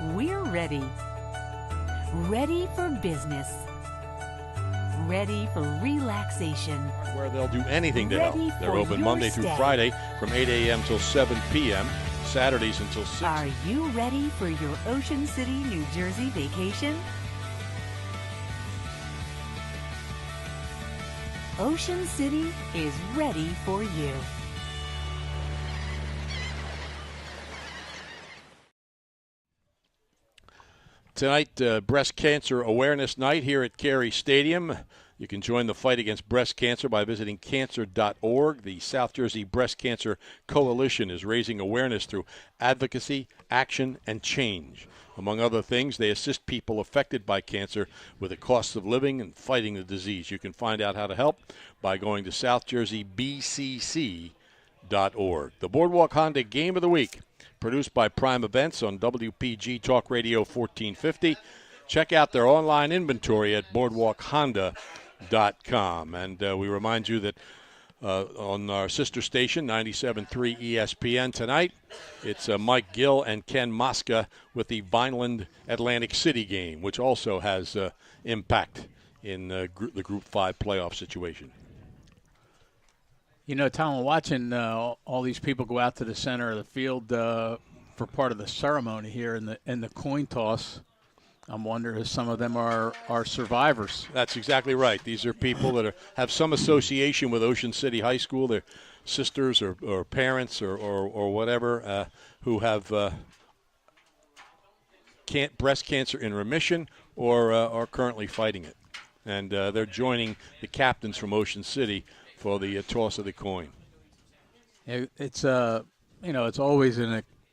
We're ready. Ready for business. Ready for relaxation. Where they'll do anything to help. Ready They're for open your Monday through stay. Friday from 8 a.m. till 7 p.m., Saturdays until 6. Are you ready for your Ocean City, New Jersey vacation? Ocean City is ready for you. Tonight, Breast Cancer Awareness Night here at Carey Stadium. You can join the fight against breast cancer by visiting cancer.org. The South Jersey Breast Cancer Coalition is raising awareness through advocacy, action, and change. Among other things, they assist people affected by cancer with the costs of living and fighting the disease. You can find out how to help by going to southjerseybcc.org. The Boardwalk Honda Game of the Week, produced by Prime Events on WPG Talk Radio 1450. Check out their online inventory at boardwalkhonda.com. And we remind you that on our sister station, 97.3 ESPN tonight, it's Mike Gill and Ken Mosca with the Vineland Atlantic City game, which also has impact in the Group 5 playoff situation. You know, Tom, watching all these people go out to the center of the field for part of the ceremony here in the coin toss, I'm wondering if some of them are survivors. That's exactly right. These are people that have some association with Ocean City High School. They're sisters or parents or whatever who have breast cancer in remission or are currently fighting it. And they're joining the captains from Ocean City for the toss of the coin. It's it's always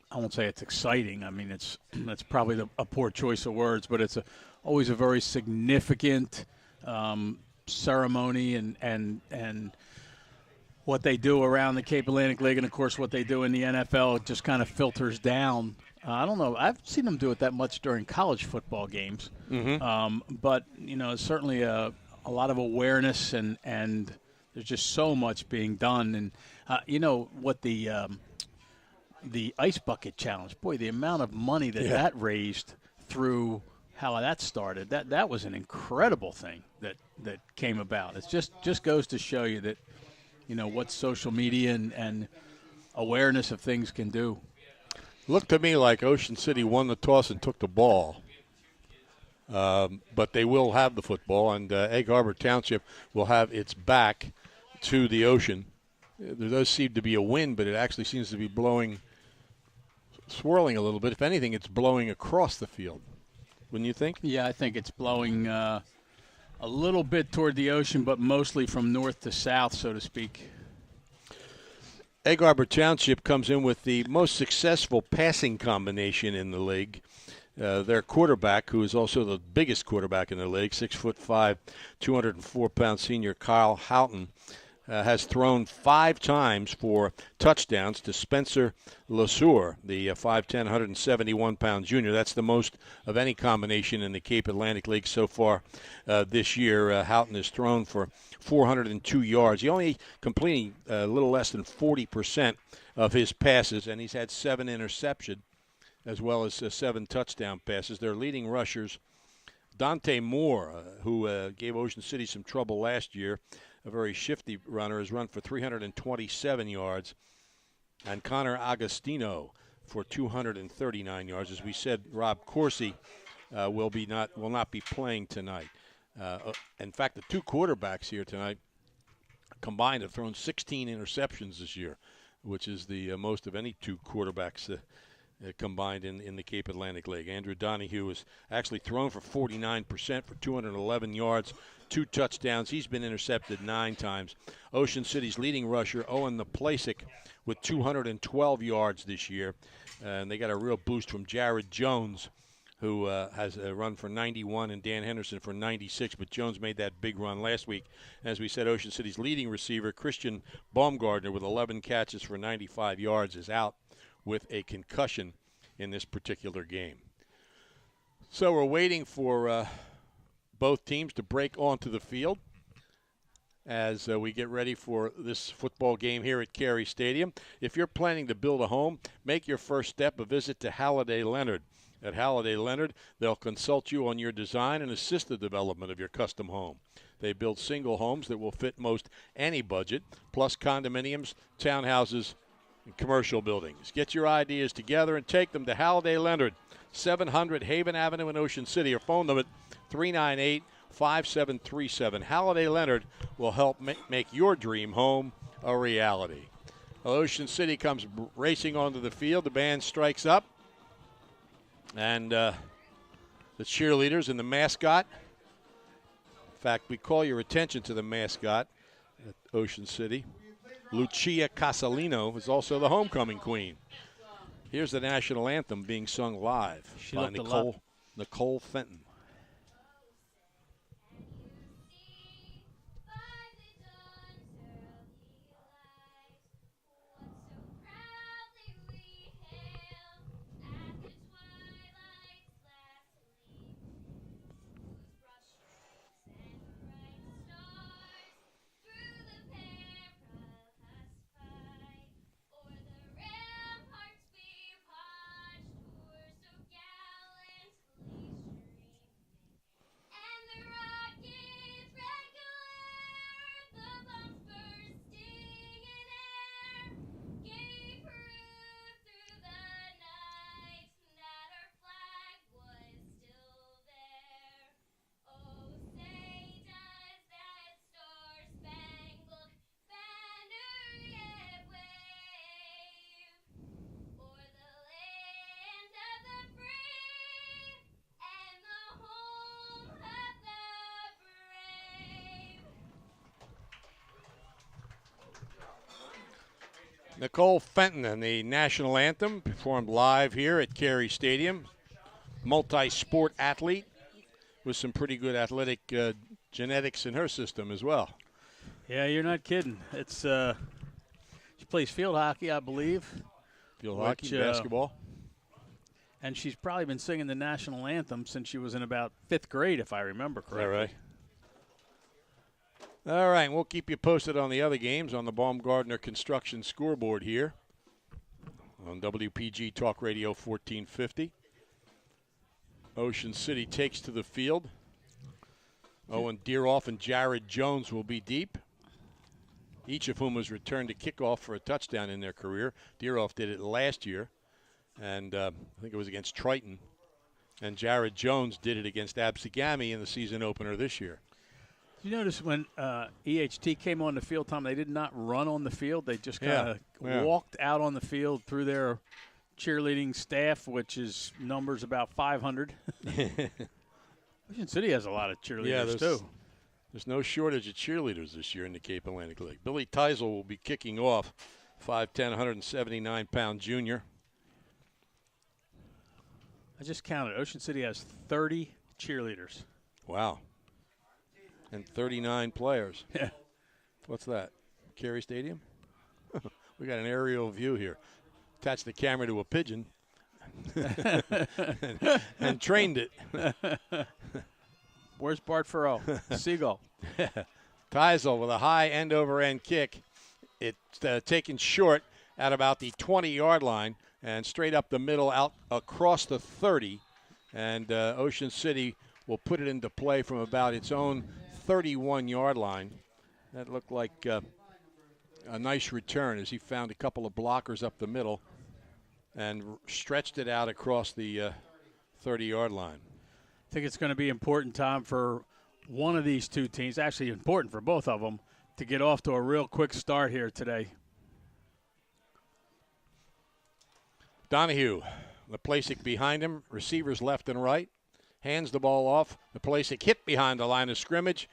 I won't say it's exciting. I mean, that's probably a poor choice of words, but it's always a very significant ceremony and what they do around the Cape Atlantic League and, of course, what they do in the NFL just kind of filters down. I don't know. I've seen them do it that much during college football games. Mm-hmm. But, certainly a lot of awareness and there's just so much being done. And, what the Ice Bucket Challenge, boy, the amount of money that raised through how that started, that was an incredible thing that came about. It just goes to show you that, what social media and awareness of things can do. Looked to me like Ocean City won the toss and took the ball. But they will have the football, and Egg Harbor Township will have its back to the ocean. There does seem to be a wind, but it actually seems to be swirling a little bit. If anything, it's blowing across the field. Wouldn't you think? Yeah, I think it's blowing a little bit toward the ocean, but mostly from north to south, so to speak. Egg Harbor Township comes in with the most successful passing combination in the league. Their quarterback, who is also the biggest quarterback in the league, 6'5", 204-pound senior Kyle Houghton, has thrown 5 times for touchdowns to Spencer LeSueur, the 5'10", 171-pound junior. That's the most of any combination in the Cape Atlantic League so far this year. Houghton has thrown for 402 yards. He only completing a little less than 40% of his passes, and he's had 7 interceptions as well as 7 touchdown passes. Their leading rushers, Dante Moore, who gave Ocean City some trouble last year, a very shifty runner, has run for 327 yards, and Connor Agostino for 239 yards. As we said, Rob Corsi will not be playing tonight. In fact, the 2 quarterbacks here tonight combined have thrown 16 interceptions this year, which is the most of any 2 quarterbacks combined in the Cape Atlantic League. Andrew Donahue has actually thrown for 49% for 211 yards, 2 touchdowns. He's been intercepted 9 times. Ocean City's leading rusher, Owen Naplasik, with 212 yards this year. And they got a real boost from Jared Jones, who has a run for 91, and Dan Henderson for 96. But Jones made that big run last week. As we said, Ocean City's leading receiver, Christian Baumgartner, with 11 catches for 95 yards, is out with a concussion in this particular game. So we're waiting for both teams to break onto the field as we get ready for this football game here at Carey Stadium. If you're planning to build a home, make your first step a visit to Halliday Leonard, At Halliday Leonard, they'll consult you on your design and assist the development of your custom home. They build single homes that will fit most any budget, plus condominiums, townhouses, and commercial buildings. Get your ideas together and take them to Halliday Leonard, 700 Haven Avenue in Ocean City, or phone them at 398-5737. Halliday Leonard will help make your dream home a reality. Well, Ocean City comes racing onto the field. The band strikes up. And the cheerleaders and the mascot. In fact, we call your attention to the mascot at Ocean City. Lucia Casalino is also the homecoming queen. Here's the national anthem being sung live by Nicole Fenton. Nicole Fenton and the national anthem performed live here at Carey Stadium. Multi-sport athlete with some pretty good athletic genetics in her system as well. Yeah, you're not kidding. It's she plays field hockey, I believe. Field hockey, basketball. And she's probably been singing the national anthem since she was in about 5th grade, if I remember correctly. All right. All right, we'll keep you posted on the other games on the Baumgardner Construction scoreboard here on WPG Talk Radio 1450. Ocean City takes to the field. Owen Deeroff and Jared Jones will be deep, each of whom has returned to kickoff for a touchdown in their career. Deeroff did it last year, and I think it was against Triton. And Jared Jones did it against Absegami in the season opener this year. You notice when EHT came on the field, Tom, they did not run on the field. They just kind of walked out on the field through their cheerleading staff, which is numbers about 500. Ocean City has a lot of cheerleaders, too. There's no shortage of cheerleaders this year in the Cape Atlantic League. Billy Teisel will be kicking off, 5'10", 179-pound junior. I just counted. Ocean City has 30 cheerleaders. Wow. And 39 players. Yeah. What's that? Carey Stadium? We got an aerial view here. Attached the camera to a pigeon and trained it. Where's Bart Farrell? Seagull. Teisel with a high end-over-end kick. It's taken short at about the 20-yard line and straight up the middle out across the 30. And Ocean City will put it into play from about its own 31-yard line. That looked like a nice return as he found a couple of blockers up the middle and stretched it out across the 30-yard line. I think it's going to be important, Tom, for one of these two teams, actually important for both of them, to get off to a real quick start here today. Donahue, LePlasic behind him, receivers left and right. Hands the ball off. LePlasic hit behind the line of scrimmage.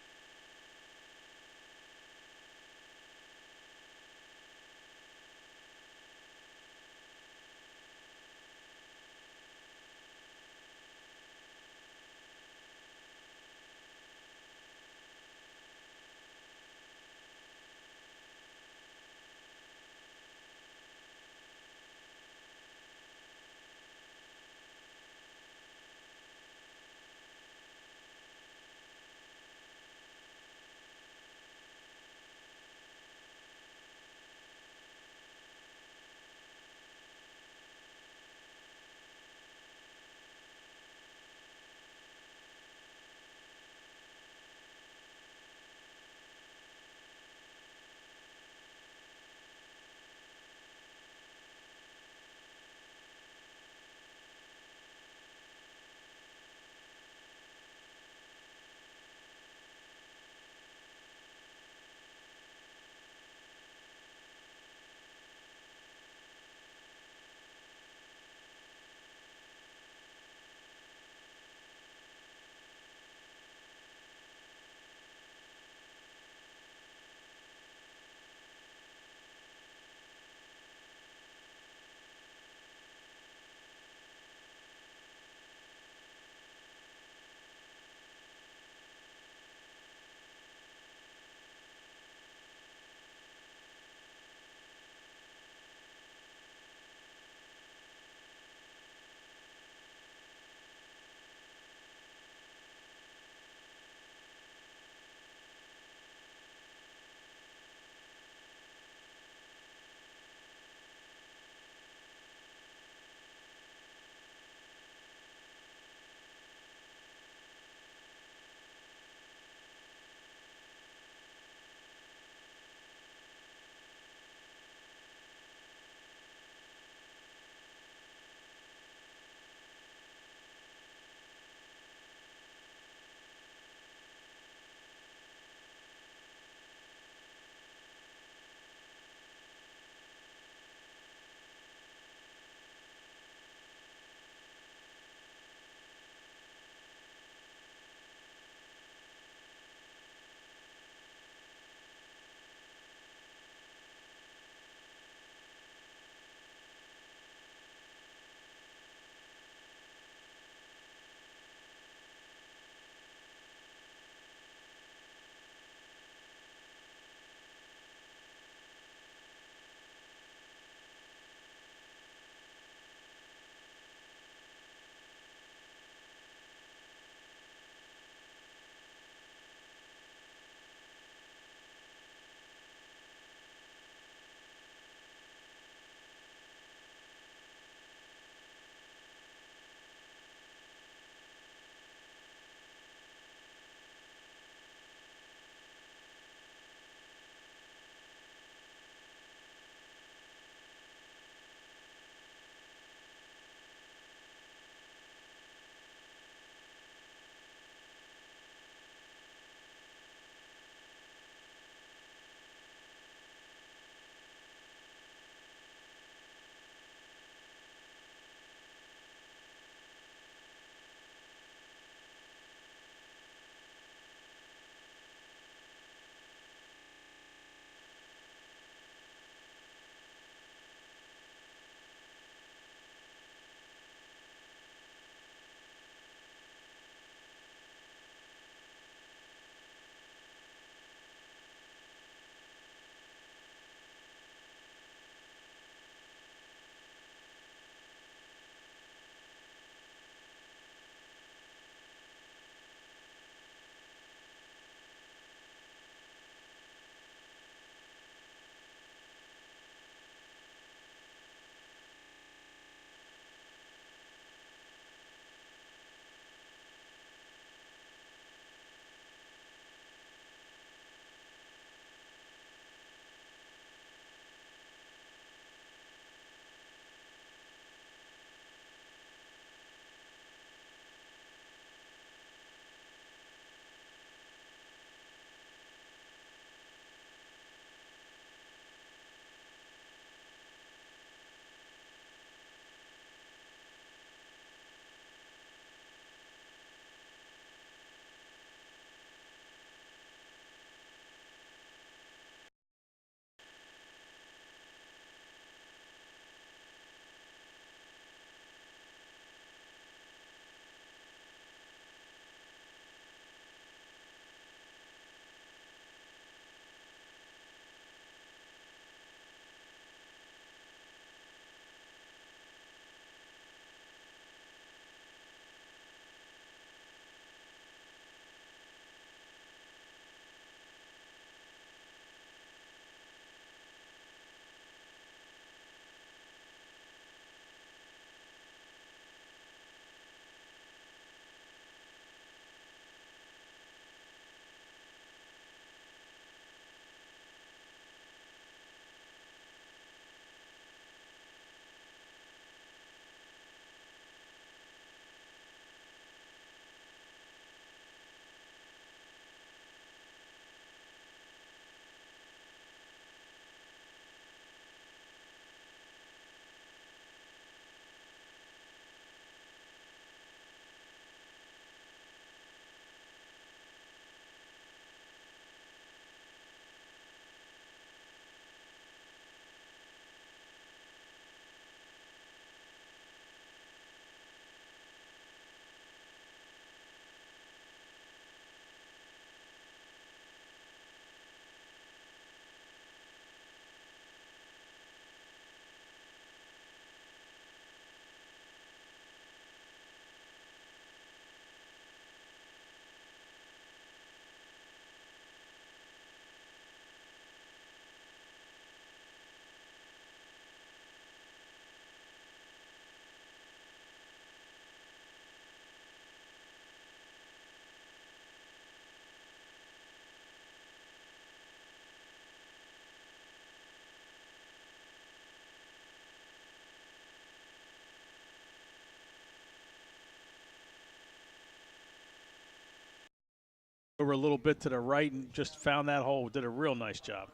over a little bit to the right and just found that hole. Did a real nice job.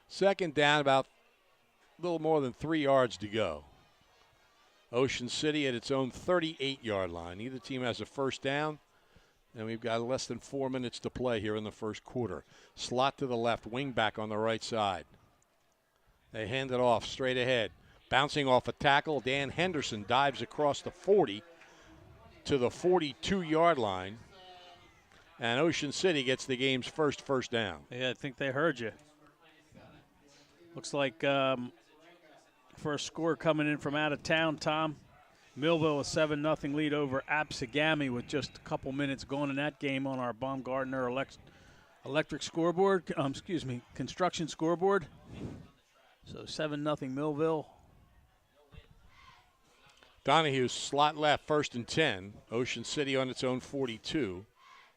Second down, about a little more than 3 yards to go. Ocean City at its own 38-yard line. Neither team has a first down, and we've got less than 4 minutes to play here in the first quarter. Slot to the left, wing back on the right side. They hand it off straight ahead. Bouncing off a tackle, Dan Henderson dives across the 40 to the 42-yard line. And Ocean City gets the game's first down. Yeah, I think they heard you. Looks like first score coming in from out of town, Tom. Millville a 7-0 lead over Absegami with just a couple minutes going in that game on our Baumgartner electric scoreboard. Construction scoreboard. So 7-0 Millville. Donahue slot left, 1st and 10. Ocean City on its own 42.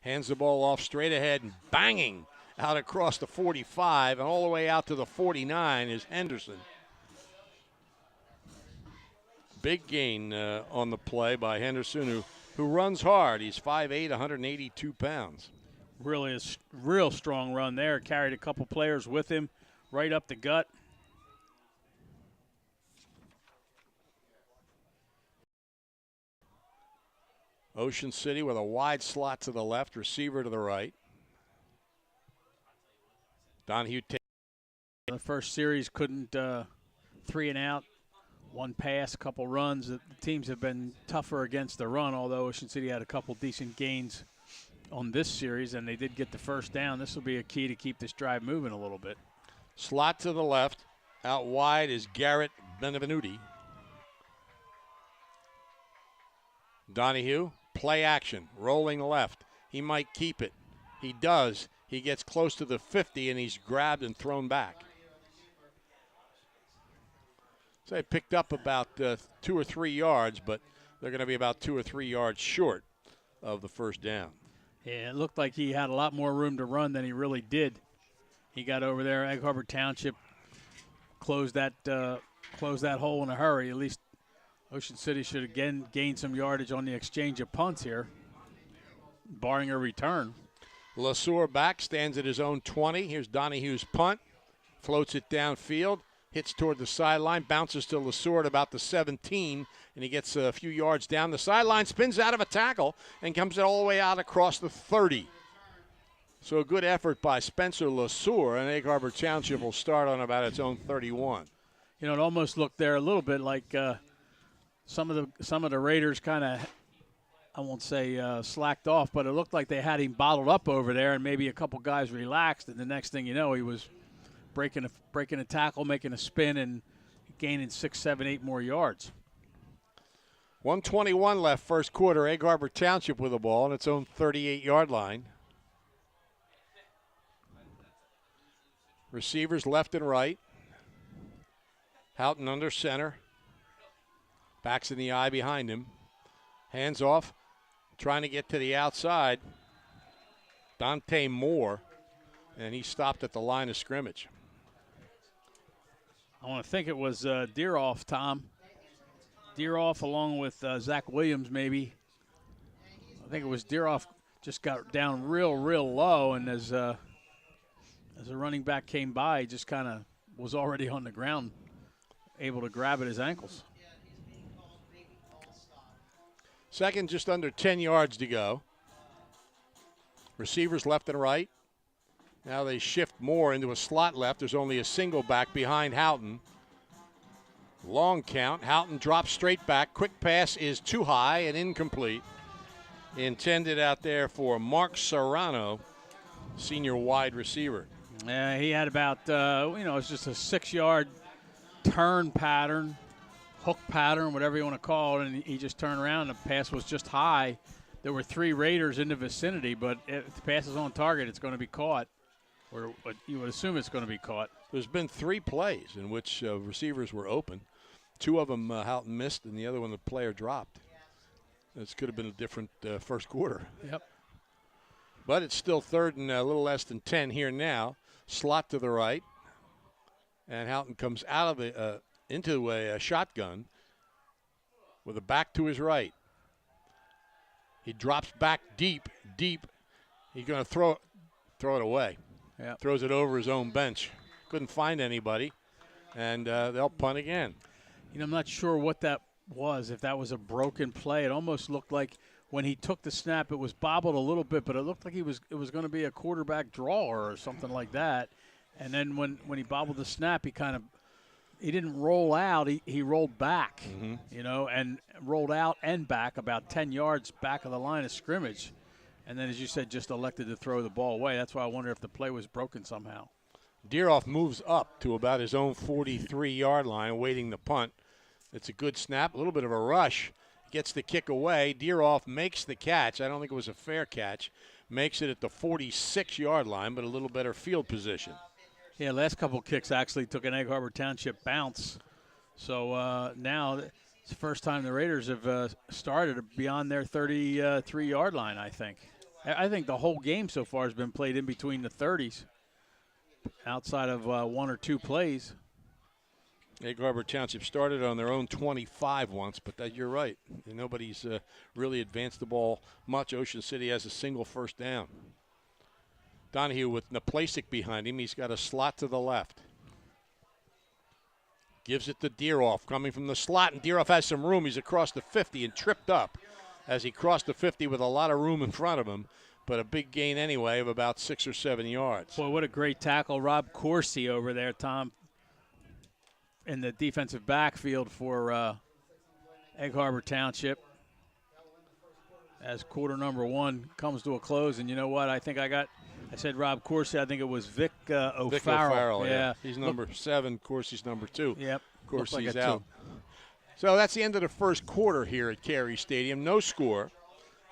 Hands the ball off straight ahead and banging out across the 45 and all the way out to the 49 is Henderson. Big gain on the play by Henderson, who runs hard. He's 5'8", 182 pounds. Really a real strong run there. Carried a couple players with him right up the gut. Ocean City with a wide slot to the left, receiver to the right. Donahue the first series couldn't 3 and out, one pass, a couple runs. The teams have been tougher against the run, although Ocean City had a couple decent gains on this series, and they did get the first down. This will be a key to keep this drive moving a little bit. Slot to the left. Out wide is Garrett Benevenuti. Donahue, play action, rolling left. He might keep it. He does. He gets close to the 50, and he's grabbed and thrown back. So they picked up about 2 or 3 yards, but they're going to be about 2 or 3 yards short of the first down. Yeah, it looked like he had a lot more room to run than he really did. He got over there. Egg Harbor Township closed that hole in a hurry. At least Ocean City should again gain some yardage on the exchange of punts here, barring a return. LeSueur back, stands at his own 20. Here's Donahue's punt. Floats it downfield, hits toward the sideline, bounces to LeSueur at about the 17, and he gets a few yards down the sideline, spins out of a tackle, and comes all the way out across the 30. So a good effort by Spencer LeSueur, and Egg Harbor Township will start on about its own 31. You know, it almost looked there a little bit like some of the Raiders kind of, I won't say slacked off, but it looked like they had him bottled up over there, and maybe a couple guys relaxed, and the next thing you know, he was breaking a tackle, making a spin, and gaining 6, 7, 8 more yards. 1:21 left first quarter. Egg Harbor Township with the ball on its own 38-yard line. Receivers left and right. Houghton under center. Backs in the eye behind him. Hands off. Trying to get to the outside. Dante Moore. And he stopped at the line of scrimmage. I want to think it was Deeroff, Tom. Deeroff along with Zach Williams maybe. I think it was Deeroff just got down real low, and as the running back came by, he just kind of was already on the ground, able to grab at his ankles. Second, just under 10 yards to go. Receivers left and right. Now they shift more into a slot left. There's only a single back behind Houghton. Long count. Houghton drops straight back. Quick pass is too high and incomplete. Intended out there for Mark Serrano, senior wide receiver. He had about, it's just a 6-yard turn pattern, hook pattern, whatever you want to call it, and he just turned around. The pass was just high. There were 3 Raiders in the vicinity, but if the pass is on target, it's going to be caught, or you would assume it's going to be caught. There's been 3 plays in which receivers were open. 2 of them Houghton missed, and the other one the player dropped. This could have been a different first quarter. Yep. But it's still third and a little less than 10 here now. Slot to the right. And Houghton comes out of the into a shotgun with a back to his right. He drops back deep, He's going to throw it away. Yeah. Throws it over his own bench. Couldn't find anybody, and they'll punt again. I'm not sure what that was, if that was a broken play. It almost looked like when he took the snap, it was bobbled a little bit, but it looked like it was going to be a quarterback draw or something like that. And then when he bobbled the snap, he didn't roll out. He rolled back, and rolled out and back about 10 yards back of the line of scrimmage. And then, as you said, just elected to throw the ball away. That's why I wonder if the play was broken somehow. Deeroff moves up to about his own 43-yard line, awaiting the punt. It's a good snap, a little bit of a rush. Gets the kick away. Deeroff makes the catch. I don't think it was a fair catch. Makes it at the 46-yard line, but a little better field position. Yeah, last couple kicks actually took an Egg Harbor Township bounce. So now it's the first time the Raiders have started beyond their 33-yard line, I think. I think the whole game so far has been played in between the 30s, outside of one or two plays. Egg Harbor Township started on their own 25 once, but you're right. Nobody's really advanced the ball much. Ocean City has a single first down. Donahue with Naplasik behind him. He's got a slot to the left. Gives it to Deeroff coming from the slot, and Deeroff has some room. He's across the 50 and tripped up as he crossed the 50 with a lot of room in front of him, but a big gain anyway of about 6 or 7 yards. Boy, what a great tackle. Rob Corsi over there, Tom, in the defensive backfield for Egg Harbor Township as quarter number one comes to a close. And you know what? I said Rob Corsi. I think it was Vic O'Farrell. Vic O'Farrell, yeah. He's number 7. Corsi's number 2. Yep. Corsi's out. So that's the end of the first quarter here at Carey Stadium. No score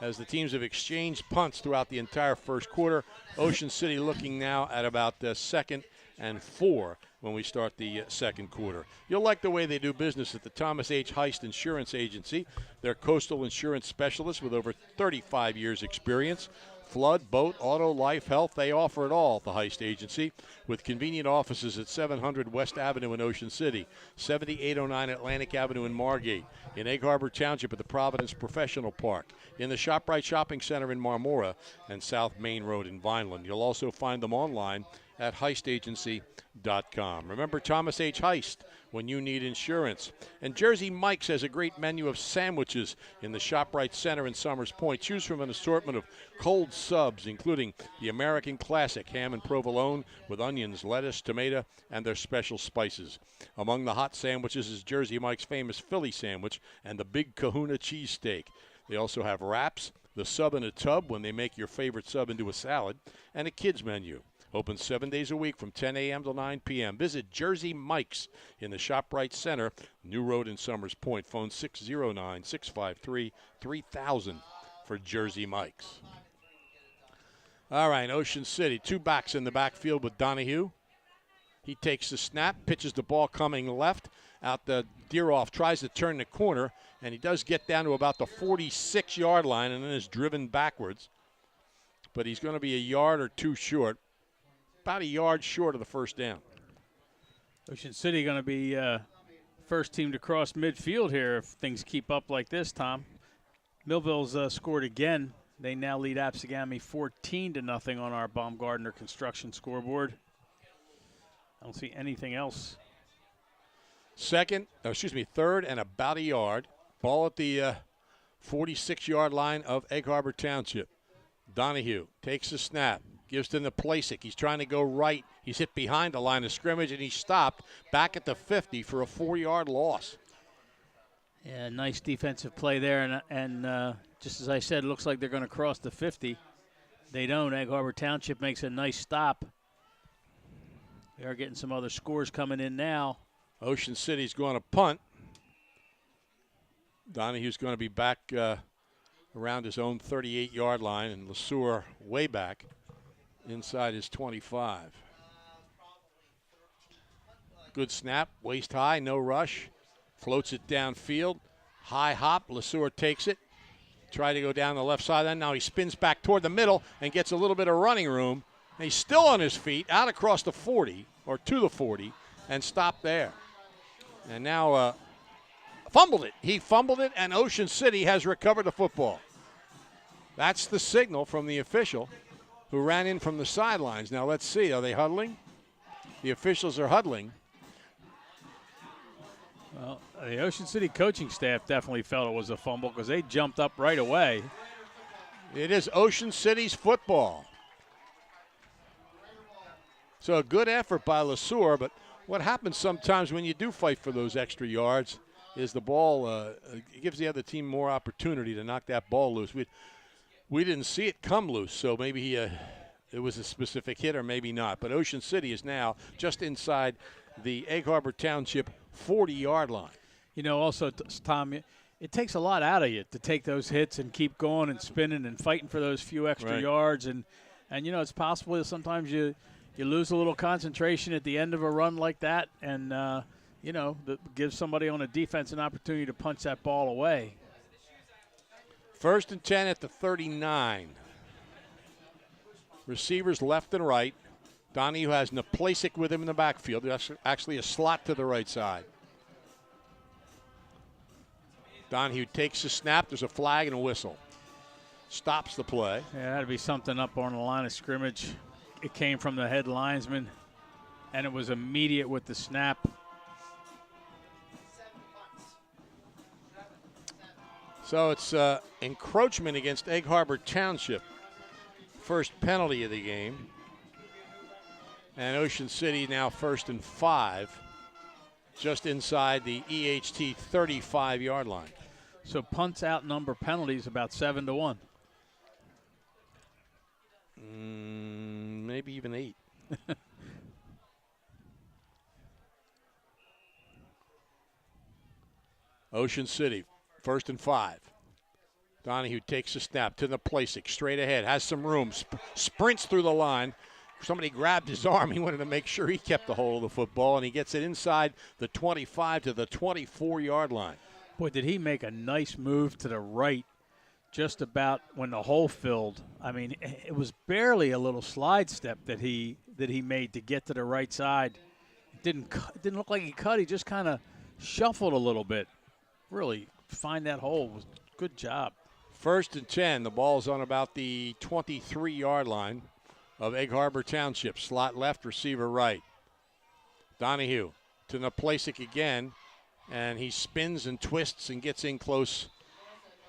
as the teams have exchanged punts throughout the entire first quarter. Ocean City looking now at about 2nd and 4 when we start the second quarter. You'll like the way they do business at the Thomas H. Heist Insurance Agency. They're coastal insurance specialists with over 35 years experience. Flood, boat, auto, life, health, they offer it all at the Heist Agency with convenient offices at 700 West Avenue in Ocean City, 7809 Atlantic Avenue in Margate, in Egg Harbor Township at the Providence Professional Park, in the ShopRite Shopping Center in Marmora, and South Main Road in Vineland. You'll also find them online at heistagency.com. Remember Thomas H. Heist when you need insurance. And Jersey Mike's has a great menu of sandwiches in the ShopRite Center in Summers Point. Choose from an assortment of cold subs, including the American Classic ham and provolone with onions, lettuce, tomato, and their special spices. Among the hot sandwiches is Jersey Mike's famous Philly sandwich and the Big Kahuna cheesesteak. They also have wraps, the sub in a tub when they make your favorite sub into a salad, and a kids menu. Open 7 days a week from 10 a.m. till 9 p.m. Visit Jersey Mike's in the ShopRite Center, New Road in Summers Point. Phone 609-653-3000 for Jersey Mike's. All right, Ocean City, 2 backs in the backfield with Donahue. He takes the snap, pitches the ball coming left. Out the Deeroff tries to turn the corner, and he does get down to about the 46-yard line and then is driven backwards. But he's going to be a yard or 2 short. About a yard short of the first down. Ocean City going to be first team to cross midfield here if things keep up like this, Tom. Millville's scored again. They now lead Absegami 14-0 on our Baumgardner construction scoreboard. I don't see anything else. Third and about a yard. Ball at the 46-yard line of Egg Harbor Township. Donahue takes the snap. Gives to Naplasik. He's trying to go right. He's hit behind the line of scrimmage, and he's stopped back at the 50 for a 4-yard loss. Yeah, nice defensive play there. And just as I said, it looks like they're going to cross the 50. They don't. Egg Harbor Township makes a nice stop. They are getting some other scores coming in now. Ocean City's going to punt. Donahue's going to be back around his own 38-yard line, and LeSueur way back inside his 25. Good snap, waist high, no rush. Floats it downfield. High hop, LeSueur takes it. Try to go down the left side. Then now he spins back toward the middle and gets a little bit of running room. And he's still on his feet, out across the 40, or to the 40, and stopped there. And now fumbled it. He fumbled it, and Ocean City has recovered the football. That's the signal from the official. who ran in from the sidelines. Now let's see, are they huddling? The officials are huddling. Well, the Ocean City coaching staff definitely felt it was a fumble because they jumped up right away. It is Ocean City's football. So a good effort by LeSueur, but what happens sometimes when you do fight for those extra yards is the ball gives the other team more opportunity to knock that ball loose. We didn't see it come loose, so maybe it was a specific hit or maybe not. But Ocean City is now just inside the Egg Harbor Township 40-yard line. You know, also, Tom, it takes a lot out of you to take those hits and keep going and spinning and fighting for those few extra yards. And you know, it's possible that sometimes you lose a little concentration at the end of a run like that, and, you know, that gives somebody on a defense an opportunity to punch that ball away. 1st and 10 at the 39. Receivers left and right. Donahue has Naplasik with him in the backfield. There's actually a slot to the right side. Donahue takes the snap. There's a flag and a whistle. Stops the play. Yeah, that'd be something up on the line of scrimmage. It came from the head linesman, and it was immediate with the snap. So it's encroachment against Egg Harbor Township. First penalty of the game. And Ocean City now 1st and 5, just inside the EHT 35-yard line. So punts outnumber penalties about 7-1. Maybe even 8. Ocean City, 1st and 5. Donahue takes a snap to the Naplasik, straight ahead, has some room, sprints through the line. Somebody grabbed his arm. He wanted to make sure he kept the hold of the football, and he gets it inside the 25 to the 24-yard line. Boy, did he make a nice move to the right just about when the hole filled. I mean, it was barely a little slide step that he made to get to the right side. It didn't look like he cut. He just kind of shuffled a little bit. Really find that hole. Was good job. 1st and 10. The ball's on about the 23-yard line of Egg Harbor Township. Slot left, receiver right. Donahue to Naplasik again, and he spins and twists and gets in close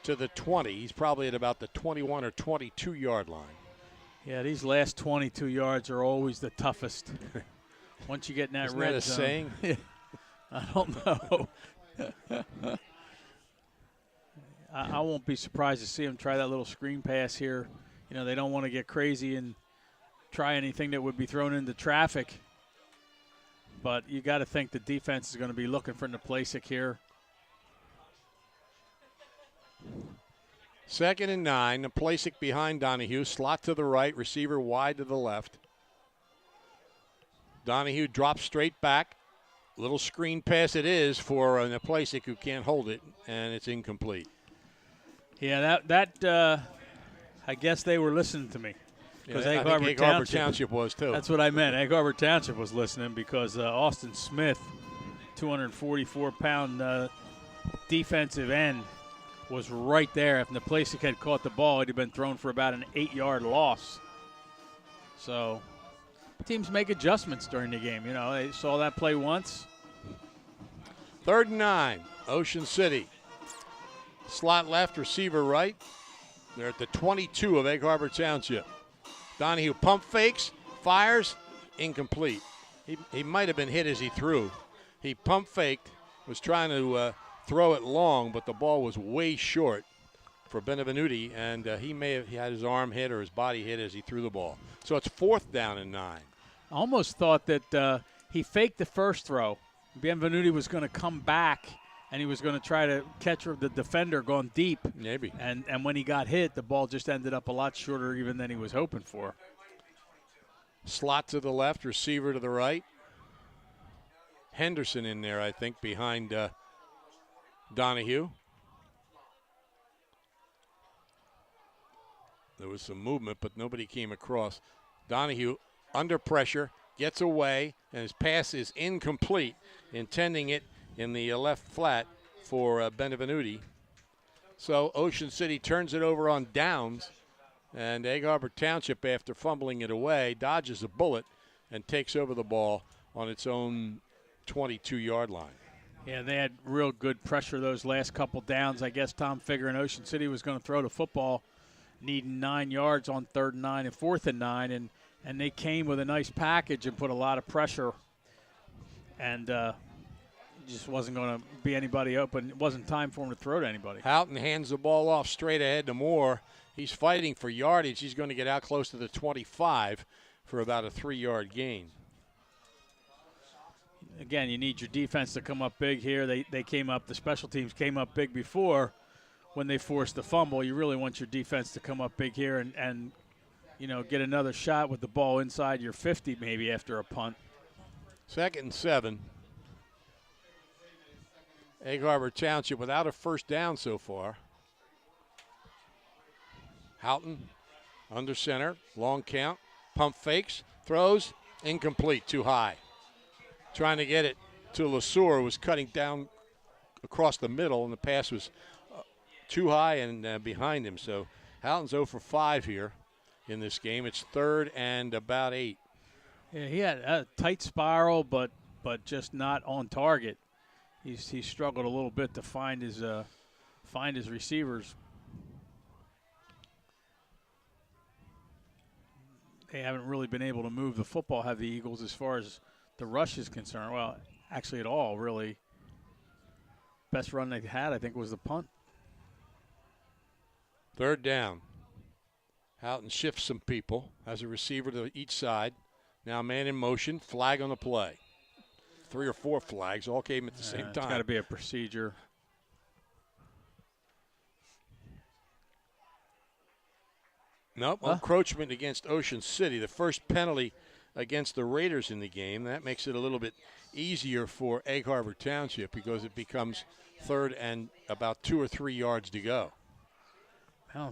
to the 20. He's probably at about the 21 or 22-yard line. Yeah, these last 22 yards are always the toughest. Once you get in that Isn't red that a zone. saying? I don't know. I won't be surprised to see him try that little screen pass here. You know, they don't want to get crazy and try anything that would be thrown into traffic. But you got to think the defense is going to be looking for Naplasik here. 2nd and 9. Naplasik behind Donahue. Slot to the right. Receiver wide to the left. Donahue drops straight back. Little screen pass it is for Naplasik, who can't hold it, and it's incomplete. Yeah, that I guess they were listening to me. Because Egg Harbor Township was too. That's what I meant. Egg Harbor Township was listening because Austin Smith, 244-pound defensive end, was right there. If Naplasik had caught the ball, it would have been thrown for about an 8-yard loss. So teams make adjustments during the game. You know, they saw that play once. 3rd and 9, Ocean City. Slot left, receiver right. They're at the 22 of Egg Harbor Township. Donahue pump fakes, fires, incomplete. He might have been hit as he threw. He pump faked, was trying to throw it long, but the ball was way short for Benevenuti, and he may have had his arm hit or his body hit as he threw the ball. So it's 4th down and 9. I almost thought that he faked the first throw. Benevenuti was going to come back, and he was going to try to catch the defender going deep. Maybe. And when he got hit, the ball just ended up a lot shorter even than he was hoping for. Slot to the left, receiver to the right. Henderson in there, I think, behind Donahue. There was some movement, but nobody came across. Donahue under pressure, gets away, and his pass is incomplete, intending it in the left flat for Benevenuti. So Ocean City turns it over on downs, And Egg Harbor Township, after fumbling it away, dodges a bullet and takes over the ball on its own 22-yard line. Yeah, they had real good pressure those last couple downs. I guess Tom figuring Ocean City was going to throw the football, needing 9 yards on 3rd and 9 and 4th and 9, and they came with a nice package and put a lot of pressure, and just wasn't going to be anybody open. It wasn't time for him to throw to anybody. Houghton hands the ball off straight ahead to Moore. He's fighting for yardage. He's going to get out close to the 25 for about a 3-yard gain. Again, you need your defense to come up big here. They came up, the special teams came up big before when they forced the fumble. You really want your defense to come up big here and get another shot with the ball inside your 50 maybe after a punt. 2nd and 7. Egg Harbor Township without a first down so far. Houghton under center, long count, pump fakes, throws, incomplete, too high. Trying to get it to LeSueur, was cutting down across the middle, and the pass was too high and behind him. So Houghton's 0 for 5 here in this game. It's 3rd and about 8. Yeah, he had a tight spiral, but just not on target. He struggled a little bit to find his receivers. They haven't really been able to move the football, have the Eagles, as far as the rush is concerned. Well, actually at all, really. Best run they had, I think, was the punt. 3rd down. Houghton shifts some people, has a receiver to each side. Now man in motion, flag on the play. 3 or 4 flags all came at the same time. It's got to be a procedure. Nope, encroachment against Ocean City. The first penalty against the Raiders in the game. That makes it a little bit easier for Egg Harbor Township because it becomes 3rd and about 2 or 3 yards to go. I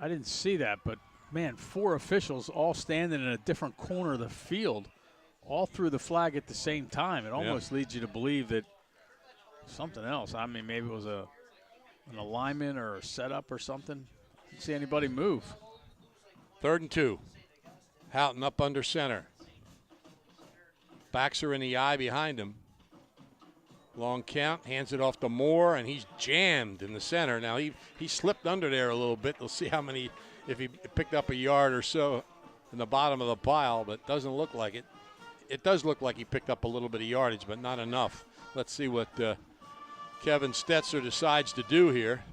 didn't see that, but man, 4 officials all standing in a different corner of the field, all threw the flag at the same time. It almost leads you to believe that something else. I mean, maybe it was an alignment or a setup or something. Didn't see anybody move. 3rd and 2. Houghton up under center. Backs are in the eye behind him. Long count, hands it off to Moore, and he's jammed in the center. Now, he slipped under there a little bit. We'll see how many, if he picked up a yard or so in the bottom of the pile, but doesn't look like it. It does look like he picked up a little bit of yardage, but not enough. Let's see what Kevin Stetzer decides to do here.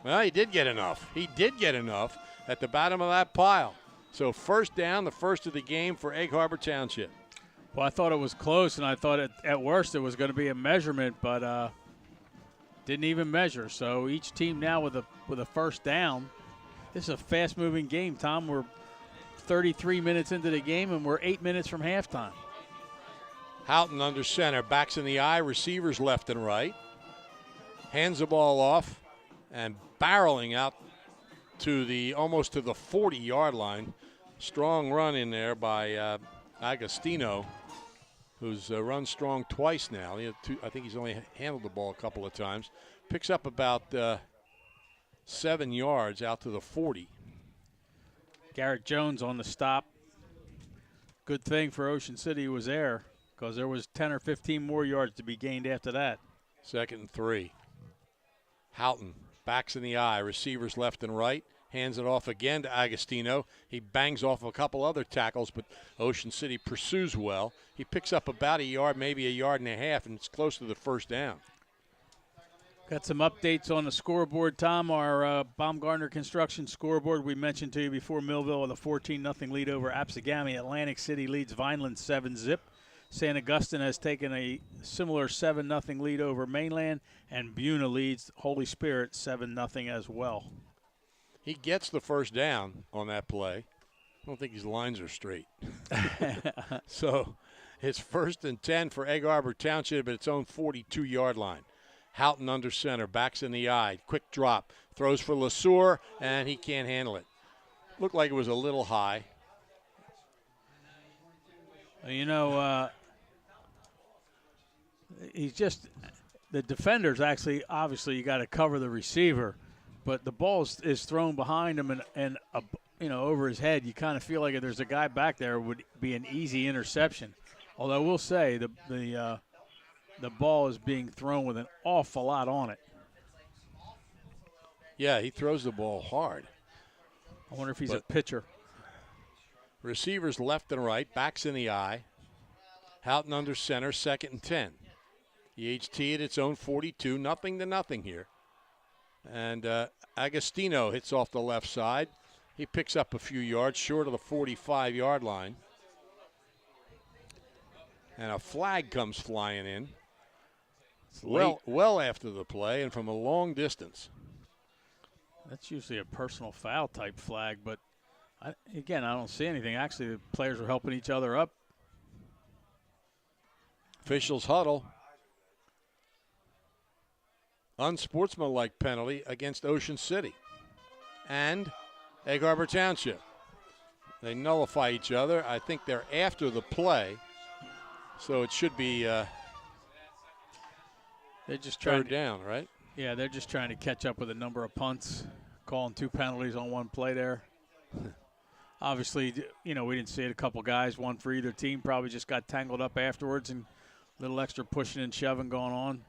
Well, he did get enough. He did get enough at the bottom of that pile. So 1st down, the first of the game for Egg Harbor Township. Well, I thought it was close, and I thought at worst it was going to be a measurement, but didn't even measure. So each team now with a first down. This is a fast-moving game, Tom. We're 33 minutes into the game, and we're 8 minutes from halftime. Houghton under center, backs in the eye, receivers left and right. Hands the ball off and barreling out to almost to the 40-yard line. Strong run in there by Agostino, who's run strong twice now. I think he's only handled the ball a couple of times. Picks up about 7 yards out to the 40. Garrett Jones on the stop. Good thing for Ocean City was there, because there was 10 or 15 more yards to be gained after that. 2nd and 3. Houghton backs in the eye, receivers left and right. Hands it off again to Agostino. He bangs off a couple other tackles, but Ocean City pursues well. He picks up about a yard, maybe a yard and a half, and it's close to the first down. Got some updates on the scoreboard, Tom. Our Baumgartner Construction scoreboard we mentioned to you before. Millville with a 14-0 lead over Apsagami. Atlantic City leads Vineland 7-0. San Augustine has taken a similar 7-0 lead over Mainland, and Buna leads Holy Spirit 7-0 as well. He gets the first down on that play. I don't think his lines are straight. So it's 1st and 10 for Egg Harbor Township at its own 42-yard line. Houghton under center, backs in the eye, quick drop, throws for LeSueur, and he can't handle it. Looked like it was a little high. He's just – the defenders actually, obviously, you got to cover the receiver. but the ball is thrown behind him and over his head. You kind of feel like if there's a guy back there, it would be an easy interception. Although I will say the ball is being thrown with an awful lot on it. Yeah, he throws the ball hard. I wonder if he's a pitcher. Receivers left and right, backs in the eye. Houghton under center, 2nd and 10. EHT at its own 42, 0-0 here. And Agostino hits off the left side. He picks up a few yards short of the 45-yard line. And a flag comes flying in. Well after the play and from a long distance. That's usually a personal foul type flag, but I don't see anything. Actually, the players are helping each other up. Officials huddle. Unsportsmanlike penalty against Ocean City and Egg Harbor Township. They nullify each other. I think they're after the play, so it should be they're just trying third down, right? Yeah, they're just trying to catch up with a number of punts, calling 2 penalties on one play there. Obviously, we didn't see it. A couple guys, one for either team, probably just got tangled up afterwards and a little extra pushing and shoving going on.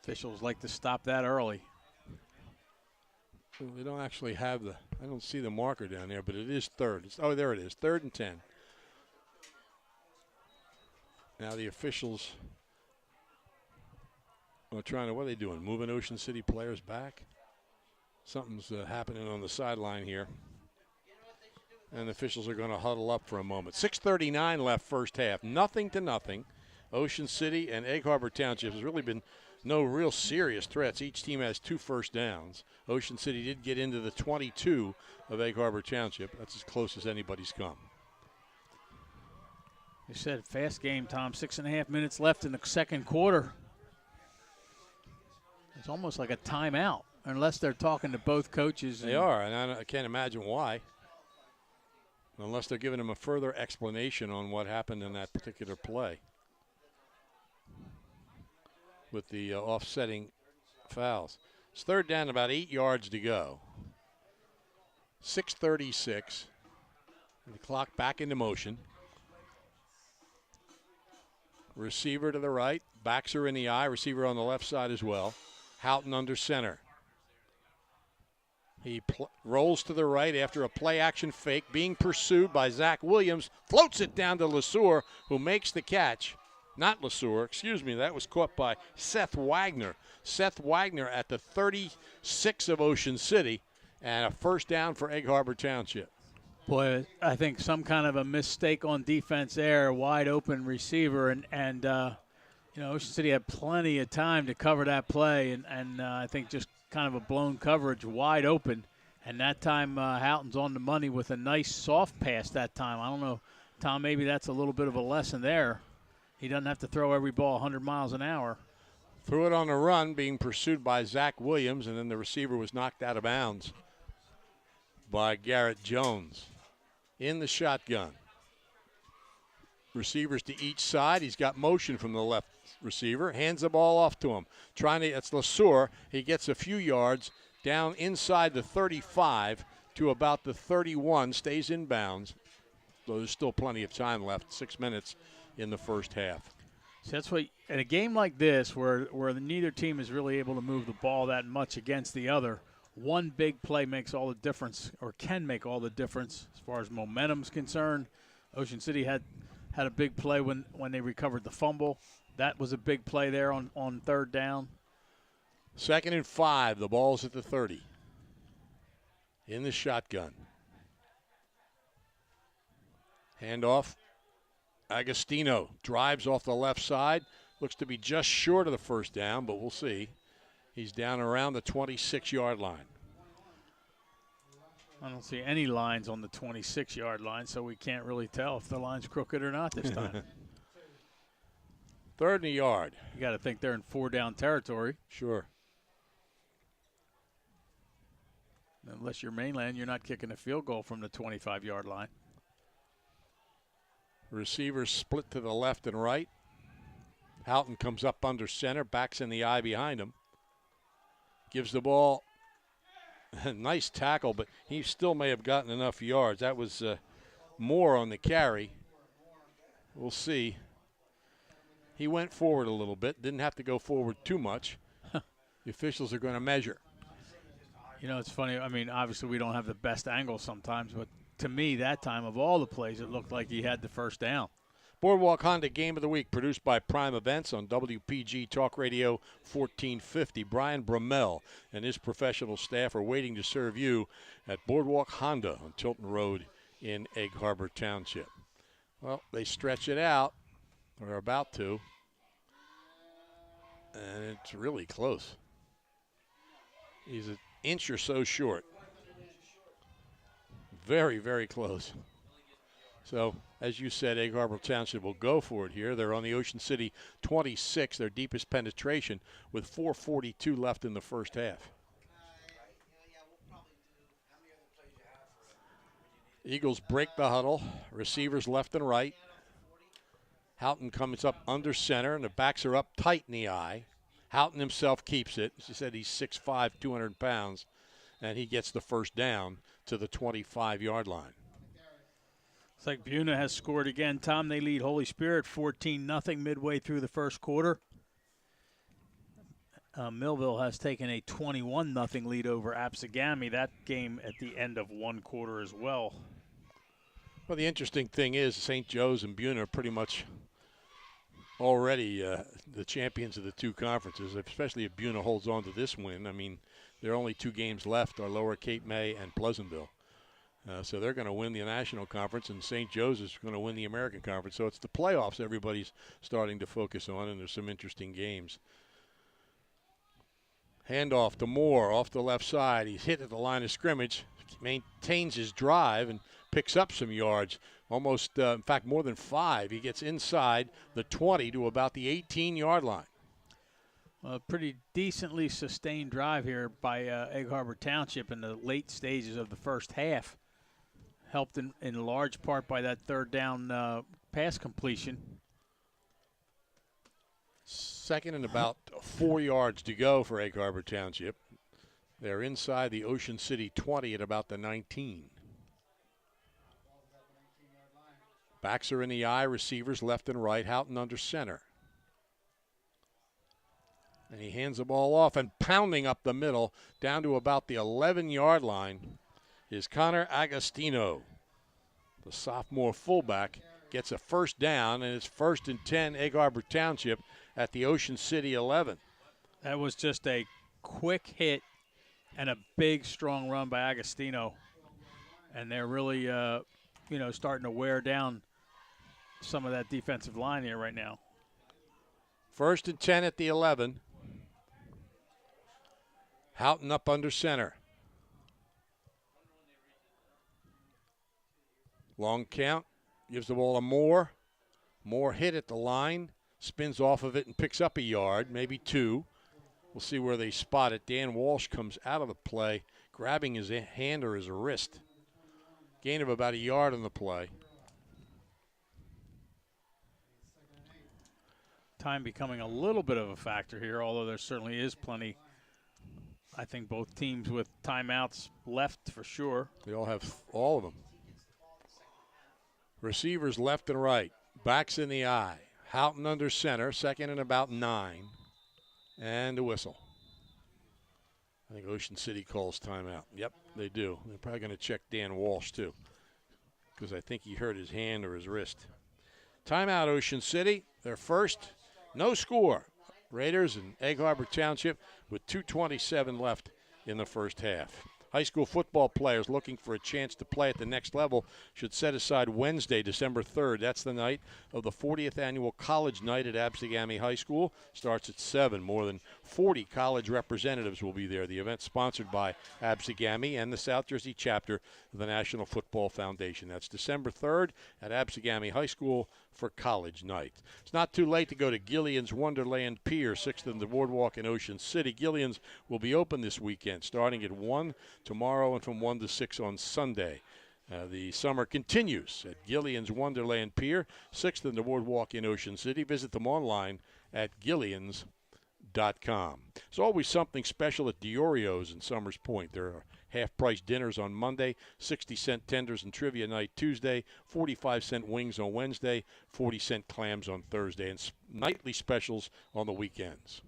Officials like to stop that early. They don't actually have I don't see the marker down there, but it is third. There it is, 3rd and 10. Now the officials are what are they doing? Moving Ocean City players back? Something's happening on the sideline here. And the officials are going to huddle up for a moment. 6:39 left first half, 0-0. Ocean City and Egg Harbor Township has really been no real serious threats. Each team has 2 first downs. Ocean City did get into the 22 of Egg Harbor Township. That's as close as anybody's come. You said fast game, Tom. 6.5 minutes left in the second quarter. It's almost like a timeout, unless they're talking to both coaches. They are, and I can't imagine why. Unless they're giving them a further explanation on what happened in that particular play with the offsetting fouls. It's third down, about 8 yards to go. 6:36. And the clock back into motion. Receiver to the right. Backs are in the eye. Receiver on the left side as well. Houghton under center. He rolls to the right after a play-action fake, being pursued by Zach Williams. Floats it down to LeSueur, who makes the catch. Not LeSueur, excuse me. That was caught by Seth Wagner. Seth Wagner at the 36 of Ocean City, and a first down for Egg Harbor Township. Boy, I think some kind of a mistake on defense there, wide open receiver, and Ocean City had plenty of time to cover that play, and I think just kind of a blown coverage, wide open. And that time Houghton's on the money with a nice soft pass that time. I don't know, Tom, maybe that's a little bit of a lesson there. He doesn't have to throw every ball 100 miles an hour. Threw it on the run, being pursued by Zach Williams, and then the receiver was knocked out of bounds by Garrett Jones. In the shotgun. Receivers to each side. He's got motion from the left receiver. Hands the ball off to him. It's LeSueur. He gets a few yards down inside the 35 to about the 31. Stays in bounds. So there's still plenty of time left. 6 minutes in the first half. So that's what, in a game like this where neither team is really able to move the ball that much against the other, one big play makes all the difference, or can make all the difference as far as momentum's concerned. Ocean City had a big play when they recovered the fumble. That was a big play there on third down. 2nd and 5. The ball's at the 30. In the shotgun. Handoff. Agostino drives off the left side. Looks to be just short of the first down, but we'll see. He's down around the 26-yard line. I don't see any lines on the 26-yard line, so we can't really tell if the line's crooked or not this time. 3rd and a yard. You got to think they're in 4-down territory. Sure. Unless you're mainland, you're not kicking a field goal from the 25-yard line. Receivers split to the left and right. Houghton comes up under center, backs in the eye behind him. gives the ball a nice tackle, but he still may have gotten enough yards. That was Moore on the carry. We'll see. He went forward a little bit, didn't have to go forward too much. The officials are going to measure. You know, it's funny. I mean, obviously we don't have the best angle sometimes, but to me, that time of all the plays, it looked like he had the first down. Boardwalk Honda Game of the Week, produced by Prime Events on WPG Talk Radio 1450. Brian Brummel and his professional staff are waiting to serve you at Boardwalk Honda on Tilton Road in Egg Harbor Township. Well, they stretch it out, or are about to, and it's really close. He's an inch or so short. Very, very close. So, as you said, Egg Harbor Township will go for it here. They're on the Ocean City 26, their deepest penetration, with 4:42 left in the first half. Eagles break the huddle. Receivers left and right. Houghton comes up under center, and the backs are up tight in the eye. Houghton himself keeps it. As I said, he's 6'5", 200 pounds, and he gets the first down to the 25-yard line. It's like Buna has scored again. Tom, they lead Holy Spirit 14-0 midway through the first quarter. Millville has taken a 21-0 lead over Absegami. That game at the end of one quarter as well. Well, the interesting thing is St. Joe's and Buna are pretty much already the champions of the two conferences, especially if Buna holds on to this win. I mean, there are only two games left, are Lower Cape May and Pleasantville. So they're going to win the National Conference, and St. Joe's is going to win the American Conference. So it's the playoffs everybody's starting to focus on, and there's some interesting games. Handoff to Moore off the left side. He's hit at the line of scrimmage, maintains his drive, and picks up some yards. Almost, in fact, more than 5. He gets inside the 20 to about the 18-yard line. A pretty decently sustained drive here by Egg Harbor Township in the late stages of the first half. Helped in large part by that third down pass completion. Second and about 4 yards to go for Egg Harbor Township. They're inside the Ocean City 20 at about the 19. Backs are in the eye, receivers left and right, Houghton under center. And he hands the ball off, and pounding up the middle down to about the 11-yard line is Connor Agostino. The sophomore fullback gets a first down, and it's 1st and 10 Egg Harbor Township at the Ocean City 11. That was just a quick hit and a big, strong run by Agostino. And they're really, starting to wear down some of that defensive line here right now. 1st and 10 at the 11. Houghton up under center. Long count. Gives the ball to Moore. Moore hit at the line. Spins off of it and picks up a yard, maybe 2. We'll see where they spot it. Dan Walsh comes out of the play, grabbing his hand or his wrist. Gain of about a yard on the play. Time becoming a little bit of a factor here, although there certainly is plenty. I think both teams with timeouts left for sure. They all have all of them. Receivers left and right. Backs in the eye. Houghton under center. 2nd and about 9. And a whistle. I think Ocean City calls timeout. Yep, they do. They're probably going to check Dan Walsh, too, because I think he hurt his hand or his wrist. Timeout, Ocean City. They're first. No score. Raiders and Egg Harbor Township with 2:27 left in the first half. High school football players looking for a chance to play at the next level should set aside Wednesday, December 3rd. That's the night of the 40th annual college night at Absegami High School. Starts at 7. More than 40 college representatives will be there. The event sponsored by Absegami and the South Jersey chapter of the National Football Foundation. That's December 3rd at Absegami High School for college night. It's not too late to go to Gillian's Wonderland Pier, 6th and the Boardwalk in Ocean City. Gillian's will be open this weekend, starting at 1 tomorrow and from 1 to 6 on Sunday. The summer continues at Gillian's Wonderland Pier, 6th and the Boardwalk in Ocean City. Visit them online at gillians.com. DioRio's.com. There's always something special at DioRio's in Summers Point. There are half-price dinners on Monday, 60-cent tenders and trivia night Tuesday, 45-cent wings on Wednesday, 40-cent clams on Thursday, and nightly specials on the weekends.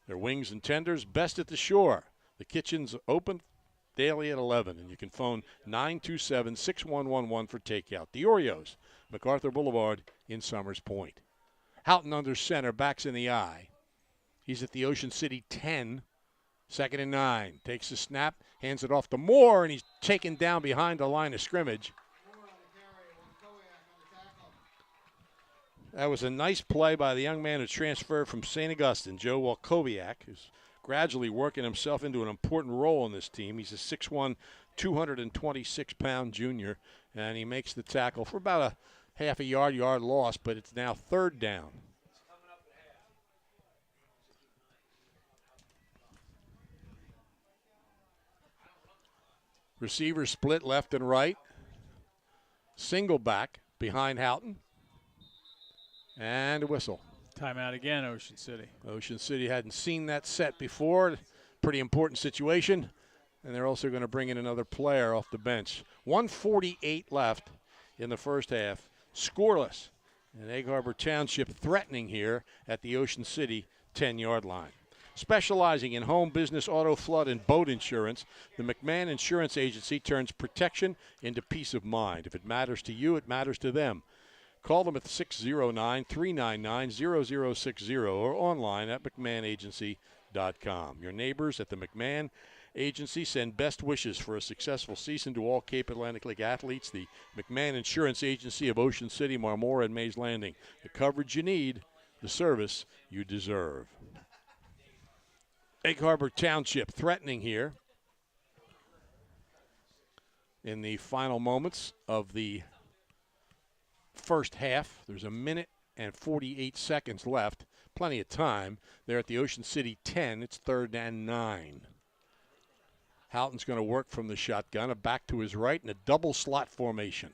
Their wings and tenders, best at the shore. The kitchen's open daily at 11, and you can phone 927-6111 for takeout. DioRio's, MacArthur Boulevard in Summers Point. Houghton under center, backs in the eye. He's at the Ocean City 10, 2nd and 9. Takes the snap, hands it off to Moore, and he's taken down behind the line of scrimmage. That was a nice play by the young man who transferred from St. Augustine, Joe Walkowiak, who's gradually working himself into an important role in this team. He's a 6'1", 226-pound junior, and he makes the tackle for about a half a yard loss, but it's now 3rd down. Receivers split left and right. Single back behind Houghton. And a whistle. Timeout again, Ocean City. Ocean City hadn't seen that set before. Pretty important situation. And they're also going to bring in another player off the bench. 1:48 left in the first half. Scoreless. And Egg Harbor Township threatening here at the Ocean City 10-yard line. Specializing in home, business, auto, flood, and boat insurance, the McMahon Insurance Agency turns protection into peace of mind. If it matters to you, it matters to them. Call them at 609-399-0060 or online at McMahonAgency.com. Your neighbors at the McMahon Agency send best wishes for a successful season to all Cape Atlantic League athletes. The McMahon Insurance Agency of Ocean City, Marmora, and Mays Landing. The coverage you need, the service you deserve. Egg Harbor Township threatening here in the final moments of the first half. There's a minute and 48 seconds left. Plenty of time. They're at the Ocean City 10. It's 3rd and 9. Houghton's going to work from the shotgun, a back to his right in a double slot formation.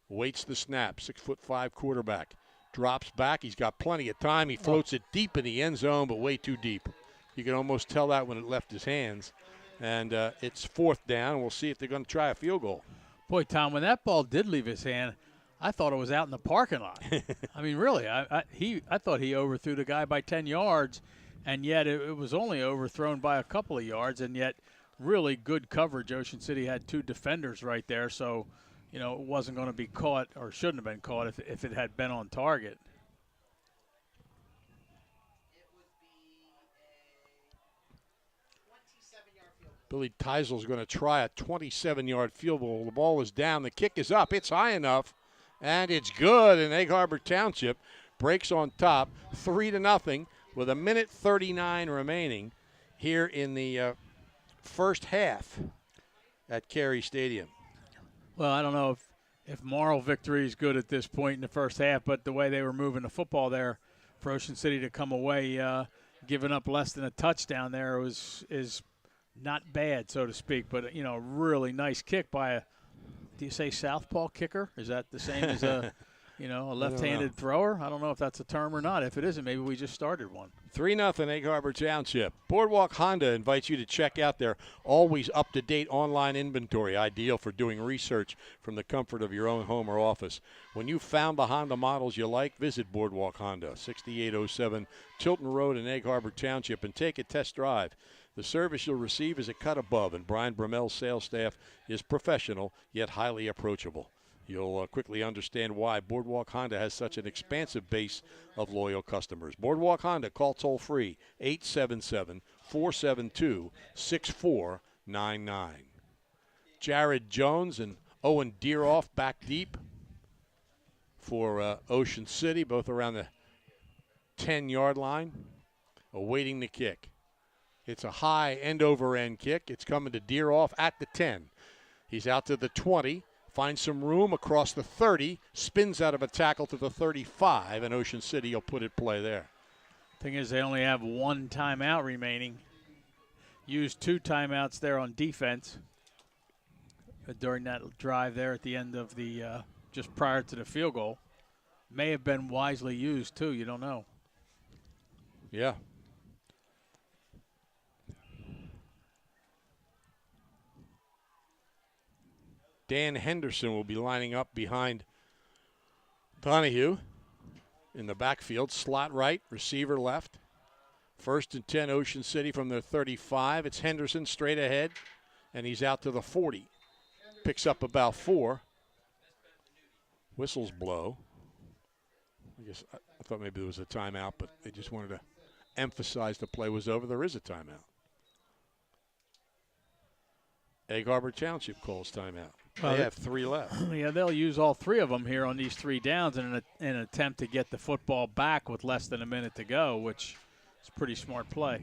Waits the snap, 6'5" quarterback. Drops back. He's got plenty of time. He floats it deep in the end zone, but way too deep. You can almost tell that when it left his hands. And it's 4th down. We'll see if they're going to try a field goal. Boy, Tom, when that ball did leave his hand, I thought it was out in the parking lot. I mean, really, I thought he overthrew the guy by 10 yards, and yet it was only overthrown by a couple of yards, and yet really good coverage. Ocean City had 2 defenders right there, so it wasn't going to be caught or shouldn't have been caught if it had been on target. Billy Teisel's going to try a 27-yard field goal. The ball is down. The kick is up. It's high enough, and it's good. And Egg Harbor Township breaks on top, 3-0, with a minute 39 remaining here in the first half at Carey Stadium. Well, I don't know if moral victory is good at this point in the first half, but the way they were moving the football there for Ocean City to come away giving up less than a touchdown there is not bad, so to speak, but a really nice kick by a, do you say southpaw kicker? Is that the same as a left-handed thrower? I don't know if that's a term or not. If it isn't, maybe we just started one. 3-0 Egg Harbor Township. Boardwalk Honda invites you to check out their always up-to-date online inventory, ideal for doing research from the comfort of your own home or office. When you've found the Honda models you like, visit Boardwalk Honda, 6807 Tilton Road in Egg Harbor Township, and take a test drive. The service you'll receive is a cut above, and Brian Brumell's sales staff is professional yet highly approachable. You'll quickly understand why Boardwalk Honda has such an expansive base of loyal customers. Boardwalk Honda, call toll-free, 877-472-6499. Jared Jones and Owen Deeroff back deep for Ocean City, both around the 10-yard line, awaiting the kick. It's a high end-over-end kick. It's coming to Deeroff at the 10. He's out to the 20. Finds some room across the 30, spins out of a tackle to the 35, and Ocean City will put it play there. Thing is, they only have 1 timeout remaining. Used 2 timeouts there on defense during that drive there at the end of the, just prior to the field goal. May have been wisely used, too. You don't know. Yeah. Dan Henderson will be lining up behind Donahue in the backfield. Slot right, receiver left. 1st and 10, Ocean City from their 35. It's Henderson straight ahead, and he's out to the 40. Picks up about 4. Whistles blow. I guess I thought maybe there was a timeout, but they just wanted to emphasize the play was over. There is a timeout. Egg Harbor Township calls timeout. They have 3 left. Yeah, they'll use all 3 of them here on these 3 downs in an attempt to get the football back with less than a minute to go, which is a pretty smart play.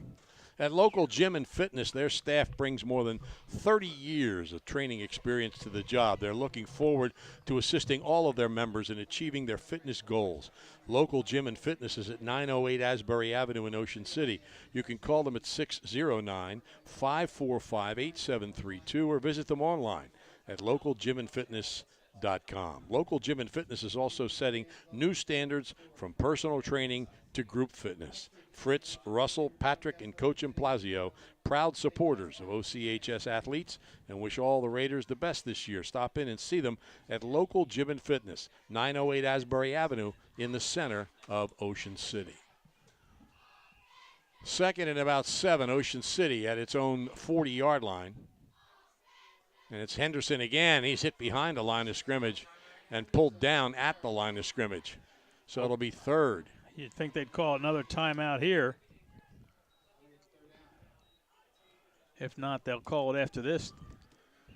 At Local Gym and Fitness, their staff brings more than 30 years of training experience to the job. They're looking forward to assisting all of their members in achieving their fitness goals. Local Gym and Fitness is at 908 Asbury Avenue in Ocean City. You can call them at 609-545-8732 or visit them online at localgymandfitness.com. Local Gym and Fitness is also setting new standards from personal training to group fitness. Fritz, Russell, Patrick, and Coach Implazio, proud supporters of OCHS athletes, and wish all the Raiders the best this year. Stop in and see them at Local Gym and Fitness, 908 Asbury Avenue in the center of Ocean City. 2nd and about 7, Ocean City at its own 40-yard line. And it's Henderson again. He's hit behind the line of scrimmage and pulled down at the line of scrimmage. So it'll be 3rd. You'd think they'd call another timeout here. If not, they'll call it after this.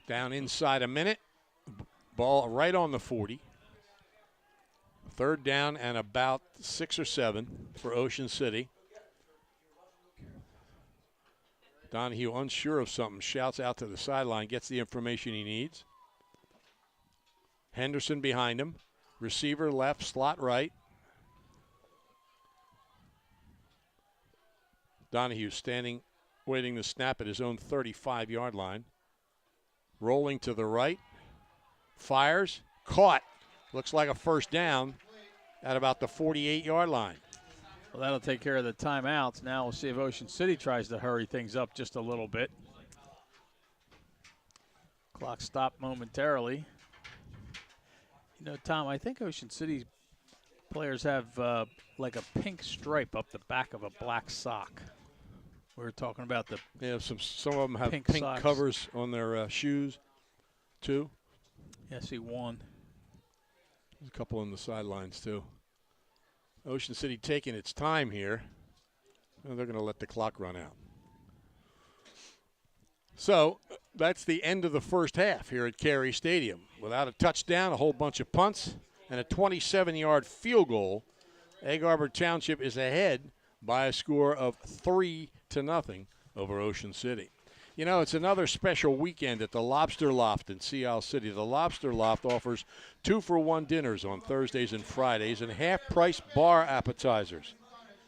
Down inside a minute. Ball right on the 40. 3rd down and about 6 or 7 for Ocean City. Donahue, unsure of something, shouts out to the sideline, gets the information he needs. Henderson behind him. Receiver left, slot right. Donahue standing, waiting to snap at his own 35-yard line. Rolling to the right. Fires. Caught. Looks like a 1st down at about the 48-yard line. Well, that'll take care of the timeouts. Now we'll see if Ocean City tries to hurry things up just a little bit. Clock stopped momentarily. You know, Tom, I think Ocean City players have like a pink stripe up the back of a black sock. We were talking about the some of them have pink socks. Covers on their shoes, too. Yeah, see one. There's a couple on the sidelines, too. Ocean City taking its time here. Well, they're going to let the clock run out. So that's the end of the first half here at Carey Stadium. Without a touchdown, a whole bunch of punts, and a 27-yard field goal, Egg Harbor Township is ahead by a score of 3-0 over Ocean City. You know, it's another special weekend at the Lobster Loft in Sea Isle City. The Lobster Loft offers 2-for-1 dinners on Thursdays and Fridays and half-price bar appetizers.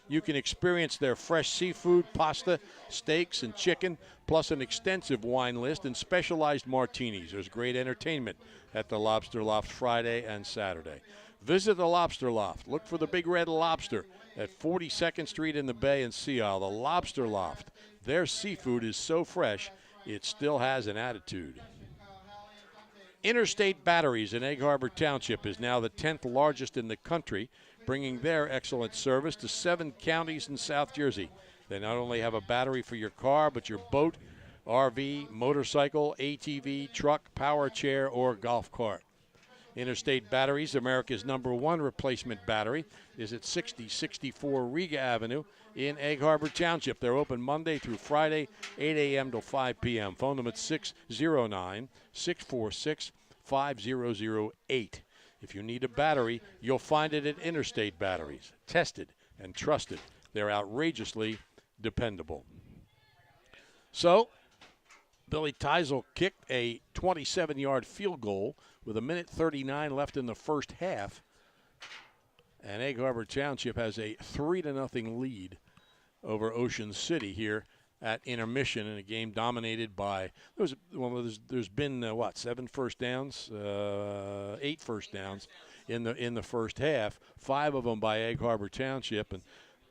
You can experience their fresh seafood, pasta, steaks, and chicken, plus an extensive wine list and specialized martinis. There's great entertainment at the Lobster Loft Friday and Saturday. Visit the Lobster Loft. Look for the Big Red Lobster at 42nd Street in the Bay in Sea Isle. The Lobster Loft. Their seafood is so fresh, it still has an attitude. Interstate Batteries in Egg Harbor Township is now the 10th largest in the country, bringing their excellent service to 7 counties in South Jersey. They not only have a battery for your car, but your boat, RV, motorcycle, ATV, truck, power chair, or golf cart. Interstate Batteries, America's #1 replacement battery, is at 6064 Riga Avenue in Egg Harbor Township. They're open Monday through Friday, 8 a.m. till 5 p.m. Phone them at 609-646-5008. If you need a battery, you'll find it at Interstate Batteries. Tested and trusted. They're outrageously dependable. So, Billy Teisel kicked a 27-yard field goal with 1:39 left in the first half. And Egg Harbor Township has a 3-0 lead over Ocean City here at intermission in a game dominated by, there's been 7 first downs, 8 first downs in the first half, 5 of them by Egg Harbor Township, and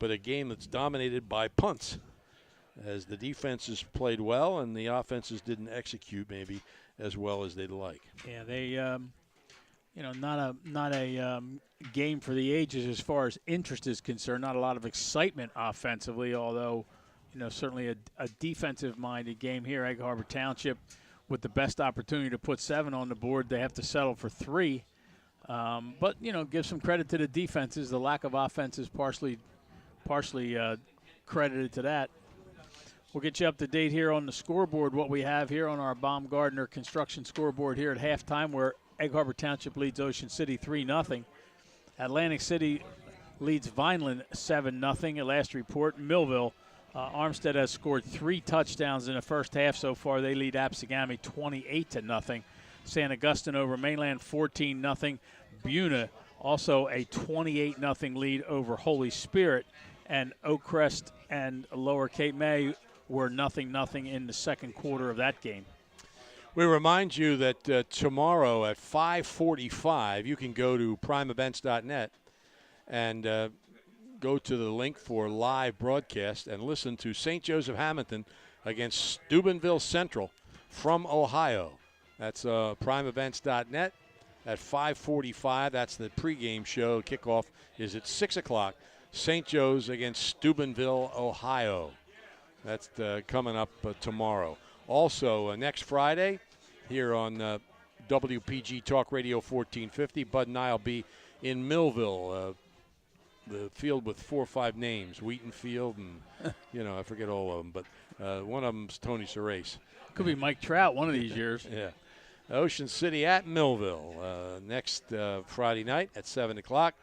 but a game that's dominated by punts, as the defenses played well and the offenses didn't execute maybe as well as they'd like. Yeah, they, not a game for the ages as far as interest is concerned. Not a lot of excitement offensively, although, certainly a defensive-minded game here. Egg Harbor Township with the best opportunity to put 7 on the board. They have to settle for 3. But, give some credit to the defenses. The lack of offense is partially credited to that. We'll get you up to date here on the scoreboard, what we have here on our Baumgardner construction scoreboard here at halftime, where Egg Harbor Township leads Ocean City 3-0. Atlantic City leads Vineland 7-0. At last report, Millville, Armstead has scored 3 touchdowns in the first half so far. They lead Apsagami 28-0. San Augustine over Mainland 14-0. Buna also a 28-0 lead over Holy Spirit. And Oakcrest and Lower Cape May were 0-0 in the second quarter of that game. We remind you that tomorrow at 5:45, you can go to primeevents.net and go to the link for live broadcast and listen to St. Joseph Hamilton against Steubenville Central from Ohio. That's primeevents.net at 5:45. That's the pregame show. Kickoff is at 6 o'clock. St. Joe's against Steubenville, Ohio. That's coming up tomorrow. Also, next Friday here on WPG Talk Radio 1450, Bud and I will be in Millville, the field with 4 or 5 names, Wheaton Field, and, I forget all of them, but one of them's Tony Cerace. Could be Mike Trout one of these years. Yeah. Ocean City at Millville next Friday night at 7 o'clock.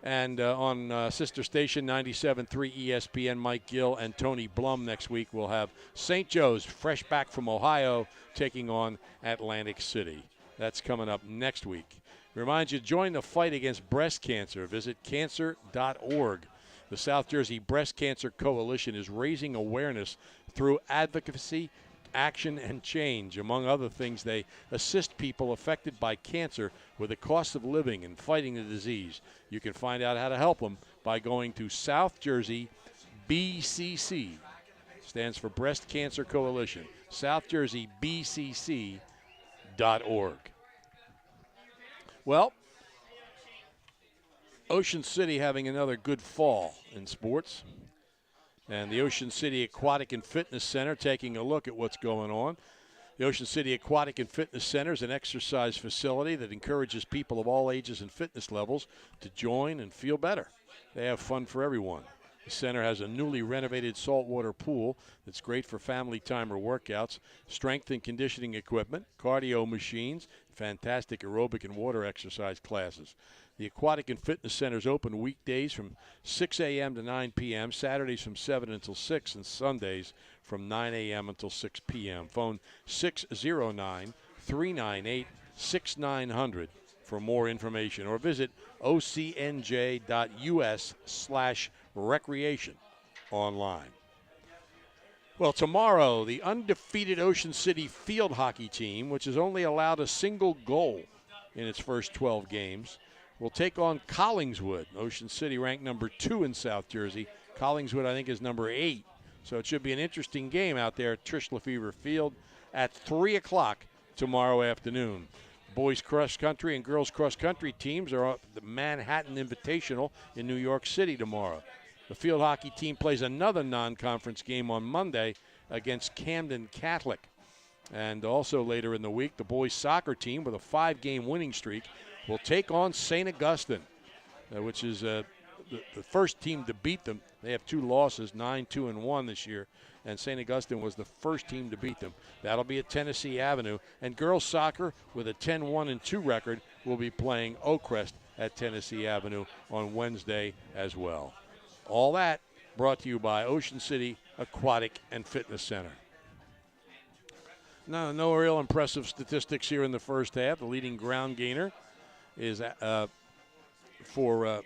And on sister station 97.3 ESPN, Mike Gill and Tony Blum next week will have St. Joe's, fresh back from Ohio, taking on Atlantic City. That's coming up next week. Remind you, join the fight against breast cancer. Visit cancer.org. The South Jersey Breast Cancer Coalition is raising awareness through advocacy, action, and change. Among other things, they assist people affected by cancer with the cost of living and fighting the disease. You can find out how to help them by going to South Jersey BCC. Stands for Breast Cancer Coalition. South Jersey BCC.org. Well, Ocean City having another good fall in sports. And the Ocean City Aquatic and Fitness Center taking a look at what's going on. The Ocean City Aquatic and Fitness Center is an exercise facility that encourages people of all ages and fitness levels to join and feel better. They have fun for everyone. The center has a newly renovated saltwater pool that's great for family time or workouts, strength and conditioning equipment, cardio machines, fantastic aerobic and water exercise classes. The Aquatic and Fitness Center is open weekdays from 6 a.m. to 9 p.m., Saturdays from 7 until 6, and Sundays from 9 a.m. until 6 p.m. Phone 609-398-6900 for more information, or visit ocnj.us/recreation online. Well, tomorrow, the undefeated Ocean City field hockey team, which has only allowed a single goal in its first 12 games, will take on Collingswood. Ocean City ranked number 2 in South Jersey. Collingswood, I think, is number 8. So it should be an interesting game out there at Trish Lefevre Field at 3 o'clock tomorrow afternoon. Boys cross country and girls cross country teams are at the Manhattan Invitational in New York City tomorrow. The field hockey team plays another non-conference game on Monday against Camden Catholic. And also later in the week, the boys soccer team with a 5-game winning streak will take on St. Augustine, which is the first team to beat them. They have 2 losses, 9-2-1 this year, and St. Augustine was the first team to beat them. That'll be at Tennessee Avenue. And girls soccer with a 10-1-2 record will be playing Oakcrest at Tennessee Avenue on Wednesday as well. All that brought to you by Ocean City Aquatic and Fitness Center. No real impressive statistics here in the first half. The leading ground gainer is for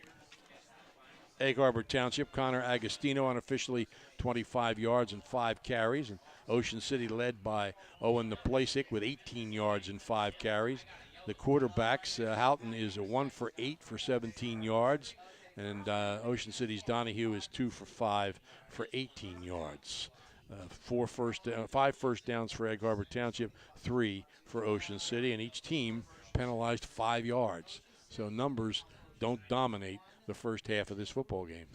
Egg Harbor Township, Connor Agostino, unofficially 25 yards and 5 carries. And Ocean City led by Owen Naplasik with 18 yards and 5 carries. The quarterbacks, Houghton is a 1 for 8 for 17 yards. And Ocean City's Donahue is 2 for 5 for 18 yards. 5 first downs for Egg Harbor Township, 3 for Ocean City, and each team penalized 5 yards. So numbers don't dominate the first half of this football game.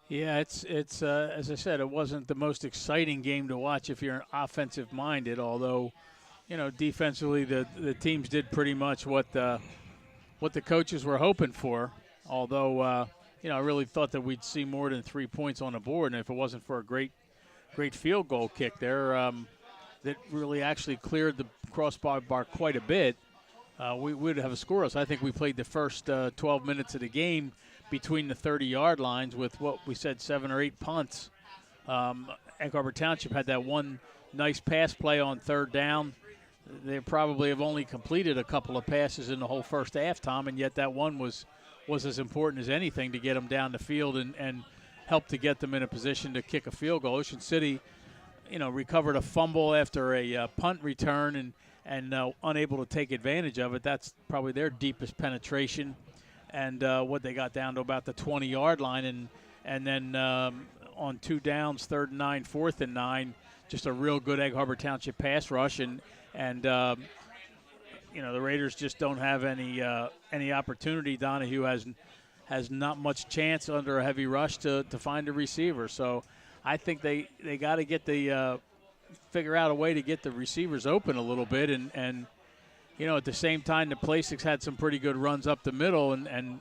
Yeah, it's as I said, it wasn't the most exciting game to watch if you're offensive minded. Although, defensively the teams did pretty much what the coaches were hoping for. Although, I really thought that we'd see more than 3 points on the board, and if it wasn't for a great field goal kick there that really actually cleared the crossbar bar quite a bit, we would have a scoreless. I think we played the first 12 minutes of the game between the 30-yard lines with what we said 7 or 8 punts. Egg Harbor Township had that one nice pass play on third down. They probably have only completed a couple of passes in the whole first half, Tom, and yet that one was as important as anything to get them down the field and help to get them in a position to kick a field goal. Ocean City, recovered a fumble after a punt return and unable to take advantage of it. That's probably their deepest penetration. And what they got down to about the 20-yard line, and then on 2 downs, 3rd and 9, 4th and 9, just a real good Egg Harbor Township pass rush, and the Raiders just don't have any opportunity. Donahue has not much chance under a heavy rush to find a receiver. So I think they got to get figure out a way to get the receivers open a little bit, and at the same time, the Plastics had some pretty good runs up the middle, and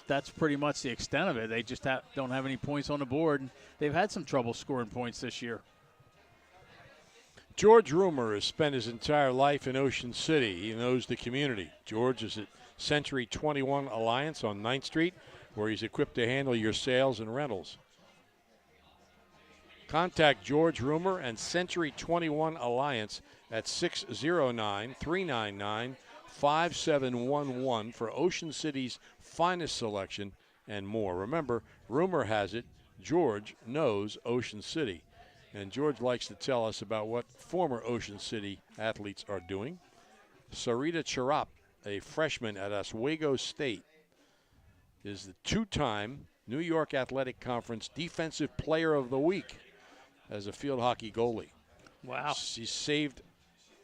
that's pretty much the extent of it. They just don't have any points on the board, and they've had some trouble scoring points this year. George Rumer has spent his entire life in Ocean City. He knows the community. George is at Century 21 Alliance on 9th Street, where he's equipped to handle your sales and rentals. Contact George Rumer and Century 21 Alliance at 609-399-5711 for Ocean City's finest selection and more. Remember, rumor has it George knows Ocean City. And George likes to tell us about what former Ocean City athletes are doing. Sarita Charap, a freshman at Oswego State, is the 2-time New York Athletic Conference Defensive Player of the Week as a field hockey goalie. Wow. She saved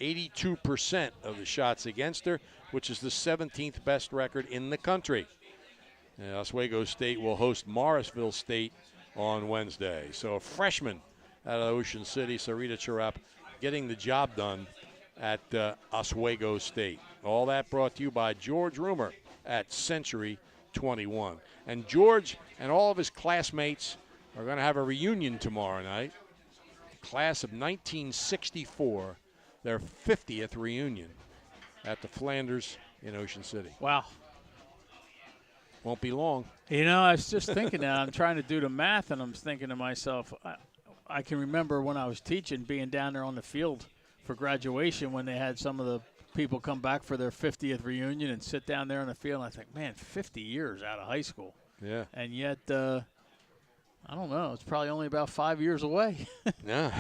82% of the shots against her, which is the 17th best record in the country. And Oswego State will host Morrisville State on Wednesday. So a freshman out of Ocean City, Sarita Charap, getting the job done at Oswego State. All that brought to you by George Rumer at Century 21. And George and all of his classmates are going to have a reunion tomorrow night. Class of 1964, their 50th reunion at the Flanders in Ocean City. Wow. Won't be long. I was just thinking that. I'm trying to do the math, and I'm thinking to myself, I can remember when I was teaching being down there on the field for graduation when they had some of the people come back for their 50th reunion and sit down there on the field. And I think, man, 50 years out of high school. Yeah. And yet, I don't know. It's probably only about 5 years away. Yeah.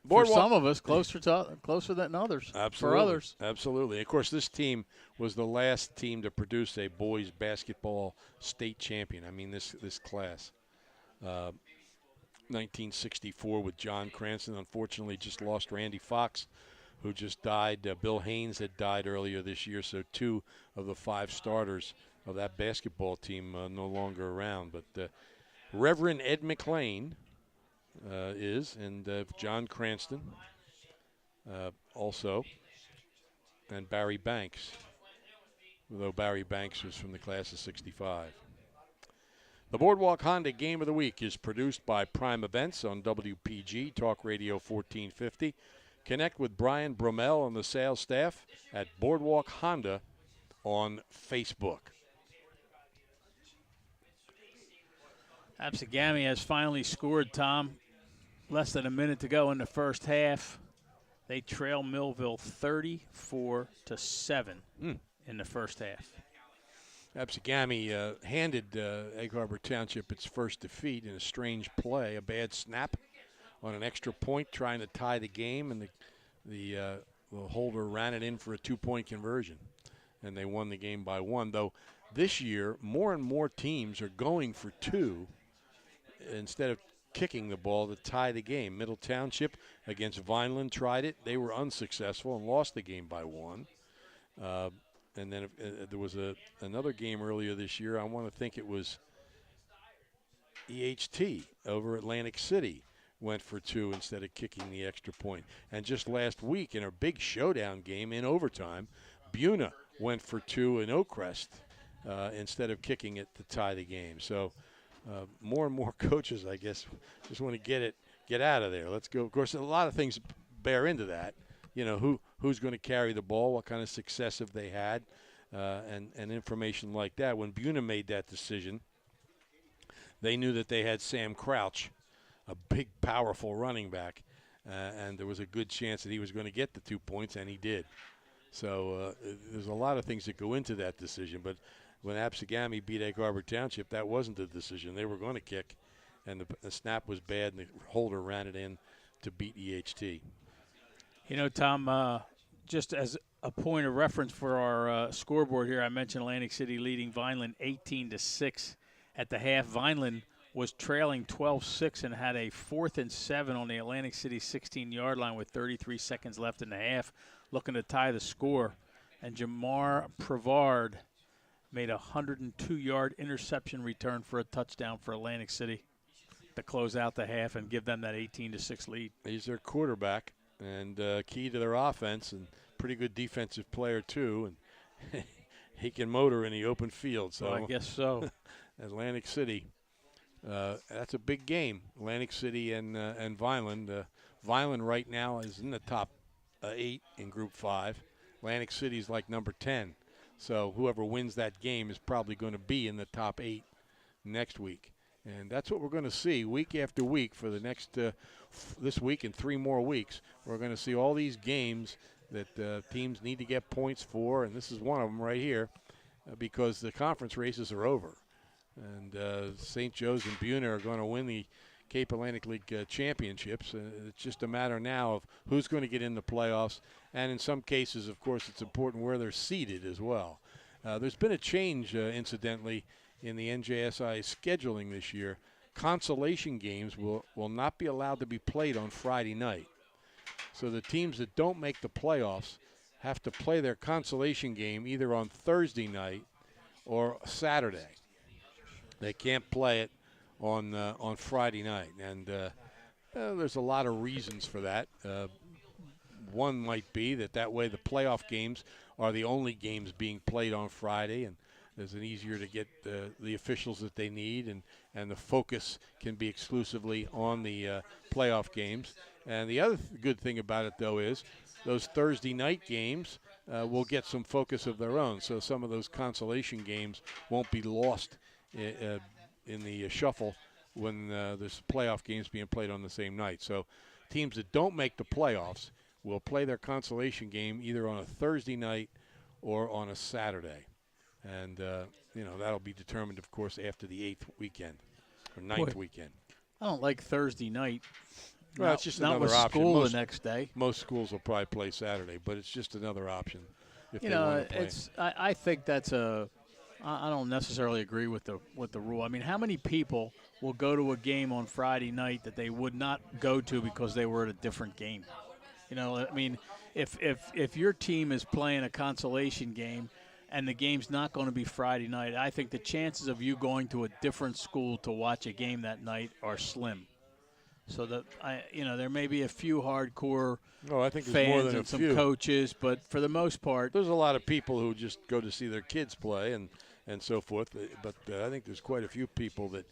For some of us, closer than others. Absolutely. For others. Absolutely. Of course, this team was the last team to produce a boys basketball state champion. I mean, this class. 1964 with John Cranston. Unfortunately, just lost Randy Fox, who just died. Bill Haynes had died earlier this year, so 2 of the 5 starters of that basketball team no longer around. But Reverend Ed McLean is, and John Cranston also, and Barry Banks, though Barry Banks was from the class of 65. The Boardwalk Honda Game of the Week is produced by Prime Events on WPG Talk Radio 1450. Connect with Brian Bromell and the sales staff at Boardwalk Honda on Facebook. Absegami has finally scored, Tom. Less than a minute to go in the first half. They trail Millville 34-7 in the first half. Absegami handed Egg Harbor Township its first defeat in a strange play, a bad snap on an extra point trying to tie the game, and the holder ran it in for a 2-point conversion, and they won the game by 1, though this year, more and more teams are going for 2 instead of kicking the ball to tie the game. Middle Township against Vineland tried it. They were unsuccessful and lost the game by 1. And then there was another game earlier this year. I want to think it was EHT over Atlantic City went for 2 instead of kicking the extra point. And just last week in a big showdown game in overtime, Buna went for 2 in Oakcrest instead of kicking it to tie the game. So more and more coaches, I guess, just want to get out of there. Let's go. Of course, a lot of things bear into that. You know, who's going to carry the ball, what kind of success have they had, and information like that. When Buna made that decision, they knew that they had Sam Crouch, a big, powerful running back, and there was a good chance that he was going to get the 2 points, and he did. So there's a lot of things that go into that decision. But when Absegami beat Egg Harbor Township, that wasn't the decision. They were going to kick, and the snap was bad, and the holder ran it in to beat EHT. You know, Tom, just as a point of reference for our scoreboard here, I mentioned Atlantic City leading Vineland 18-6 at the half. Vineland was trailing 12-6 and had a 4th and 7 on the Atlantic City 16-yard line with 33 seconds left in the half, looking to tie the score. And Jamar Prevard made a 102-yard interception return for a touchdown for Atlantic City to close out the half and give them that 18-6 lead. He's their quarterback and key to their offense, and pretty good defensive player too, and he can motor in the open field. So well, I guess so. Atlantic City, that's a big game. Atlantic City and Vineland. Vineland right now is in the top 8 in Group 5. Atlantic City's like number 10. So whoever wins that game is probably going to be in the top 8 next week. And that's what we're going to see week after week for the next this week and 3 more weeks. We're going to see all these games that teams need to get points for, and this is one of them right here because the conference races are over. And St. Joe's and Buna are going to win the Cape Atlantic League championships. It's just a matter now of who's going to get in the playoffs, and in some cases, of course, it's important where they're seated as well. There's been a change, incidentally, in the NJSI scheduling this year. Consolation games will not be allowed to be played on Friday night. So the teams that don't make the playoffs have to play their consolation game either on Thursday night or Saturday. They can't play it on Friday night. And there's a lot of reasons for that. One might be that way the playoff games are the only games being played on Friday, and there's an easier to get the officials that they need, and the focus can be exclusively on the playoff games. And the other good thing about it, though, is those Thursday night games will get some focus of their own. So some of those consolation games won't be lost in the shuffle when there's playoff games being played on the same night. So teams that don't make the playoffs will play their consolation game either on a Thursday night or on a Saturday. And, that'll be determined, of course, after the 8th weekend or 9th weekend. I don't like Thursday night. Well, it's just another with option. School the next day. Most schools will probably play Saturday, but it's just another option if they want to play. I think that's I don't necessarily agree with the rule. I mean, how many people will go to a game on Friday night that they would not go to because they were at a different game? I mean, if your team is playing a consolation game and the game's not going to be Friday night, I think the chances of you going to a different school to watch a game that night are slim. So that there may be a few hardcore I think there's fans more than and some few coaches, but for the most part, there's a lot of people who just go to see their kids play and so forth. But I think there's quite a few people that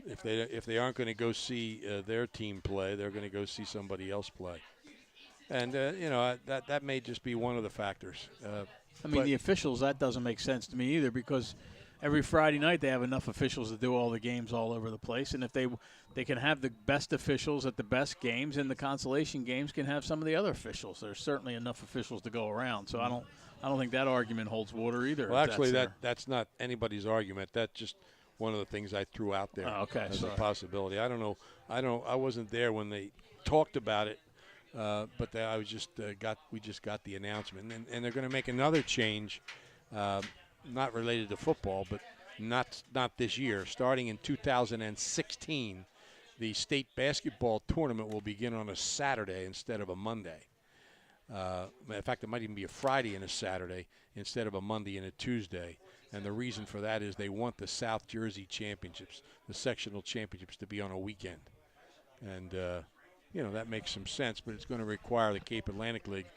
if they aren't going to go see their team play, they're going to go see somebody else play. And that may just be one of the factors. The officials, that doesn't make sense to me either, because every Friday night they have enough officials to do all the games all over the place, and if they can have the best officials at the best games, and the consolation games can have some of the other officials. There's certainly enough officials to go around, so I don't think that argument holds water either. Well, actually, that's not anybody's argument. That's just one of the things I threw out there as a possibility. I don't know. I wasn't there when they talked about it. But we just got the announcement, and they're going to make another change. not related to football, but not this year. Starting in 2016, the state basketball tournament will begin on a Saturday instead of a Monday. In fact, it might even be a Friday and a Saturday instead of a Monday and a Tuesday. And the reason for that is they want the South Jersey championships, the sectional championships, to be on a weekend. And, that makes some sense, but it's going to require the Cape Atlantic League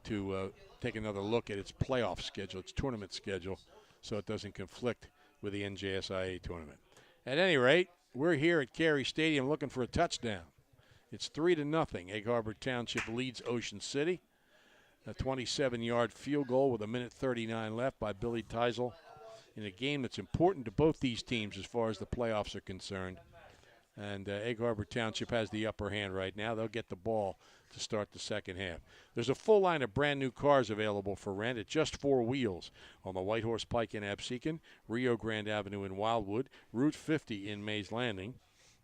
to take another look at its playoff schedule, its tournament schedule, so it doesn't conflict with the NJSIA tournament. At any rate, we're here at Carey Stadium looking for a touchdown. It's 3-0. Egg Harbor Township leads Ocean City. A 27-yard field goal with 1:39 left by Billy Teisel in a game that's important to both these teams as far as the playoffs are concerned. And Egg Harbor Township has the upper hand right now. They'll get the ball to start the second half. There's a full line of brand new cars available for rent at just 4 wheels on the White Horse Pike in Absecon, Rio Grande Avenue in Wildwood, Route 50 in Mays Landing,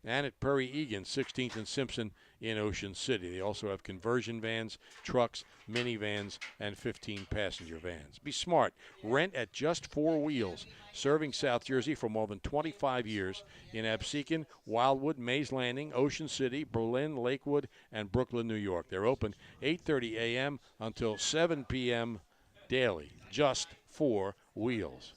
and at Prairie Egan, 16th and Simpson in Ocean City. They also have conversion vans, trucks, minivans, and 15-passenger vans. Be smart. Rent at just 4 wheels. Serving South Jersey for more than 25 years in Absecon, Wildwood, Mays Landing, Ocean City, Berlin, Lakewood, and Brooklyn, New York. They're open 8:30 a.m. until 7 p.m. daily. Just 4 wheels.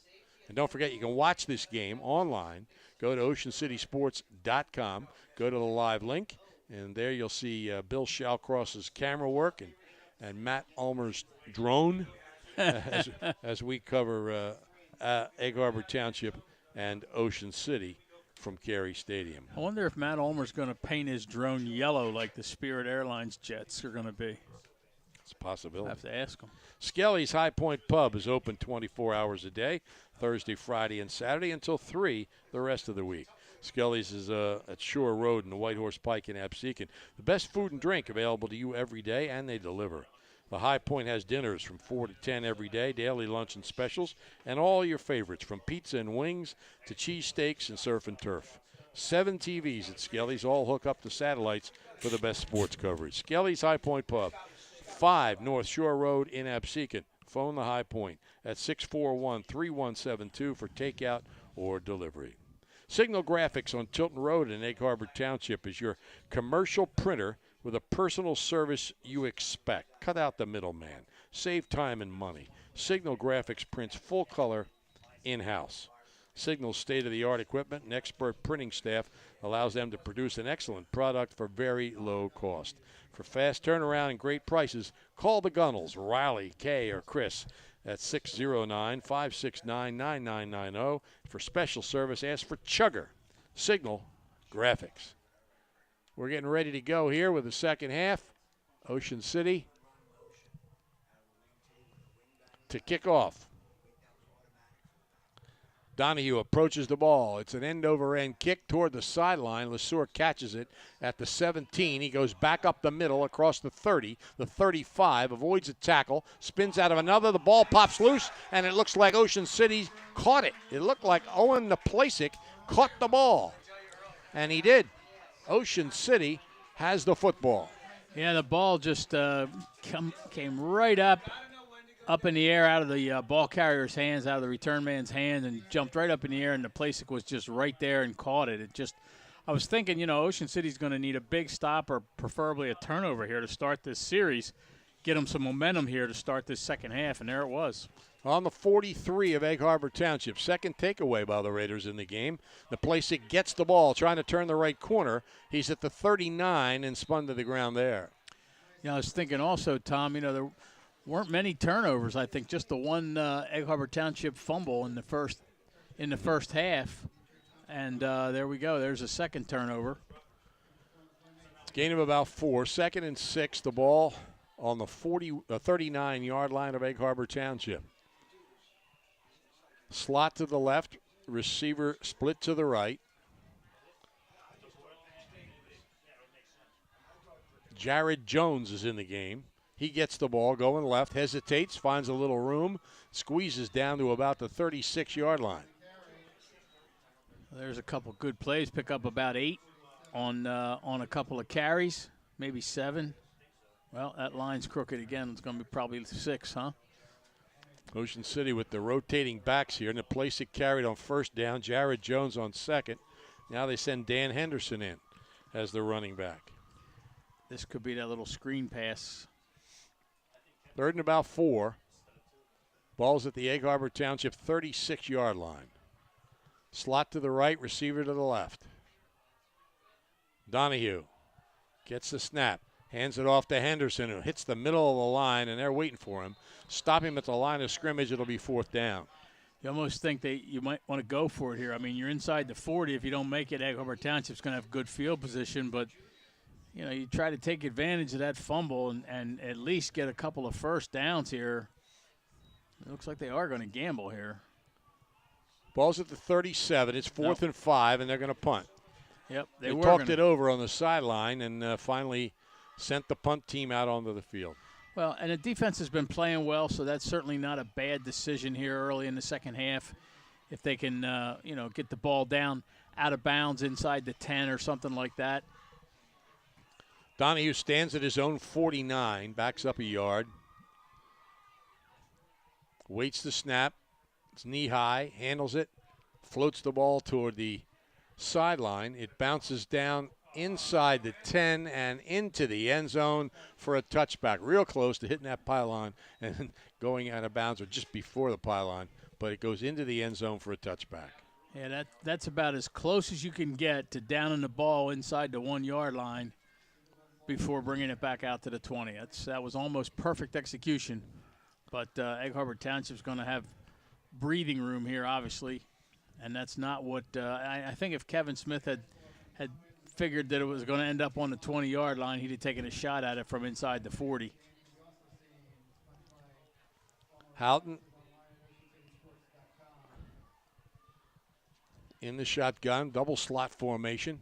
And don't forget, you can watch this game online. Go to oceancitysports.com. Go to the live link, and there you'll see Bill Shallcross's camera work and Matt Ulmer's drone as we cover Egg Harbor Township and Ocean City from Carey Stadium. I wonder if Matt Ulmer's going to paint his drone yellow like the Spirit Airlines jets are going to be. It's a possibility. I have to ask him. Skelly's High Point Pub is open 24 hours a day, Thursday, Friday, and Saturday until 3 the rest of the week. Skelly's is at Shore Road in the White Horse Pike in Absecon. The best food and drink available to you every day, and they deliver. The High Point has dinners from 4 to 10 every day, daily lunch and specials, and all your favorites from pizza and wings to cheesesteaks and surf and turf. 7 TVs at Skelly's, all hook up to satellites for the best sports coverage. Skelly's High Point Pub, 5 North Shore Road in Absecon. Phone the High Point at 641-3172 for takeout or delivery. Signal Graphics on Tilton Road in Egg Harbor Township is your commercial printer with a personal service you expect. Cut out the middleman. Save time and money. Signal Graphics prints full color in-house. Signal's state-of-the-art equipment and expert printing staff allows them to produce an excellent product for very low cost. For fast turnaround and great prices, call the Gunnels, Riley, Kay, or Chris at 609-569-9990. For special service, ask for Chugger. Signal Graphics. We're getting ready to go here with the second half. Ocean City to kick off. Donahue approaches the ball. It's an end-over-end kick toward the sideline. Lesueur catches it at the 17. He goes back up the middle across the 30, the 35, avoids a tackle, spins out of another. The ball pops loose, and it looks like Ocean City caught it. It looked like Owen Naplasik caught the ball, and he did. Ocean City has the football. Yeah, the ball just came right up in the air out of the ball carrier's hands, out of the return man's hand, and jumped right up in the air, and the Naplasik was just right there and caught it. I was thinking, Ocean City's going to need a big stop or preferably a turnover here to start this series, get them some momentum here to start this second half, and there it was. On the 43 of Egg Harbor Township, second takeaway by the Raiders in the game. Naplasik gets the ball, trying to turn the right corner. He's at the 39 and spun to the ground there. I was thinking also, Tom, there weren't many turnovers. I think just the one Egg Harbor Township fumble in the first half, and there we go. There's a second turnover. Gain of about 4. 2nd and 6. The ball on the 39-yard line of Egg Harbor Township. Slot to the left, receiver split to the right. Jared Jones is in the game. He gets the ball going left, hesitates, finds a little room, squeezes down to about the 36-yard line. There's a couple good plays. Pick up about 8 on a couple of carries, maybe 7. Well, that line's crooked again. It's going to be probably 6, huh? Ocean City with the rotating backs here, and the place it carried on first down, Jared Jones on second. Now they send Dan Henderson in as the running back. This could be that little screen pass. 3rd and about 4. Ball's at the Egg Harbor Township 36-yard line. Slot to the right, receiver to the left. Donahue gets the snap, hands it off to Henderson, who hits the middle of the line, and they're waiting for him. Stop him at the line of scrimmage. It'll be 4th down. You almost think you might want to go for it here. I mean, you're inside the 40. If you don't make it, Egg Harbor Township's going to have good field position, but you try to take advantage of that fumble and at least get a couple of first downs here. It looks like they are going to gamble here. Ball's at the 37. It's 4th and 5, and they're going to punt. Yep, they talked it over on the sideline and finally sent the punt team out onto the field. Well, and the defense has been playing well, so that's certainly not a bad decision here early in the second half. If they can, get the ball down out of bounds inside the 10 or something like that. Donahue stands at his own 49, backs up a yard. Waits the snap. It's knee high, handles it, floats the ball toward the sideline. It bounces down inside the 10 and into the end zone for a touchback. Real close to hitting that pylon and going out of bounds or just before the pylon, but it goes into the end zone for a touchback. Yeah, that's about as close as you can get to downing the ball inside the 1 yard line before bringing it back out to the 20. That was almost perfect execution, but Egg Harbor Township's going to have breathing room here, obviously, and that's not what I think. If Kevin Smith had figured that it was going to end up on the 20-yard line, he'd have taken a shot at it from inside the 40. Houghton in the shotgun, double slot formation.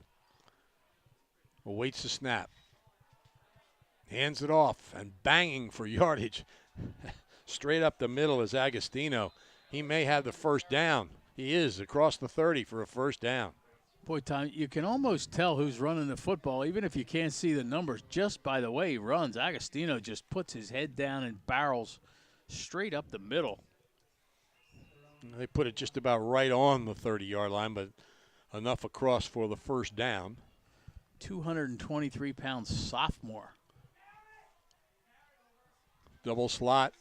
Awaits the snap. Hands it off and banging for yardage. Straight up the middle is Agostino. He may have the first down. He is across the 30 for a first down. Boy, Tom, you can almost tell who's running the football, even if you can't see the numbers, just by the way he runs. Agostino just puts his head down and barrels straight up the middle. They put it just about right on the 30-yard line, but enough across for the first down. 223-pound sophomore. Double slot.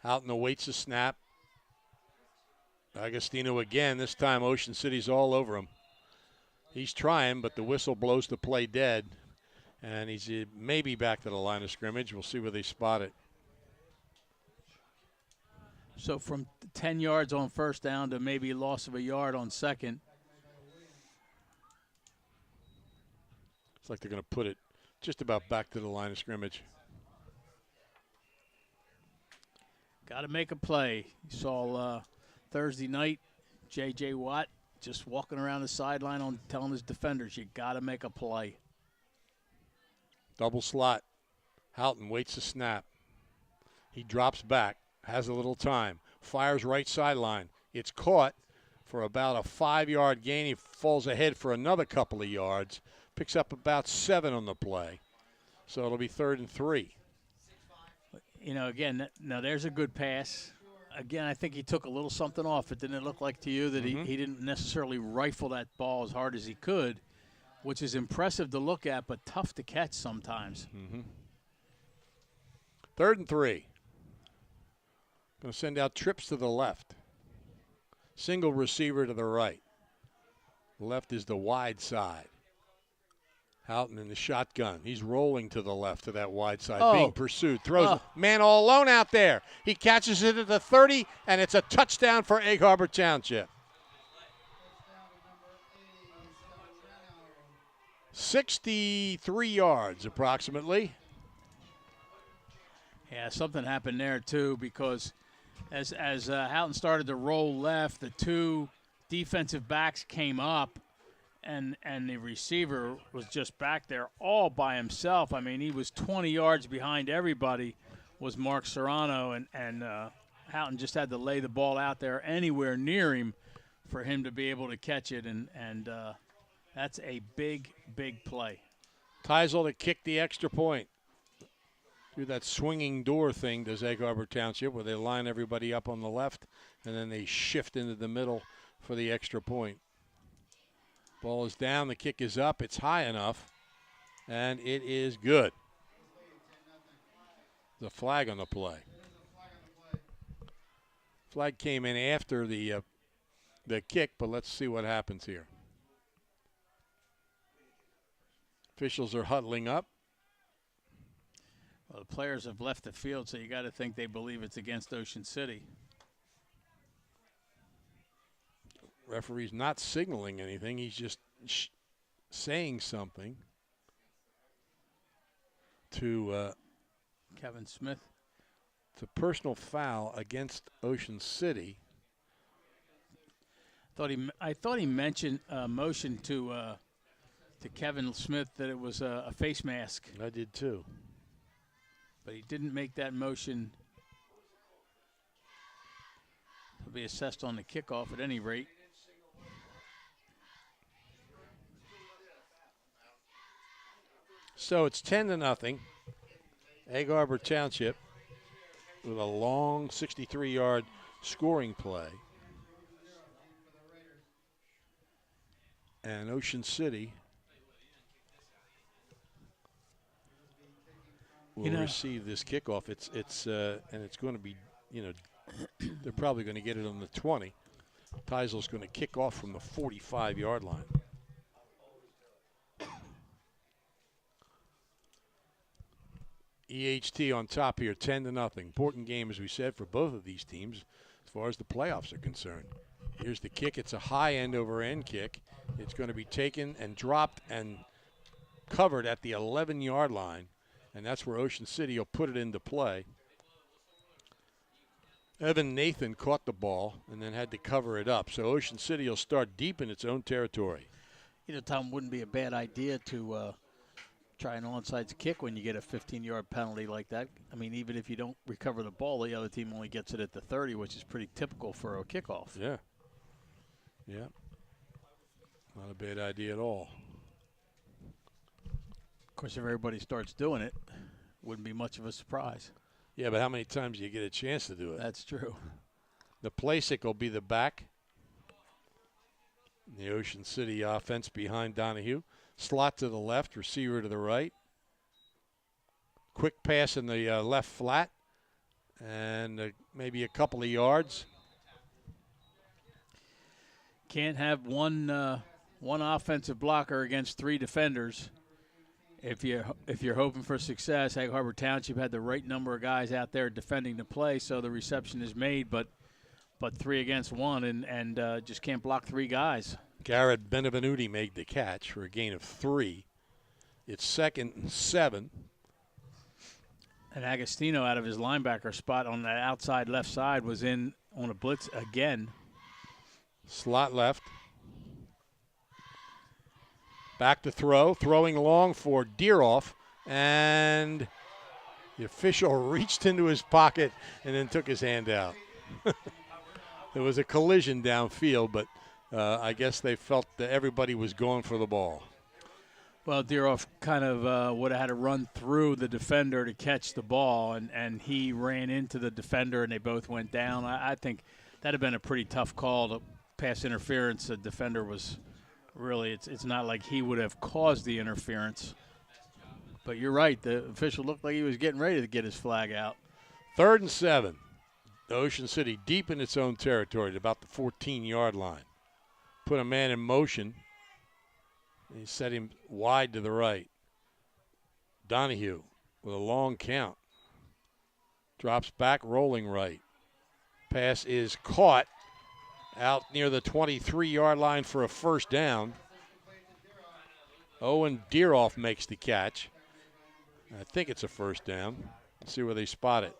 Houghton awaits the snap. Agostino again. This time Ocean City's all over him. He's trying, but the whistle blows the play dead. And he's maybe back to the line of scrimmage. We'll see where they spot it. So from 10 yards on first down to maybe loss of a yard on second. It's like they're going to put it just about back to the line of scrimmage. Got to make a play. You saw Thursday night, J.J. Watt just walking around the sideline telling his defenders, you got to make a play. Double slot. Houghton waits the snap. He drops back, has a little time, fires right sideline. It's caught for about a 5-yard gain. He falls ahead for another couple of yards, picks up about 7 on the play. So it'll be 3rd and 3. Again, now there's a good pass. Again, I think he took a little something off it. Didn't it look like to you that he didn't necessarily rifle that ball as hard as he could, which is impressive to look at but tough to catch sometimes. 3rd and 3. Going to send out trips to the left. Single receiver to the right. Left is the wide side. Houghton in the shotgun. He's rolling to the left to that wide side, being pursued. Throws man all alone out there. He catches it at the 30, and it's a touchdown for Egg Harbor Township. 63 yards approximately. Yeah, something happened there too, because as Houghton started to roll left, the two defensive backs came up, and the receiver was just back there all by himself. I mean, he was 20 yards behind everybody, was Mark Serrano, and Houghton just had to lay the ball out there anywhere near him for him to be able to catch it, and that's a big, big play. Teisel to kick the extra point. Do that swinging door thing, does Egg Harbor Township, where they line everybody up on the left, and then they shift into the middle for the extra point. Ball is down. The kick is up. It's high enough, and it is good. The flag on the play. Flag came in after the kick, but let's see what happens here. Officials are huddling up. Well, the players have left the field, so you got to think they believe it's against Ocean City. Referee's not signaling anything. He's just saying something to Kevin Smith. It's a personal foul against Ocean City. I thought he mentioned motion to Kevin Smith that it was a face mask. I did too. But he didn't make that motion. He'll be assessed on the kickoff at any rate. So it's 10-0. Egg Harbor Township with a long 63-yard scoring play. And Ocean City will receive this kickoff. It's going to be, they're probably going to get it on the 20. Teisel's going to kick off from the 45-yard line. EHT on top here, 10-0. Important game, as we said, for both of these teams as far as the playoffs are concerned. Here's the kick. It's a high end-over-end kick. It's going to be taken and dropped and covered at the 11-yard line, and that's where Ocean City will put it into play. Evan Nathan caught the ball and then had to cover it up. So Ocean City will start deep in its own territory. Tom, wouldn't be a bad idea to try an onside kick when you get a 15-yard penalty like that. I mean, even if you don't recover the ball, the other team only gets it at the 30, which is pretty typical for a kickoff. Yeah. Yeah. Not a bad idea at all. Of course, if everybody starts doing it, wouldn't be much of a surprise. Yeah, but how many times do you get a chance to do it? That's true. The Playsick will be the back. The Ocean City offense behind Donahue. Slot to the left, receiver to the right. Quick pass in the left flat. And maybe a couple of yards. Can't have one offensive blocker against three defenders. If you're hoping for success, Egg Harbor Township had the right number of guys out there defending the play, so the reception is made, but 3 against 1 and just can't block 3 guys. Garrett Benevenuti made the catch for a gain of 3. It's 2nd and 7. And Agostino, out of his linebacker spot on that outside left side, was in on a blitz again. Slot left. Back to throw. Throwing long for Deeroff. And the official reached into his pocket and then took his hand out. There was a collision downfield, but I guess they felt that everybody was going for the ball. Well, Deeroff kind of would have had to run through the defender to catch the ball, and he ran into the defender, and they both went down. I think that would have been a pretty tough call to pass interference. The defender was really, it's not like he would have caused the interference. But you're right, the official looked like he was getting ready to get his flag out. 3rd and 7. Ocean City deep in its own territory at about the 14-yard line. Put a man in motion. He set him wide to the right. Donahue with a long count. Drops back, rolling right. Pass is caught out near the 23-yard line for a first down. Owen Deeroff makes the catch. I think it's a first down. Let's see where they spot it.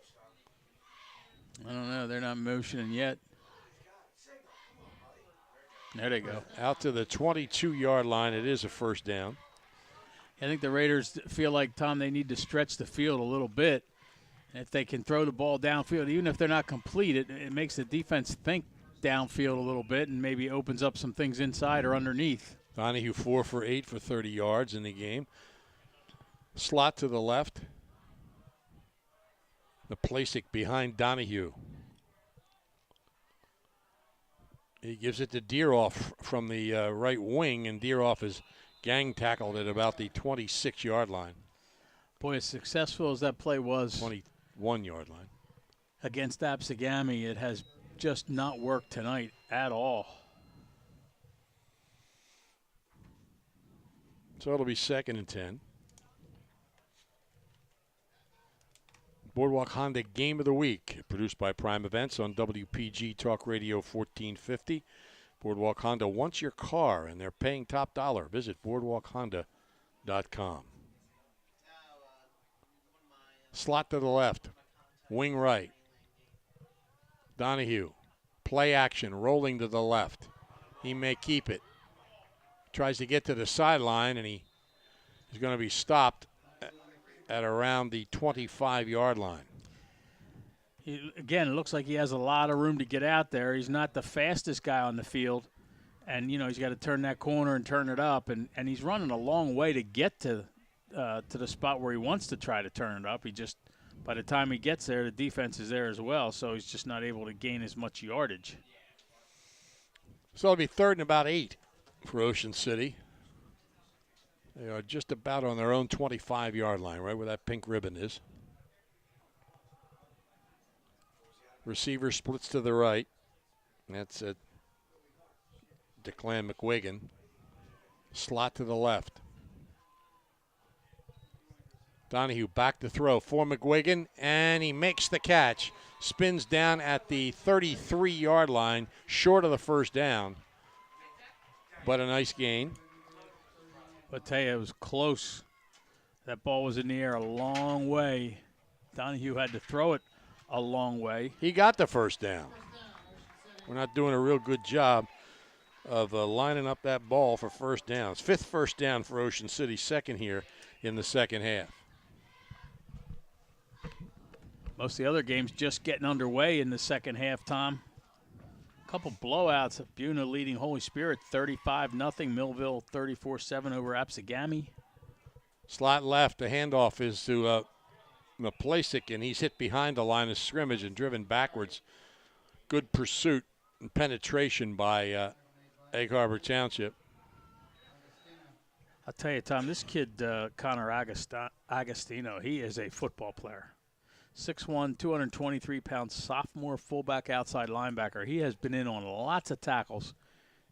I don't know. They're not motioning yet. There they go. Out to the 22-yard line. It is a first down. I think the Raiders feel like, Tom, they need to stretch the field a little bit. If they can throw the ball downfield, even if they're not complete, it makes the defense think downfield a little bit and maybe opens up some things inside or underneath. Donahue 4 for 8 for 30 yards in the game. Slot to the left. The Plasic behind Donahue. He gives it to Deeroff from the right wing, and Deeroff is gang tackled at about the 26-yard line. Boy, as successful as that play was 21-yard line. against Apsagami, it has just not worked tonight at all. So it'll be 2nd and 10. Boardwalk Honda Game of the Week, produced by Prime Events on WPG Talk Radio 1450. Boardwalk Honda wants your car, and they're paying top dollar. Visit boardwalkhonda.com. Slot to the left, wing right. Donahue, play action, rolling to the left. He may keep it. Tries to get to the sideline, and he is going to be stopped at around the 25-yard line. Again, it looks like he has a lot of room to get out there. He's not the fastest guy on the field, and, he's got to turn that corner and turn it up, and he's running a long way to get to the spot where he wants to try to turn it up. He just, by the time he gets there, the defense is there as well, so he's just not able to gain as much yardage. So it'll be 3rd and about 8 for Ocean City. They are just about on their own 25-yard line, right where that pink ribbon is. Receiver splits to the right. That's it. Declan McWigan. Slot to the left. Donahue back to throw for McWigan, and he makes the catch. Spins down at the 33-yard line, short of the first down. But a nice gain. But tell you, it was close. That ball was in the air a long way. Donahue had to throw it a long way. He got the first down. We're not doing a real good job of lining up that ball for first downs. 5th first down for Ocean City, 2nd here in the second half. Most of the other games just getting underway in the second half, Tom. A couple blowouts. Buna leading Holy Spirit 35-0. Millville 34-7 over Apsagami. Slot left. The handoff is to Plasic, and he's hit behind the line of scrimmage and driven backwards. Good pursuit and penetration by Egg Harbor Township. I'll tell you, Tom, this kid, Connor Agostino, he is a football player. 6'1", 223-pound sophomore fullback outside linebacker. He has been in on lots of tackles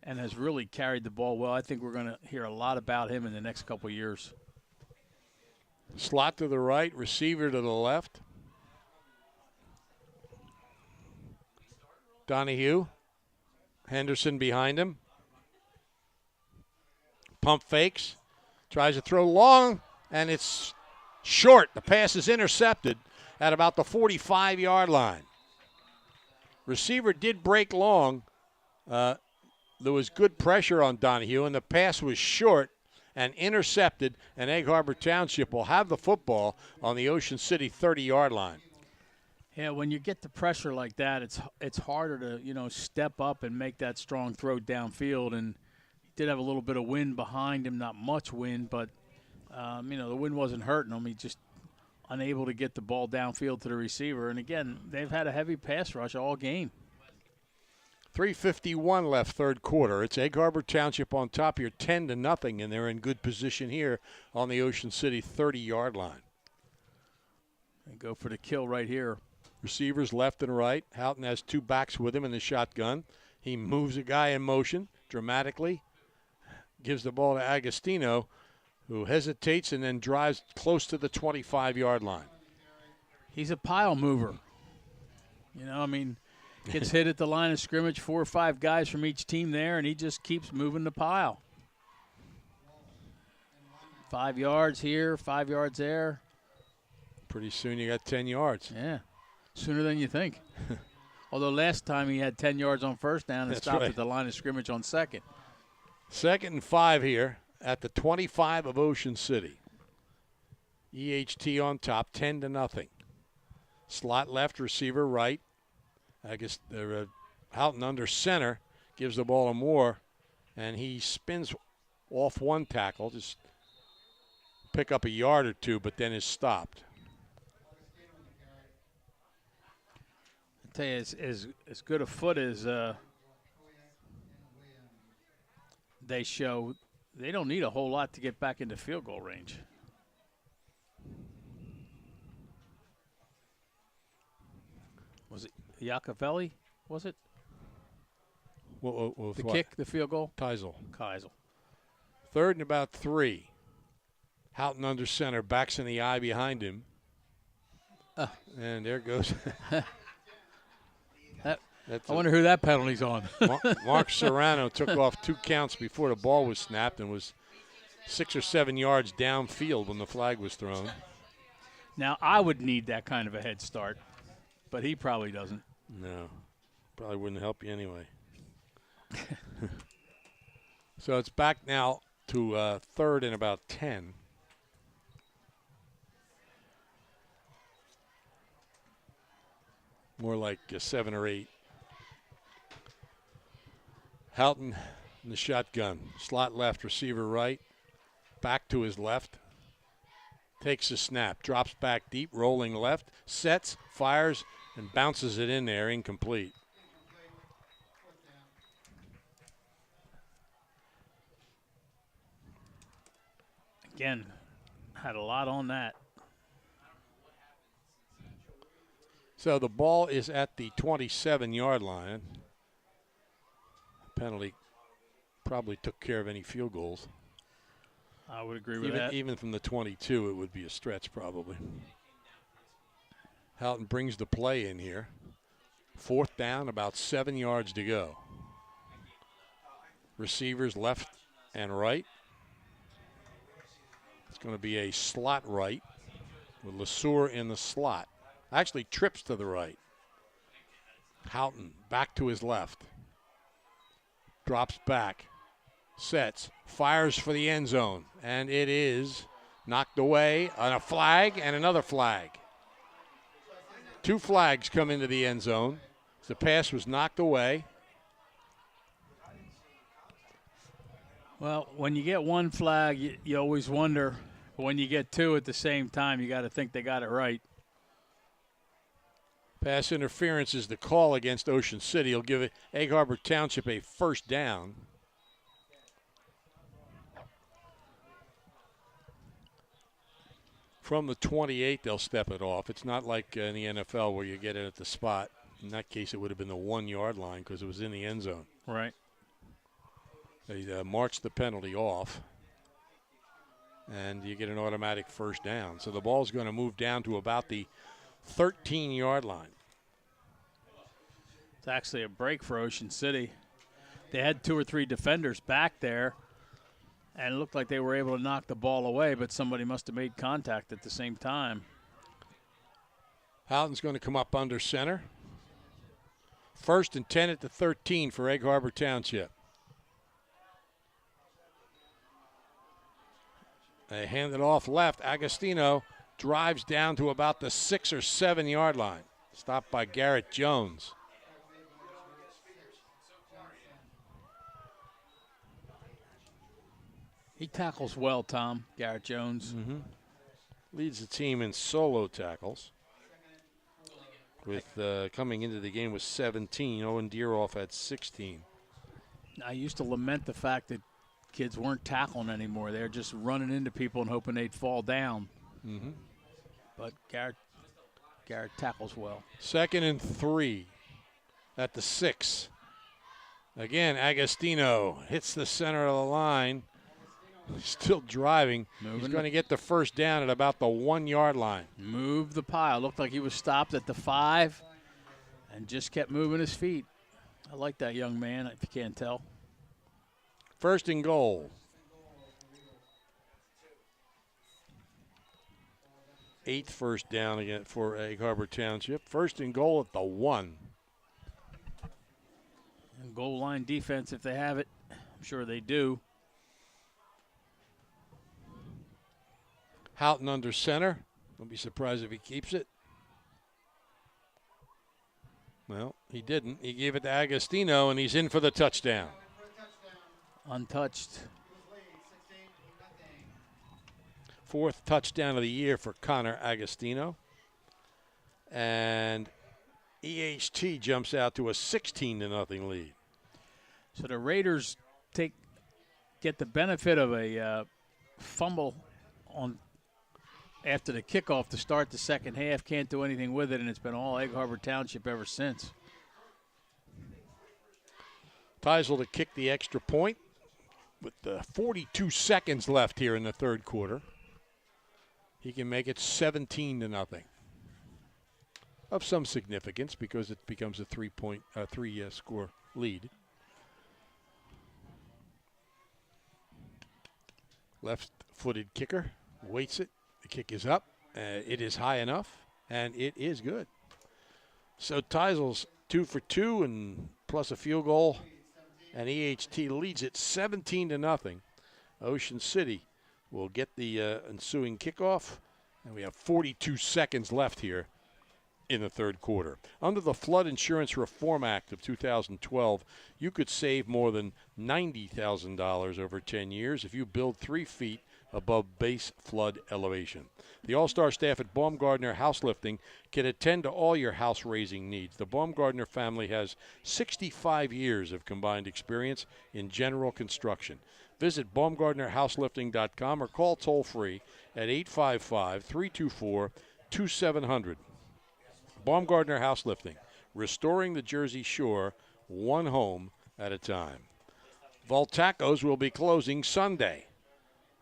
and has really carried the ball well. I think we're going to hear a lot about him in the next couple of years. Slot to the right, receiver to the left. Donahue. Henderson behind him. Pump fakes. Tries to throw long, and it's short. The pass is intercepted at about the 45-yard line. Receiver did break long. There was good pressure on Donahue, and the pass was short and intercepted, and Egg Harbor Township will have the football on the Ocean City 30-yard line. Yeah, when you get the pressure like that, it's harder to, step up and make that strong throw downfield, and he did have a little bit of wind behind him, not much wind, but, the wind wasn't hurting him. He just unable to get the ball downfield to the receiver. And, again, they've had a heavy pass rush all game. 3:51 left, third quarter. It's Egg Harbor Township on top here, 10-0, and they're in good position here on the Ocean City 30-yard line. They go for the kill right here. Receivers left and right. Houghton has 2 backs with him in the shotgun. He moves a guy in motion dramatically, gives the ball to Agostino, who hesitates and then drives close to the 25-yard line. He's a pile mover. Gets hit at the line of scrimmage, 4 or 5 guys from each team there, and he just keeps moving the pile. 5 yards here, 5 yards there. Pretty soon you got 10 yards. Yeah, sooner than you think. Although last time he had 10 yards on first down and That's stopped right. at the line of scrimmage on second. 2nd and 5 here at the 25 of Ocean City. EHT on top, 10-0. Slot left, receiver right. Houghton under center, gives the ball to Moore, and he spins off one tackle, just pick up a yard or two, but then is stopped. tell you, as good a foot as they show, they don't need a whole lot to get back into field goal range. Was it Iacovelli? Was it? What the kick, the field goal? Teisel. Keisel. 3rd and about 3. Houghton under center, backs in the eye behind him. And there goes. I wonder who that penalty's on. Mark Serrano took off 2 counts before the ball was snapped and was 6 or 7 yards downfield when the flag was thrown. Now, I would need that kind of a head start, but he probably doesn't. No, probably wouldn't help you anyway. So it's back now to 3rd and about 10. More like 7 or 8. Houghton in the shotgun. Slot left, receiver right. Back to his left. Takes a snap. Drops back deep, rolling left. Sets, fires, and bounces it in there. Incomplete. Again, had a lot on that. So the ball is at the 27-yard line. Penalty probably took care of any field goals. I would agree with that. Even from the 22, it would be a stretch probably. Houghton brings the play in here. 4th down, about 7 yards to go. Receivers left and right. It's going to be a slot right with LeSueur in the slot. Actually trips to the right. Houghton back to his left. Drops back. Sets. Fires for the end zone. And it is knocked away on a flag and another flag. 2 flags come into the end zone. The pass was knocked away. Well, when you get 1 flag, you always wonder. But when you get 2 at the same time, you got to think they got it right. Pass interference is the call against Ocean City. He'll give Egg Harbor Township a 1st down. From the 28, they'll step it off. It's not like in the NFL where you get it at the spot. In that case, it would have been the 1-yard line because it was in the end zone. Right. They march the penalty off, and you get an automatic 1st down. So the ball's going to move down to about the 13-yard line. It's actually a break for Ocean City. They had 2 or 3 defenders back there, and it looked like they were able to knock the ball away, but somebody must have made contact at the same time. Houghton's going to come up under center. 1st and 10 at the 13 for Egg Harbor Township. They hand it off left. Agostino drives down to about the 6 or 7-yard line. Stopped by Garrett Jones. He tackles well, Tom, Garrett Jones. Mm-hmm. Leads the team in solo tackles. With coming into the game with 17. Owen Deeroff had 16. I used to lament the fact that kids weren't tackling anymore. They're just running into people and hoping they'd fall down. Mm-hmm. But Garrett tackles well. 2nd and 3 at the 6. Again, Agostino hits the center of the line. Still driving. He's going to get the 1st down at about the 1-yard line. Move the pile. Looked like he was stopped at the 5 and just kept moving his feet. I like that young man, if you can't tell. 1st and goal. 8th 1st down again for Egg Harbor Township. 1st and goal at the 1. And goal line defense, if they have it. I'm sure they do. Houghton under center. Don't be surprised if he keeps it. Well, he didn't. He gave it to Agostino, and he's in for the touchdown. Untouched. 4th touchdown of the year for Connor Agostino. And EHT jumps out to a 16-0 lead. So the Raiders get the benefit of a fumble on after the kickoff to start the second half. Can't do anything with it, and it's been all Egg Harbor Township ever since. Teisel to kick the extra point with 42 seconds left here in the third quarter. He can make it 17-0. Of some significance because it becomes a three score lead. Left-footed kicker waits it. The kick is up. It is high enough, and it is good. So Teisel's 2 for 2 and plus a field goal, and EHT leads it 17-0. Ocean City will get the ensuing kickoff, and we have 42 seconds left here in the third quarter. Under the Flood Insurance Reform Act of 2012, you could save more than $90,000 over 10 years if you build 3 feet above base flood elevation. The all-star staff at Baumgardner House Lifting can attend to all your house raising needs. The Baumgardner family has 65 years of combined experience in general construction. Visit baumgardnerhouselifting.com or call toll-free at 855-324-2700. Baumgardner House Lifting, restoring the Jersey Shore one home at a time. Voltacos will be closing Sunday.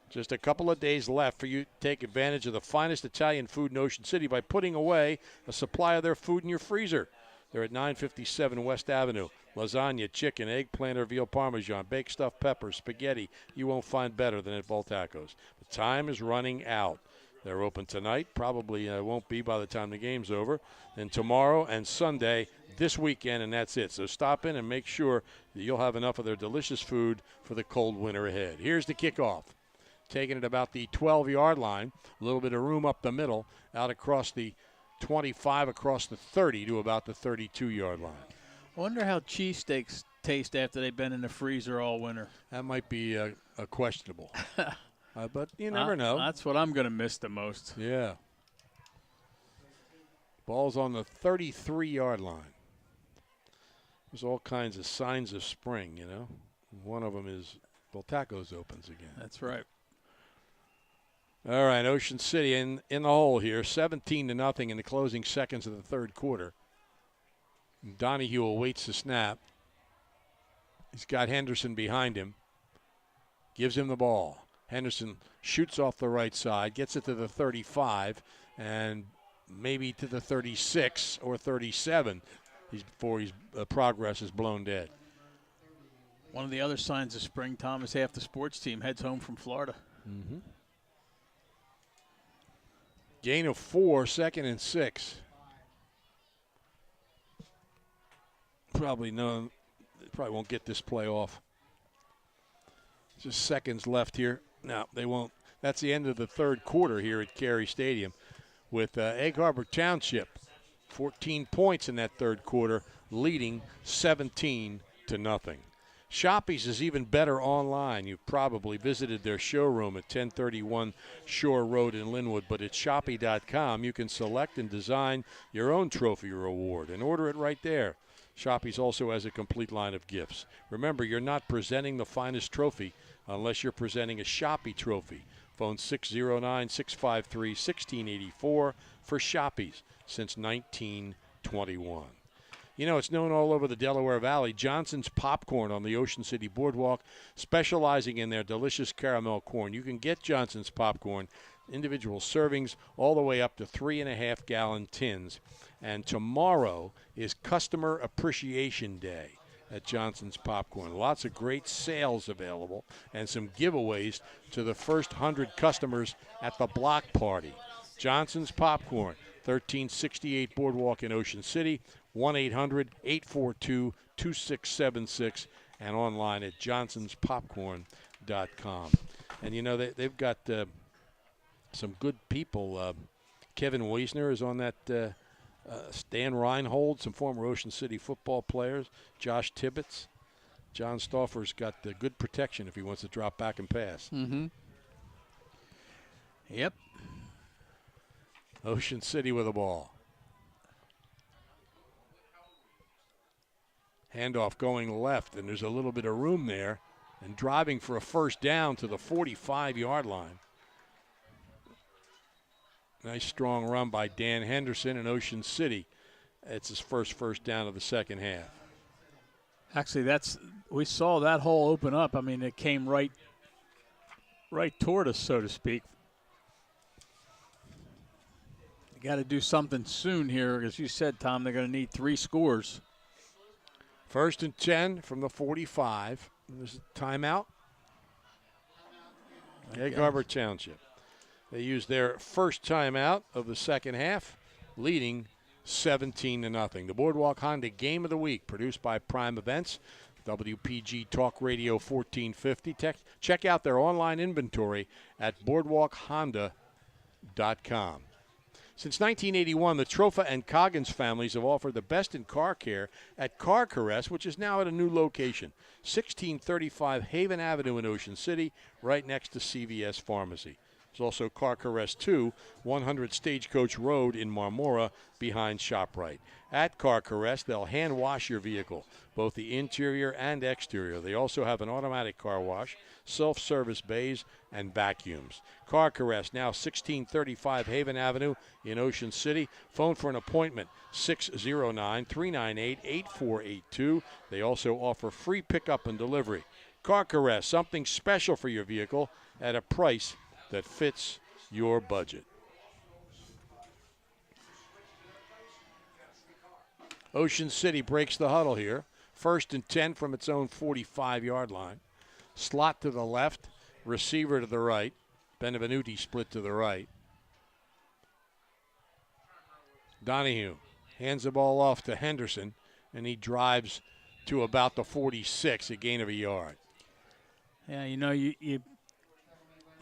Just a couple of days left for you to take advantage of the finest Italian food in Ocean City by putting away a supply of their food in your freezer. They're at 957 West Avenue. Lasagna, chicken, eggplant or veal parmesan, baked stuffed peppers, spaghetti. You won't find better than at Voltacos. The time is running out. They're open tonight. Probably won't be by the time the game's over. Then tomorrow and Sunday, this weekend, and that's it. So stop in and make sure that you'll have enough of their delicious food for the cold winter ahead. Here's the kickoff. Taking it about the 12-yard line. A little bit of room up the middle, out across the 25, across the 30 to about the 32-yard line. I wonder how cheesesteaks taste after they've been in the freezer all winter. That might be a questionable. But you never know. That's what I'm going to miss the most. Yeah. Ball's on the 33-yard line. There's all kinds of signs of spring, you know. One of them is Voltacos opens again. That's right. All right, Ocean City in the hole here, 17-0 in the closing seconds of the third quarter. Donahue awaits the snap. He's got Henderson behind him. Gives him the ball. Henderson shoots off the right side, gets it to the 35, and maybe to the 36 or 37 before his progress is blown dead. One of the other signs of spring, Tom, is half the sports team heads home from Florida. Mm-hmm. Gain of 4, 2nd and 6. Probably won't get this play off. Just seconds left here. No, they won't. That's the end of the third quarter here at Cary Stadium with Egg Harbor Township 14 points in that third quarter, leading 17-0. Shoppy's is even better online. You've probably visited their showroom at 1031 Shore Road in Linwood, but at Shoppy.com you can select and design your own trophy or award and order it right there. Shoppy's also has a complete line of gifts. Remember, you're not presenting the finest trophy unless you're presenting a Shoppy trophy. Phone 609-653-1684 for Shoppy's since 1921. You know, it's known all over the Delaware Valley. Johnson's Popcorn on the Ocean City Boardwalk, specializing in their delicious caramel corn. You can get Johnson's Popcorn, individual servings, all the way up to 3.5-gallon tins. And tomorrow is Customer Appreciation Day at Johnson's Popcorn. Lots of great sales available and some giveaways to the first 100 customers at the block party. Johnson's Popcorn, 1368 Boardwalk in Ocean City, 1-800-842-2676, and online at johnsonspopcorn.com. And, you know, they've got some good people. Kevin Wiesner is on that. Stan Reinhold, some former Ocean City football players. Josh Tibbetts. John Stauffer's got good protection if he wants to drop back and pass. Mm-hmm. Yep. Ocean City with the ball. Handoff going left, and there's a little bit of room there, and driving for a first down to the 45-yard line. Nice strong run by Dan Henderson in Ocean City. It's his first down of the second half. Actually, we saw that hole open up. I mean, it came right toward us, so to speak. You got to do something soon here. As you said, Tom, they're going to need 3 scores. 1st and 10 from the 45. There's a timeout. Egg Harbor Township. They used their first timeout of the second half, leading 17-0. The Boardwalk Honda Game of the Week, produced by Prime Events, WPG Talk Radio 1450. Check out their online inventory at boardwalkhonda.com. Since 1981, the Trofa and Coggins families have offered the best in car care at Car Caress, which is now at a new location, 1635 Haven Avenue in Ocean City, right next to CVS Pharmacy. There's also Car Caress 2, 100 Stagecoach Road in Marmora, behind ShopRite. At Car Caress, they'll hand wash your vehicle, both the interior and exterior. They also have an automatic car wash, self-service bays, and vacuums. Car Caress, now 1635 Haven Avenue in Ocean City. Phone for an appointment, 609-398-8482. They also offer free pickup and delivery. Car Caress, something special for your vehicle at a price that fits your budget. Ocean City breaks the huddle here. 1st and 10 from its own 45-yard line. Slot to the left, receiver to the right. Benevenuti split to the right. Donahue hands the ball off to Henderson, and he drives to about the 46, a gain of a yard. Yeah, you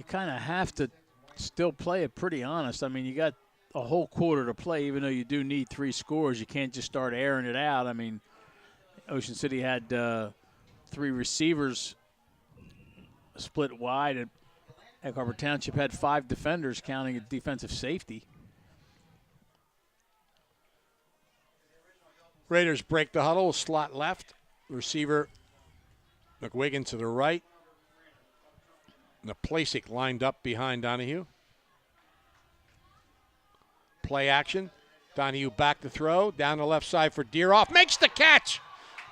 kind of have to still play it pretty honest. I mean, you got a whole quarter to play, even though you do need 3 scores. You can't just start airing it out. I mean, Ocean City had 3 receivers split wide, and Egg Harbor Township had 5 defenders, counting a defensive safety. Raiders break the huddle, slot left. Receiver McWiggin to the right. Naplasik lined up behind Donahue. Play action. Donahue back to throw. Down the left side for Deeroff. Makes the catch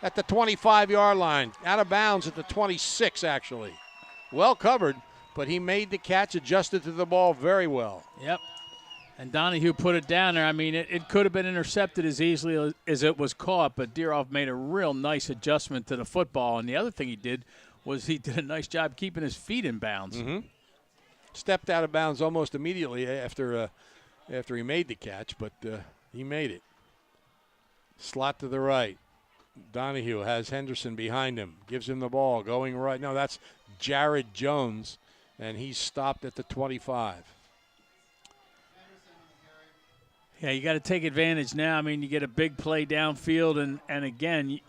at the 25-yard line. Out of bounds at the 26, actually. Well covered, but he made the catch, adjusted to the ball very well. Yep. And Donahue put it down there. I mean, it could have been intercepted as easily as it was caught, but Deeroff made a real nice adjustment to the football. And the other thing he did was he did a nice job keeping his feet in bounds. Mm-hmm. Stepped out of bounds almost immediately after he made the catch, but he made it. Slot to the right. Donahue has Henderson behind him. Gives him the ball. Going right. No, that's Jared Jones, and he's stopped at the 25. Yeah, you got to take advantage now. I mean, you get a big play downfield, and again, you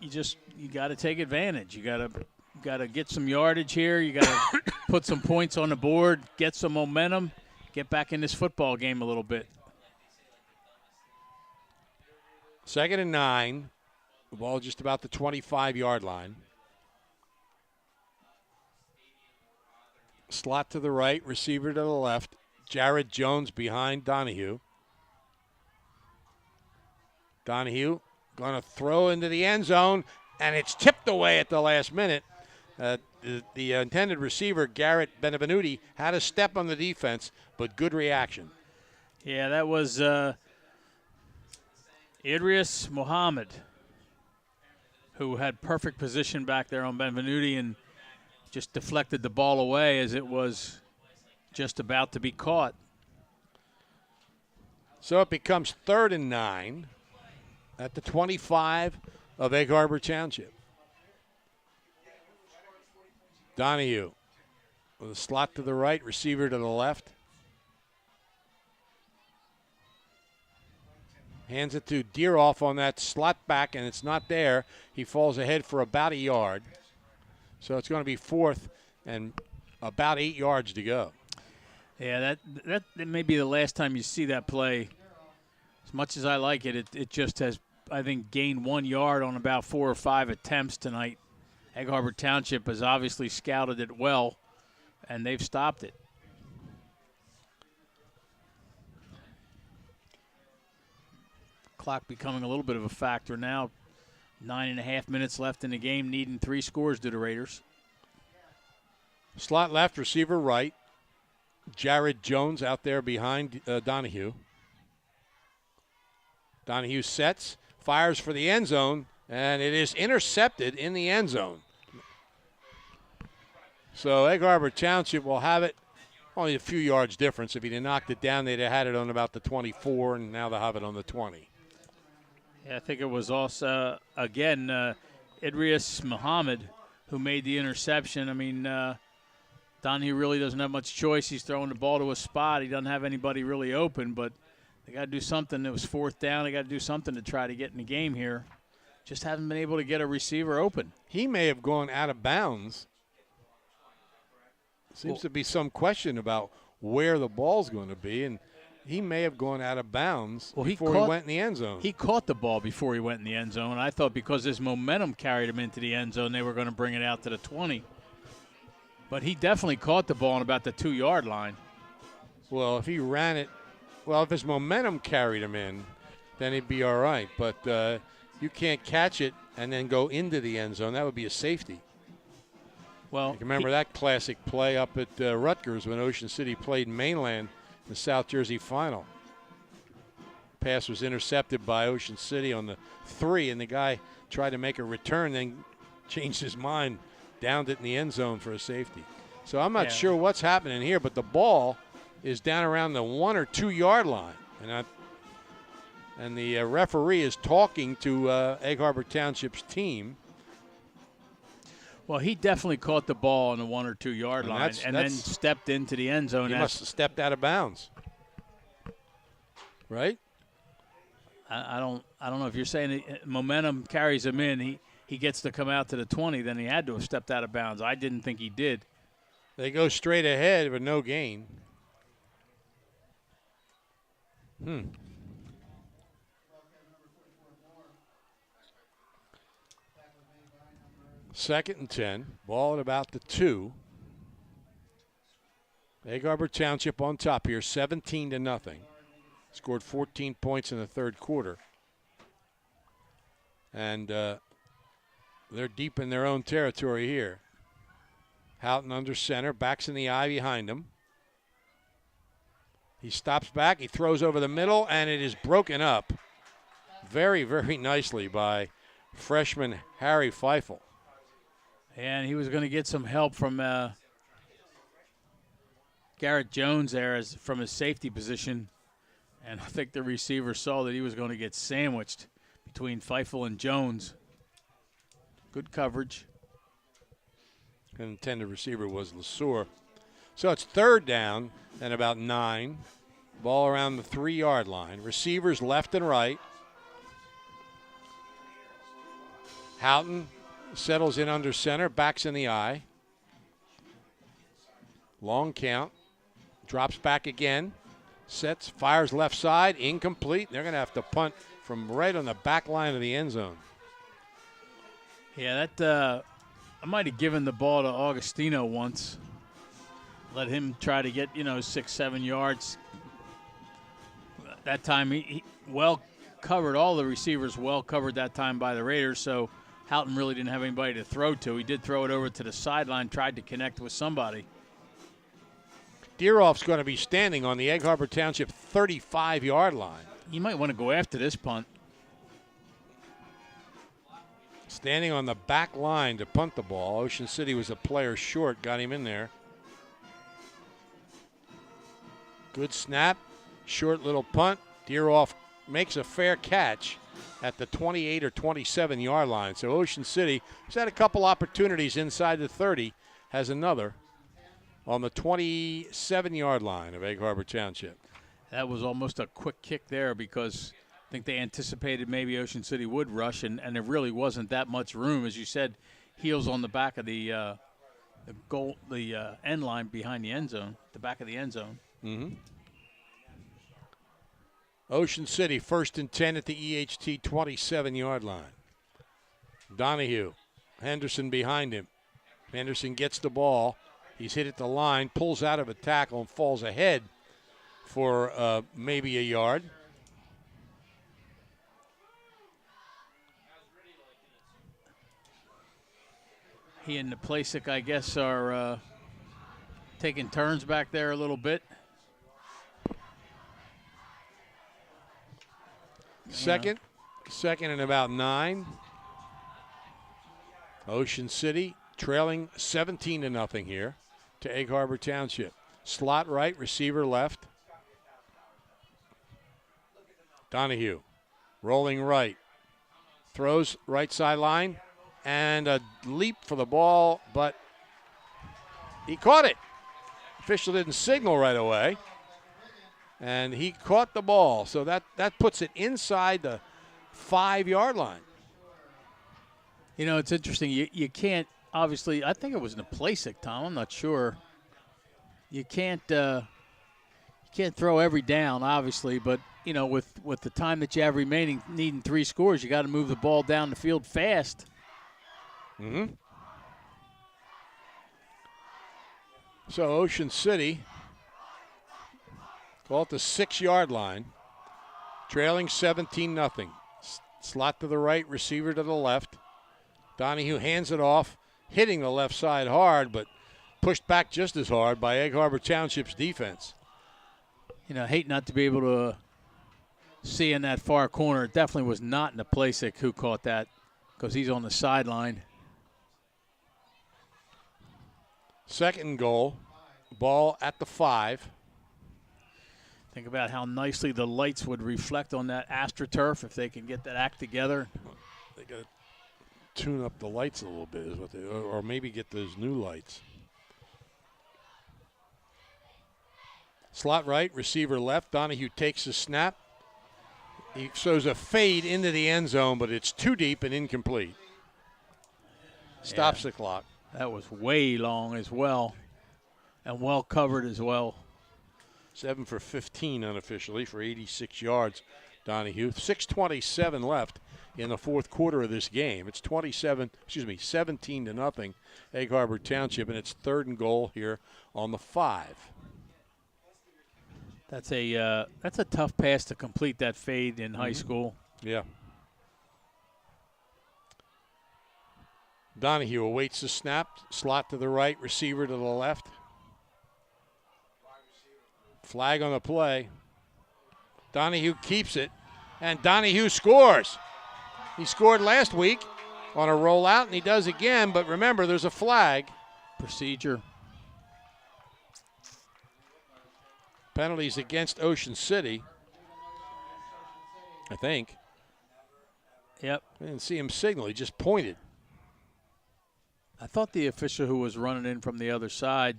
got to take advantage. You got to get some yardage here. You got to put some points on the board, get some momentum, get back in this football game a little bit. 2nd and 9. The ball just about the 25-yard line. Slot to the right, receiver to the left. Jared Jones behind Donahue. Donahue going to throw into the end zone, and it's tipped away at the last minute. The intended receiver, Garrett Benevenuti, had a step on the defense, but good reaction. Yeah, that was Idris Muhammad, who had perfect position back there on Benevenuti and just deflected the ball away as it was just about to be caught. So it becomes 3rd and 9 at the 25 of Egg Harbor Township. Donahue with a slot to the right, receiver to the left. Hands it to Deeroff on that slot back, and it's not there. He falls ahead for about a yard. So it's going to be 4th and about 8 yards to go. Yeah, that may be the last time you see that play. As much as I like it, it just has I think, gained 1 yard on about 4 or 5 attempts tonight. Egg Harbor Township has obviously scouted it well, and they've stopped it. Clock becoming a little bit of a factor now. 9.5 minutes left in the game, needing 3 scores to the Raiders. Slot left, receiver right. Jared Jones out there behind Donahue. Donahue sets, fires for the end zone, and it is intercepted in the end zone. So Egg Harbor Township will have it only a few yards difference. If he'd have knocked it down, they'd have had it on about the 24, and now they'll have it on the 20. Yeah, I think it was also, again, Idris Muhammad who made the interception. I mean, Donahue really doesn't have much choice. He's throwing the ball to a spot. He doesn't have anybody really open, but they got to do something. It was 4th down. They got to do something to try to get in the game here. Just haven't been able to get a receiver open. He may have gone out of bounds. Seems to be some question about where the ball's going to be, and he may have gone out of bounds before he went in the end zone. He caught the ball before he went in the end zone. I thought because his momentum carried him into the end zone, they were going to bring it out to the 20. But he definitely caught the ball on about the 2-yard line. Well, if he ran it, if his momentum carried him in, then he'd be all right. But you can't catch it and then go into the end zone. That would be a safety. Well, you can remember that classic play up at Rutgers when Ocean City played Mainland in the South Jersey final. Pass was intercepted by Ocean City on the 3, and the guy tried to make a return, then changed his mind, downed it in the end zone for a safety. So I'm not sure what's happening here, but the ball is down around the 1 or 2 yard line, and the referee is talking to Egg Harbor Township's team. Well, he definitely caught the ball on the 1 or 2 yard line and then stepped into the end zone. He must have stepped out of bounds, right? I don't know if you're saying momentum carries him in. He gets to come out to the 20, then he had to have stepped out of bounds. I didn't think he did. They go straight ahead with no gain. Second and 10. Ball at about the 2. Egg Harbor Township on top here, 17-0. Scored 14 points in the third quarter. And they're deep in their own territory here. Houghton under center, backs in the eye behind him. He stops back, he throws over the middle, and it is broken up very, very nicely by freshman Harry Feifel. And he was going to get some help from Garrett Jones there from his safety position. And I think the receiver saw that he was going to get sandwiched between Feifel and Jones. Good coverage. And intended receiver was LeSueur. So it's 3rd down and about 9. Ball around the 3 yard line. Receivers left and right. Houghton settles in under center, backs in the eye. Long count. Drops back again. Sets, fires left side, incomplete. They're going to have to punt from right on the back line of the end zone. Yeah, that I might have given the ball to Augustino once. Let him try to get, 6-7 yards. That time he well covered, all the receivers well covered that time by the Raiders, so Houghton really didn't have anybody to throw to. He did throw it over to the sideline, tried to connect with somebody. Deeroff's going to be standing on the Egg Harbor Township 35-yard line. You might want to go after this punt. Standing on the back line to punt the ball. Ocean City was a player short, got him in there. Good snap, short little punt. Deeroff makes a fair catch at the 28 or 27-yard line. So Ocean City has had a couple opportunities inside the 30, has another on the 27-yard line of Egg Harbor Township. That was almost a quick kick there because I think they anticipated maybe Ocean City would rush, and there really wasn't that much room. As you said, heels on the back of the end line behind the end zone, the back of the end zone. Mm-hmm. Ocean City, 1st and 10 at the EHT 27-yard line. Donahue, Henderson behind him. Henderson gets the ball. He's hit at the line, pulls out of a tackle, and falls ahead for maybe a yard. He and Naplasik, I guess, are taking turns back there a little bit. Second and about 9. Ocean City trailing 17-0 here to Egg Harbor Township. Slot right, receiver left. Donahue rolling right. Throws right sideline and a leap for the ball, but he caught it. Official didn't signal right away. And he caught the ball, so that puts it inside the 5-yard line. You know, it's interesting. You can't, obviously, I think it was Naplasik, Tom. I'm not sure. You can't throw every down, obviously, but, you know, with the time that you have remaining, needing 3 scores, you got to move the ball down the field fast. Mm-hmm. So Ocean City, call it the 6-yard line, trailing 17-0. Slot to the right, receiver to the left. Donahue hands it off, hitting the left side hard, but pushed back just as hard by Egg Harbor Township's defense. You know, I hate not to be able to see in that far corner. It definitely was not Naplasik who caught that because he's on the sideline. 2nd and goal, ball at the 5. Think about how nicely the lights would reflect on that AstroTurf if they can get that act together. They got to tune up the lights a little bit, is what they, or maybe get those new lights. Slot right, receiver left. Donahue takes the snap. He shows a fade into the end zone, but it's too deep and incomplete. Stops the clock. That was way long as well, and well covered as well. 7 for 15 unofficially for 86 yards, Donahue. 6:27 left in the 4th quarter of this game. It's 17-0, Egg Harbor Township, and it's 3rd and goal here on the 5. That's a tough pass to complete that fade in high school. Yeah. Donahue awaits the snap. Slot to the right, receiver to the left. Flag on the play. Donahue keeps it, and Donahue scores. He scored last week on a rollout, and he does again, but remember, there's a flag. Procedure. Penalties against Ocean City, I think. Yep. I didn't see him signal. He just pointed. I thought the official who was running in from the other side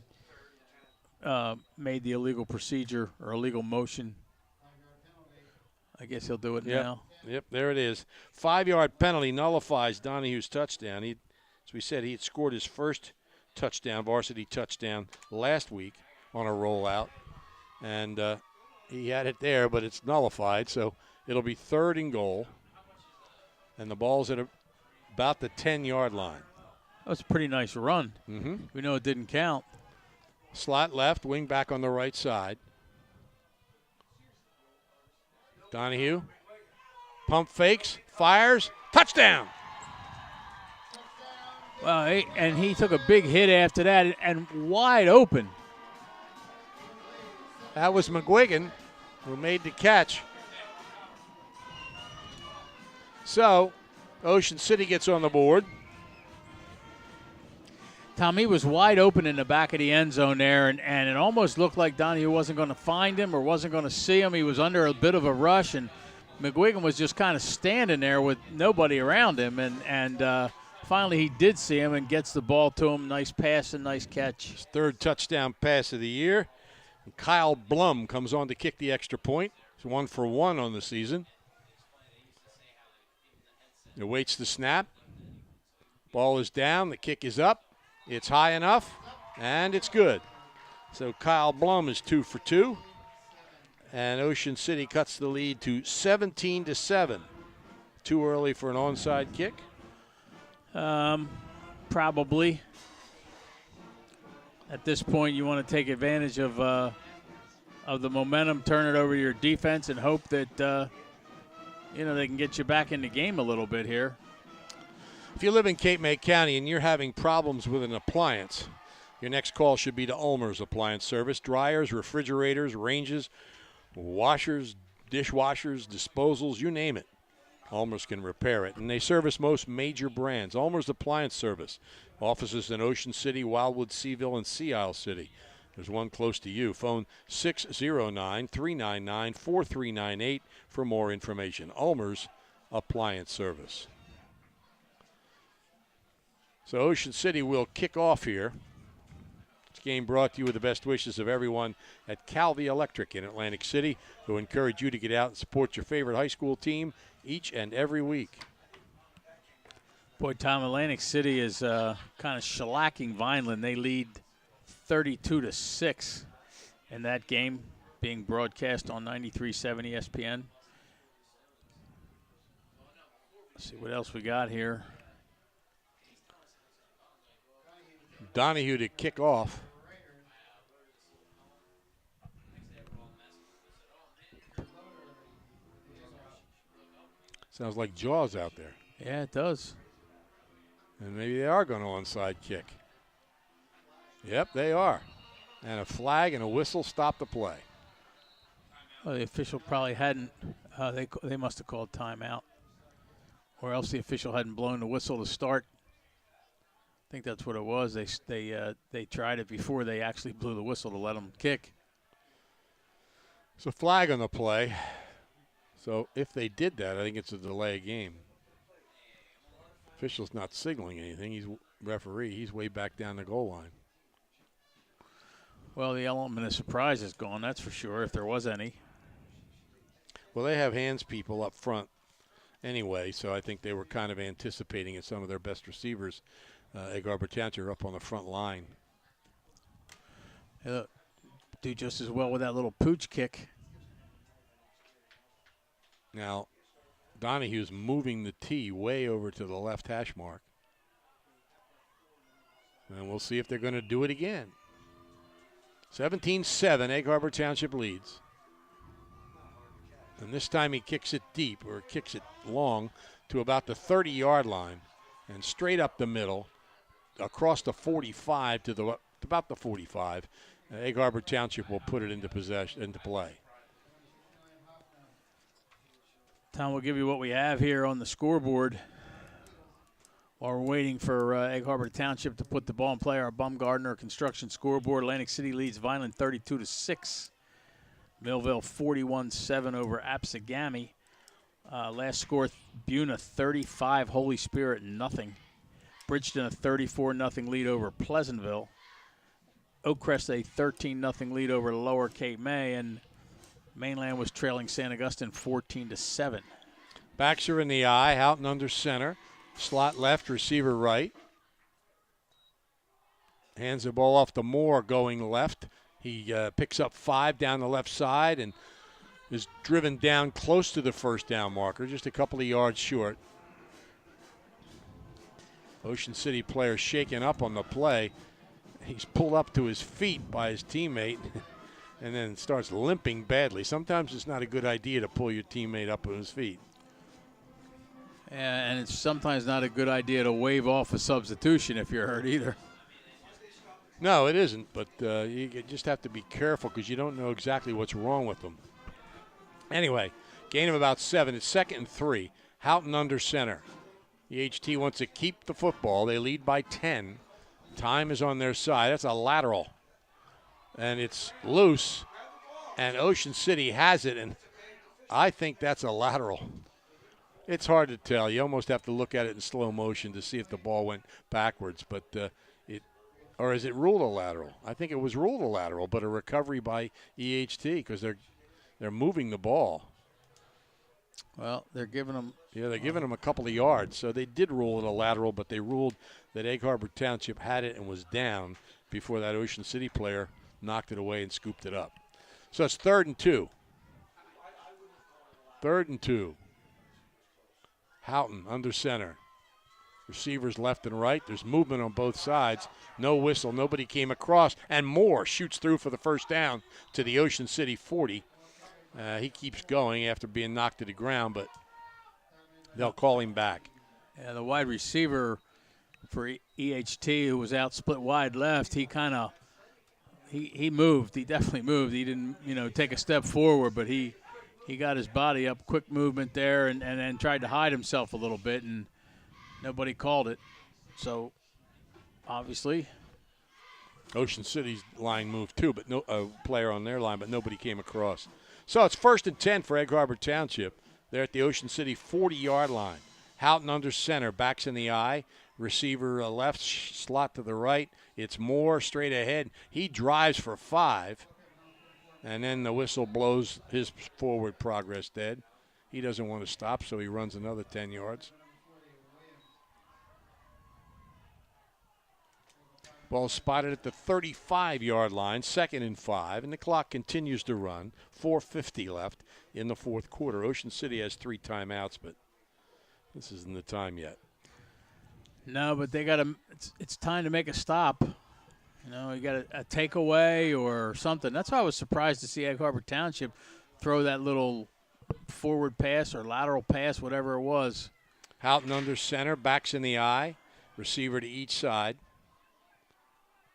made the illegal procedure or illegal motion. I guess he'll do it now. Yep, there it is. 5-yard penalty nullifies Donahue's touchdown. As we said, he had scored his first touchdown, varsity touchdown, last week on a rollout. And he had it there, but it's nullified. So it'll be 3rd and goal. And the ball's at about the 10-yard line. That was a pretty nice run. Mm-hmm. We know it didn't count. Slot left, wing back on the right side. Donahue. Pump fakes, fires, touchdown. Well, and he took a big hit after that and wide open. That was McGuigan who made the catch. So, Ocean City gets on the board. Tom, he was wide open in the back of the end zone there, and it almost looked like Donahue wasn't going to find him or wasn't going to see him. He was under a bit of a rush, and McGuigan was just kind of standing there with nobody around him, and finally he did see him and gets the ball to him. Nice pass and nice catch. His 3rd touchdown pass of the year. And Kyle Blum comes on to kick the extra point. He's 1 for 1 on the season. He awaits the snap. Ball is down. The kick is up. It's high enough, and it's good. So Kyle Blum is 2 for 2. And Ocean City cuts the lead to 17-7. Too early for an onside kick? Probably. At this point, you want to take advantage of the momentum, turn it over to your defense, and hope that they can get you back in the game a little bit here. If you live in Cape May County and you're having problems with an appliance, your next call should be to Ulmer's Appliance Service. Dryers, refrigerators, ranges, washers, dishwashers, disposals, you name it. Ulmer's can repair it, and they service most major brands. Ulmer's Appliance Service. Offices in Ocean City, Wildwood, Seaville, and Sea Isle City. There's one close to you. Phone 609-399-4398 for more information. Ulmer's Appliance Service. So Ocean City will kick off here. This game brought to you with the best wishes of everyone at Calvi Electric in Atlantic City, who encourage you to get out and support your favorite high school team each and every week. Boy, Tom, Atlantic City is kind of shellacking Vineland. They lead 32-6 in that game, being broadcast on 93.7 ESPN. Let's see what else we got here. Donahue to kick off. Sounds like Jaws out there. Yeah, it does. And maybe they are going to onside kick. Yep, they are. And a flag and a whistle stop the play. Well, the official probably hadn't. They must have called timeout, or else the official hadn't blown the whistle to start. I think that's what it was. They tried it before they actually blew the whistle to let them kick. It's a flag on the play. So if they did that, I think it's a delay game. Official's not signaling anything. He's referee. He's way back down the goal line. Well, the element of surprise is gone, that's for sure, if there was any. Well, they have hands people up front anyway, so I think they were kind of anticipating it. Some of their best receivers, Egg Harbor Township, are up on the front line. Do just as well with that little pooch kick. Now, Donahue's moving the tee way over to the left hash mark. And we'll see if they're going to do it again. 17-7, Egg Harbor Township leads. And this time he kicks it deep, or kicks it long, to about the 30-yard line. And straight up the middle, across the 45 to about the 45. Egg Harbor Township will put it into play. Tom, we'll give you what we have here on the scoreboard while we're waiting for Egg Harbor Township to put the ball in play. Our Baumgardner construction scoreboard. Atlantic City leads Vineland 32-6. Millville 41-7 over Apsagami. Last score, Buna 35, Holy Spirit nothing. Bridgeton a 34-0 lead over Pleasantville. Oakcrest a 13-0 lead over Lower Cape May, and Mainland was trailing San Augustine 14-7. Backs are in the eye, Houghton under center. Slot left, receiver right. Hands the ball off to Moore going left. He picks up 5 down the left side and is driven down close to the first down marker, just a couple of yards short. Ocean City player shaken up on the play. He's pulled up to his feet by his teammate and then starts limping badly. Sometimes it's not a good idea to pull your teammate up on his feet. And it's sometimes not a good idea to wave off a substitution if you're hurt either. No, it isn't, but you just have to be careful because you don't know exactly what's wrong with them. Anyway, gain of about 7. It's 2nd and 3. Houghton under center. EHT wants to keep the football. They lead by 10. Time is on their side. That's a lateral. And it's loose. And Ocean City has it, and I think that's a lateral. It's hard to tell. You almost have to look at it in slow motion to see if the ball went backwards. But or is it ruled a lateral? I think it was ruled a lateral, but a recovery by EHT because they're moving the ball. Well, they're giving them. Yeah, they're giving them a couple of yards. So they did rule it a lateral, but they ruled that Egg Harbor Township had it and was down before that Ocean City player knocked it away and scooped it up. So it's 3rd and 2. 3rd and 2. Houghton under center. Receivers left and right. There's movement on both sides. No whistle. Nobody came across. And Moore shoots through for the first down to the Ocean City 40. He keeps going after being knocked to the ground, but they'll call him back. Yeah, the wide receiver for EHT, who was out split wide left, he kind of he moved. He definitely moved. He didn't, take a step forward, but he got his body up, quick movement there, and then tried to hide himself a little bit, and nobody called it. So, obviously, Ocean City's line moved too, but no player on their line, but nobody came across. So it's 1st and 10 for Egg Harbor Township. They're at the Ocean City 40-yard line. Houghton under center, backs in the eye. Receiver left, slot to the right. It's Moore straight ahead. He drives for 5, and then the whistle blows his forward progress dead. He doesn't want to stop, so he runs another 10 yards. Ball spotted at the 35-yard line, 2nd and 5, and the clock continues to run. 4:50 left in the 4th quarter. Ocean City has 3 timeouts, but this isn't the time yet. No, but they got to. It's time to make a stop. You got a takeaway or something. That's why I was surprised to see Egg Harbor Township throw that little forward pass or lateral pass, whatever it was. Houghton under center, backs in the eye. Receiver to each side.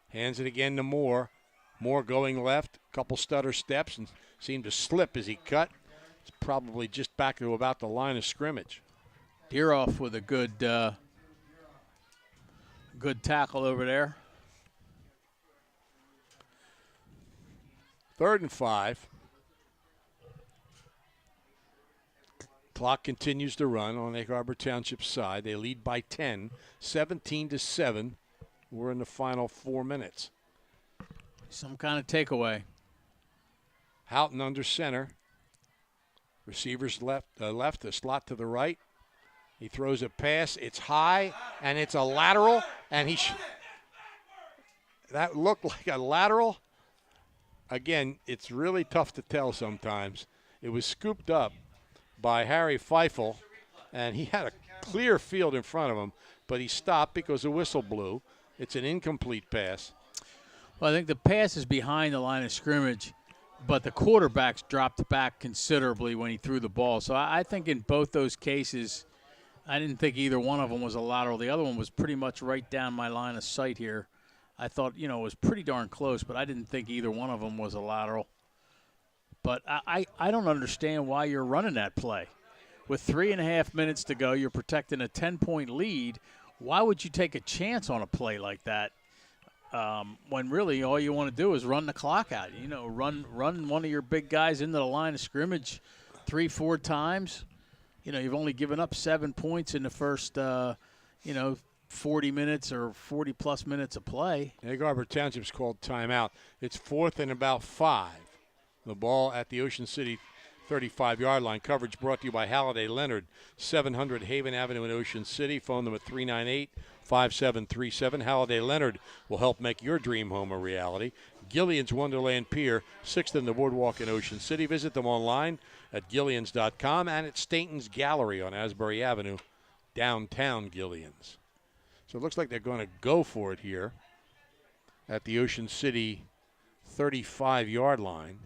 Hands it again to Moore. Moore going left, couple stutter steps, and seemed to slip as he cut. It's probably just back to about the line of scrimmage. Deeroff with a good tackle over there. 3rd and 5. Clock continues to run on Egg Harbor Township's side. They lead by 10, 17-7. We're in the final 4 minutes. Some kind of takeaway. Houghton under center. Receivers left, a slot to the right. He throws a pass. It's high, and it's a lateral. And that looked like a lateral. Again, it's really tough to tell sometimes. It was scooped up by Harry Feifel, and he had a clear field in front of him, but he stopped because the whistle blew. It's an incomplete pass. Well, I think the pass is behind the line of scrimmage, but the quarterbacks dropped back considerably when he threw the ball. So I think in both those cases, I didn't think either one of them was a lateral. The other one was pretty much right down my line of sight here. I thought, it was pretty darn close, but I didn't think either one of them was a lateral. But I don't understand why you're running that play. With 3.5 minutes to go, you're protecting a 10-point lead. Why would you take a chance on a play like that when really all you want to do is run the clock out? Run one of your big guys into the line of scrimmage 3-4 times. You've only given up 7 points in the first, 40 minutes or 40-plus minutes of play. Egg Harbor Township's called timeout. It's 4th and about 5. The ball at the Ocean City 35-yard line. Coverage brought to you by Halliday Leonard, 700 Haven Avenue in Ocean City. Phone them at 398-5737. Halliday Leonard will help make your dream home a reality. Gillian's Wonderland Pier, 6th in the Boardwalk in Ocean City. Visit them online at Gillians.com and at Stainton's Gallery on Asbury Avenue, downtown Gillians. So it looks like they're going to go for it here at the Ocean City 35-yard line.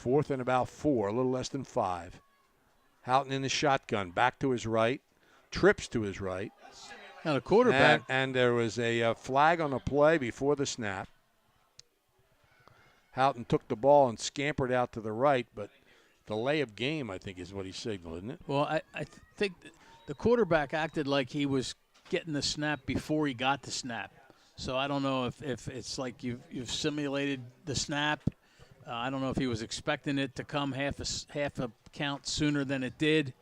4th and about 4, a little less than 5. Houghton in the shotgun, back to his right, trips to his right. Now the quarterback. And there was a flag on the play before the snap. Houghton took the ball and scampered out to the right, but delay of game, I think, is what he signaled, isn't it? Well, I think the quarterback acted like he was getting the snap before he got the snap. So I don't know if it's like you've simulated the snap. I don't know if he was expecting it to come half a count sooner than it did,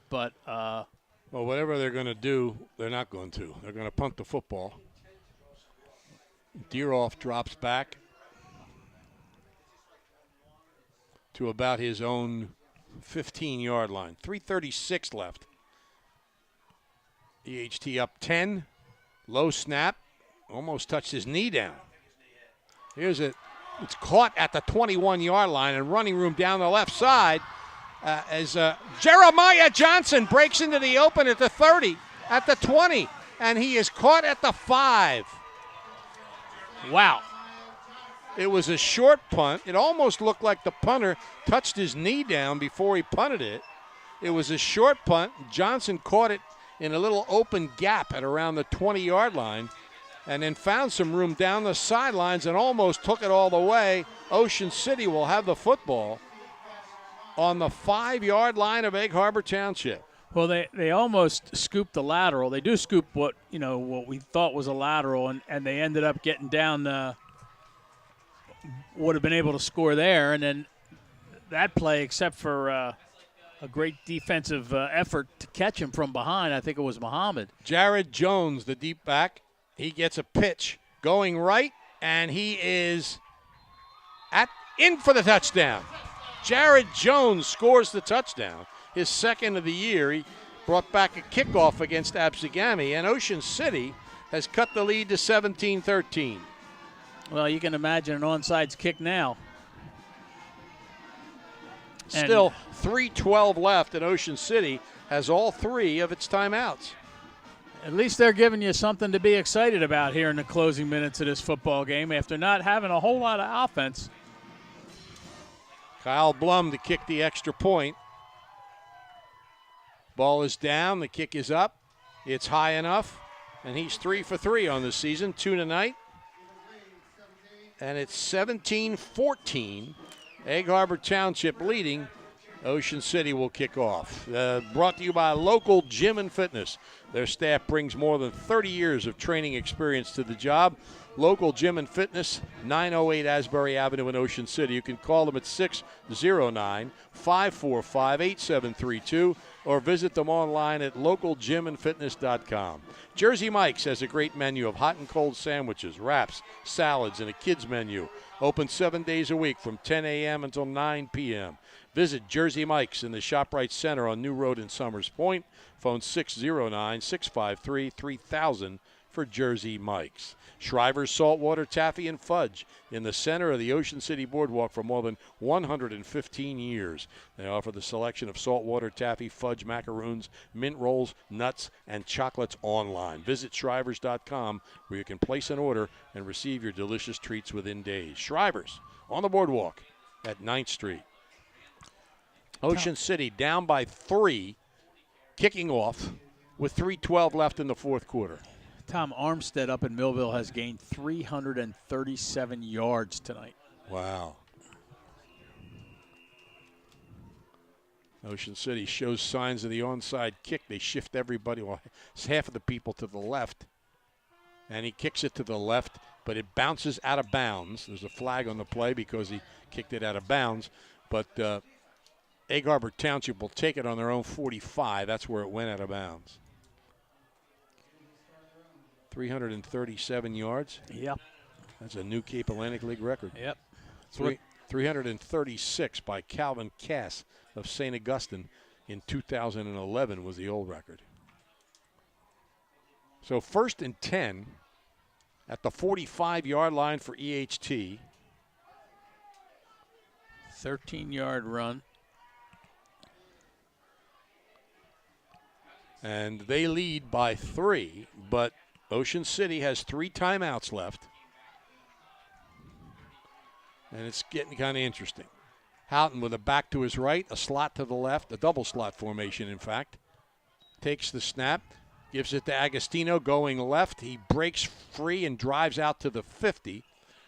but well, whatever they're going to do, they're not going to. They're going to punt the football. Deeroff drops back to about his own 15-yard line. 3:36 left. EHT up 10. Low snap. Almost touched his knee down. Here's it. It's caught at the 21-yard line and running room down the left side as Jeremiah Johnson breaks into the open at the 30, at the 20, and he is caught at the 5. Wow. It was a short punt. It almost looked like the punter touched his knee down before he punted it. It was a short punt. Johnson caught it in a little open gap at around the 20-yard line and then found some room down the sidelines and almost took it all the way. Ocean City will have the football on the 5-yard line of Egg Harbor Township. Well, they almost scooped the lateral. They do scoop what we thought was a lateral, and they ended up getting down would have been able to score there. And then that play, except for a great defensive effort to catch him from behind, I think it was Muhammad. Jared Jones, the deep back, he gets a pitch going right, and he is in for the touchdown. Jared Jones scores the touchdown, his second of the year. He brought back a kickoff against Absegami, and Ocean City has cut the lead to 17-13. Well, you can imagine an onside kick now. Still 3:12 left, and Ocean City has all 3 of its timeouts. At least they're giving you something to be excited about here in the closing minutes of this football game after not having a whole lot of offense. Kyle Blum to kick the extra point. Ball is down. The kick is up. It's high enough. And he's 3 for 3 on the season, 2 tonight. And it's 17-14. Egg Harbor Township leading. Ocean City will kick off. Brought to you by Local Gym and Fitness. Their staff brings more than 30 years of training experience to the job. Local Gym and Fitness, 908 Asbury Avenue in Ocean City. You can call them at 609-545-8732 or visit them online at localgymandfitness.com. Jersey Mike's has a great menu of hot and cold sandwiches, wraps, salads, and a kids menu. Open 7 days a week from 10 a.m. until 9 p.m. Visit Jersey Mike's in the ShopRite Center on New Road in Summers Point. Phone 609-653-3000 for Jersey Mike's. Shriver's Saltwater Taffy and Fudge in the center of the Ocean City Boardwalk for more than 115 years. They offer the selection of saltwater taffy, fudge, macaroons, mint rolls, nuts, and chocolates online. Visit Shrivers.com where you can place an order and receive your delicious treats within days. Shrivers on the boardwalk at 9th Street. Ocean City down by 3, kicking off with 3:12 left in the fourth quarter. Tom Armstead up in Millville has gained 337 yards tonight. Wow. Ocean City shows signs of the onside kick. They shift everybody, well, half of the people to the left. And he kicks it to the left, but it bounces out of bounds. There's a flag on the play because he kicked it out of bounds. But Egg Harbor Township will take it on their own 45. That's where it went out of bounds. 337 yards. Yep. That's a new Cape Atlantic League record. Yep. 336 by Calvin Cass of St. Augustine in 2011 was the old record. So 1st and 10 at the 45-yard line for EHT. 13-yard run. And they lead by 3, but Ocean City has 3 timeouts left. And it's getting kind of interesting. Houghton with a back to his right, a slot to the left, a double slot formation, in fact. Takes the snap, gives it to Agostino going left. He breaks free and drives out to the 50,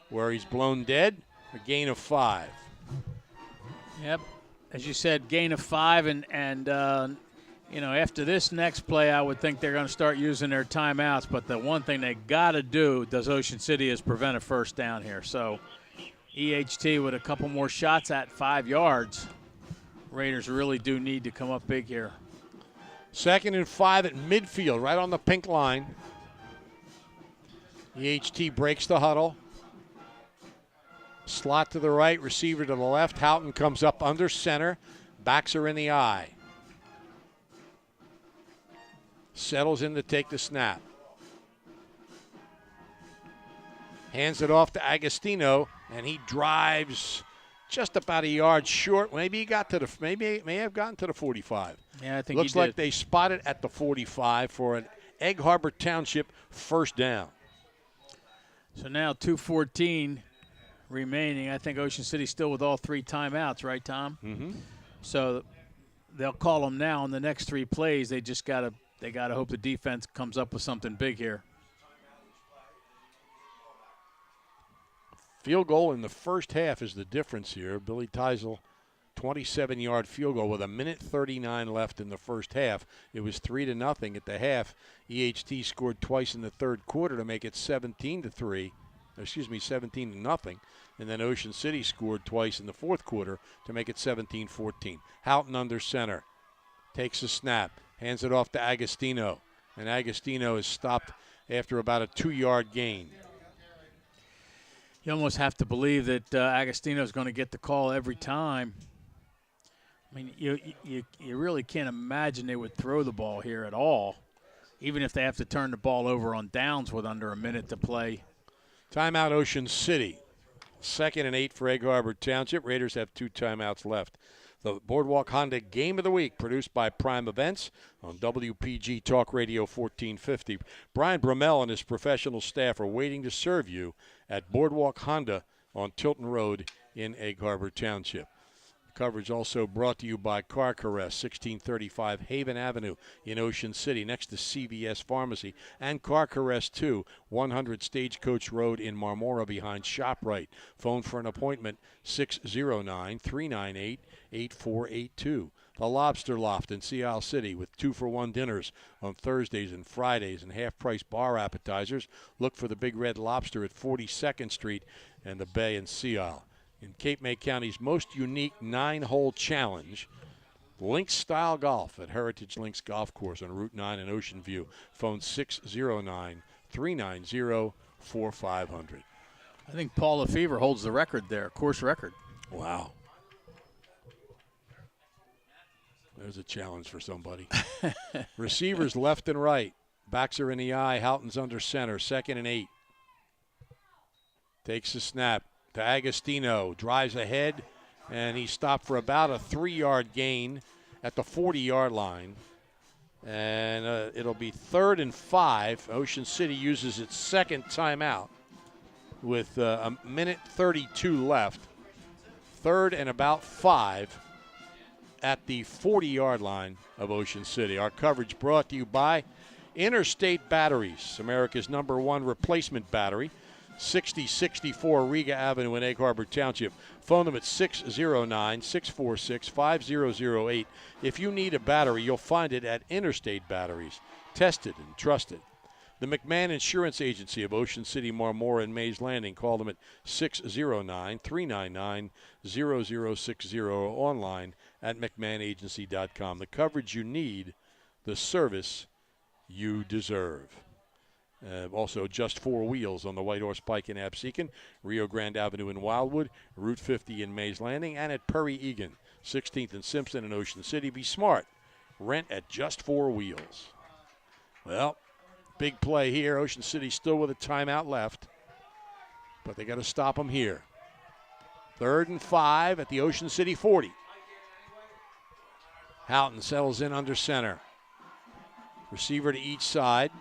where he's blown dead. A gain of 5. Yep. As you said, gain of 5, and after this next play, I would think they're going to start using their timeouts. But the one thing they got to do, does Ocean City, is prevent a first down here. So EHT with a couple more shots at 5 yards. Raiders really do need to come up big here. 2nd and 5 at midfield, right on the pink line. EHT breaks the huddle. Slot to the right, receiver to the left. Houghton comes up under center. Backs are in the eye. Settles in to take the snap. Hands it off to Agostino, and he drives just about a yard short. Maybe he got to the may have gotten to the 45. Yeah, I think looks he did. like they spotted at the 45 for an Egg Harbor Township first down. So now 2:14 remaining. I think Ocean City's still with all 3 timeouts, right, Tom? Mm-hmm. So they'll call them now on the next 3 plays. They just gotta hope the defense comes up with something big here. Field goal in the first half is the difference here. Billy Teisel, 27-yard field goal with 1:39 left in the first half. It was 3-0 at the half. EHT scored twice in the third quarter to make it 17-0. And then Ocean City scored twice in the fourth quarter to make it 17-14. Houghton under center. Takes a snap. Hands it off to Agostino. And Agostino is stopped after about a 2-yard gain. You almost have to believe that Agostino is going to get the call every time. I mean, you really can't imagine they would throw the ball here at all, even if they have to turn the ball over on downs with under a minute to play. Timeout Ocean City. 2nd and 8 for Egg Harbor Township. Raiders have 2 timeouts left. The Boardwalk Honda Game of the Week, produced by Prime Events on WPG Talk Radio 1450. Brian Brummel and his professional staff are waiting to serve you at Boardwalk Honda on Tilton Road in Egg Harbor Township. Coverage also brought to you by Car Caress, 1635 Haven Avenue in Ocean City, next to CVS Pharmacy, and Car Caress 2, 100 Stagecoach Road in Marmora behind ShopRite. Phone for an appointment, 609-398-8482. The Lobster Loft in Sea Isle City with 2-for-1 dinners on Thursdays and Fridays and half-price bar appetizers. Look for the Big Red Lobster at 42nd Street and the Bay in Sea Isle. In Cape May County's most unique 9-hole challenge, Links Style Golf at Heritage Links Golf Course on Route 9 in Ocean View. Phone 609-390-4500. I think Paul Lefevre holds the record there, course record. Wow. There's a challenge for somebody. Receivers left and right. Backs are in the eye. Houghton's under center. 2nd and 8. Takes a snap to Agostino. Drives ahead, and he stopped for about a 3-yard gain at the 40-yard line. And it'll be 3rd and 5. Ocean City uses its second timeout with 1:32 left. 3rd and about 5 at the 40-yard line of Ocean City. Our coverage brought to you by Interstate Batteries, America's #1 replacement battery. 6064 Riga Avenue in Egg Harbor Township. Phone them at 609-646-5008. If you need a battery, you'll find it at Interstate Batteries. Tested and trusted. The McMahon Insurance Agency of Ocean City, Marmora, and Mays Landing. Call them at 609-399-0060 or online at McMahonAgency.com. The coverage you need, the service you deserve. Also, Just 4 Wheels on the White Horse Pike in Absecon, Rio Grande Avenue in Wildwood, Route 50 in Mays Landing, and at Perry Egan, 16th and Simpson in Ocean City. Be smart. Rent at Just 4 Wheels. Well, big play here. Ocean City still with a timeout left, but they got to stop them here. 3rd and 5 at the Ocean City 40. Houghton settles in under center. Receiver to each side.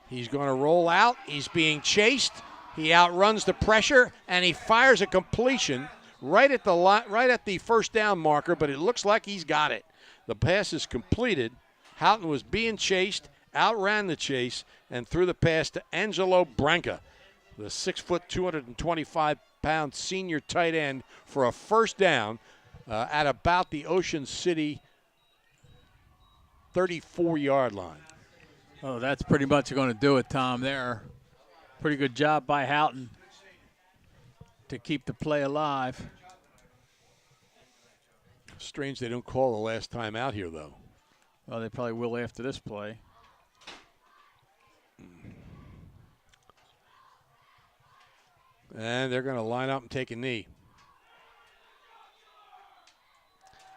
He's going to roll out. He's being chased. He outruns the pressure, and he fires a completion right at the first down marker, but it looks like he's got it. The pass is completed. Houghton was being chased, outran the chase, and threw the pass to Angelo Branca, the 6', 225-pound senior tight end, for a first down at about the Ocean City 34-yard line. Oh, that's pretty much going to do it, Tom, there. Pretty good job by Houghton to keep the play alive. Strange they don't call the last time out here, though. Well, they probably will after this play. And they're going to line up and take a knee.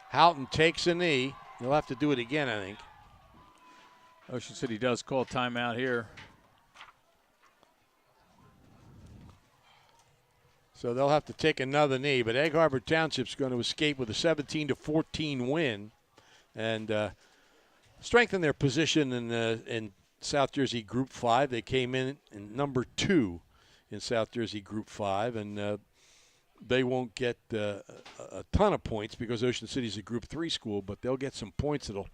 Houghton takes a knee. He'll have to do it again, I think. Ocean City does call timeout here. So they'll have to take another knee. But Egg Harbor Township's going to escape with a 17-14 win and strengthen their position in South Jersey Group 5. They came in number 2 in South Jersey Group 5, and they won't get a ton of points because Ocean City's a Group 3 school, but they'll get some points that'll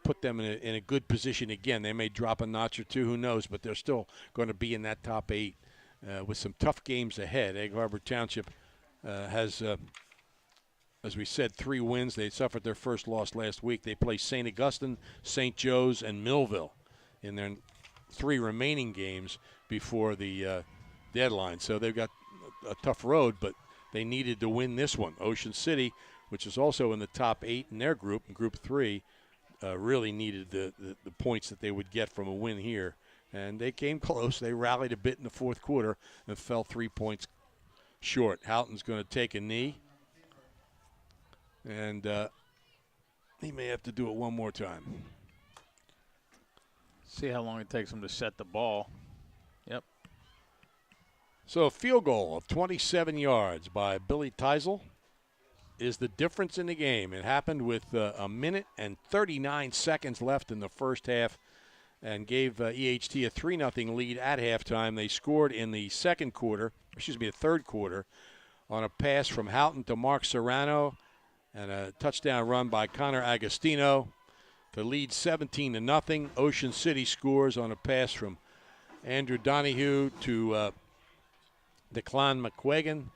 put them in a good position again. They may drop a notch or two, who knows, but they're still going to be in that top 8 with some tough games ahead. Egg Harbor Township has, as we said, 3 wins. They suffered their first loss last week. They play St. Augustine, St. Joe's, and Millville in their 3 remaining games before the deadline. So they've got a tough road, but they needed to win this one. Ocean City, which is also in the top 8 in their group, in Group 3, really needed the points that they would get from a win here. And they came close. They rallied a bit in the fourth quarter and fell 3 points short. Houghton's going to take a knee, and he may have to do it one more time. See how long it takes him to set the ball. Yep. So a field goal of 27 yards by Billy Teisel is the difference in the game. It happened with a minute and 39 seconds left in the first half and gave EHT a 3-0 lead at halftime. They scored in the third quarter, on a pass from Houghton to Mark Serrano and a touchdown run by Connor Agostino to lead 17-0. Ocean City scores on a pass from Andrew Donahue to Declan McQuagan,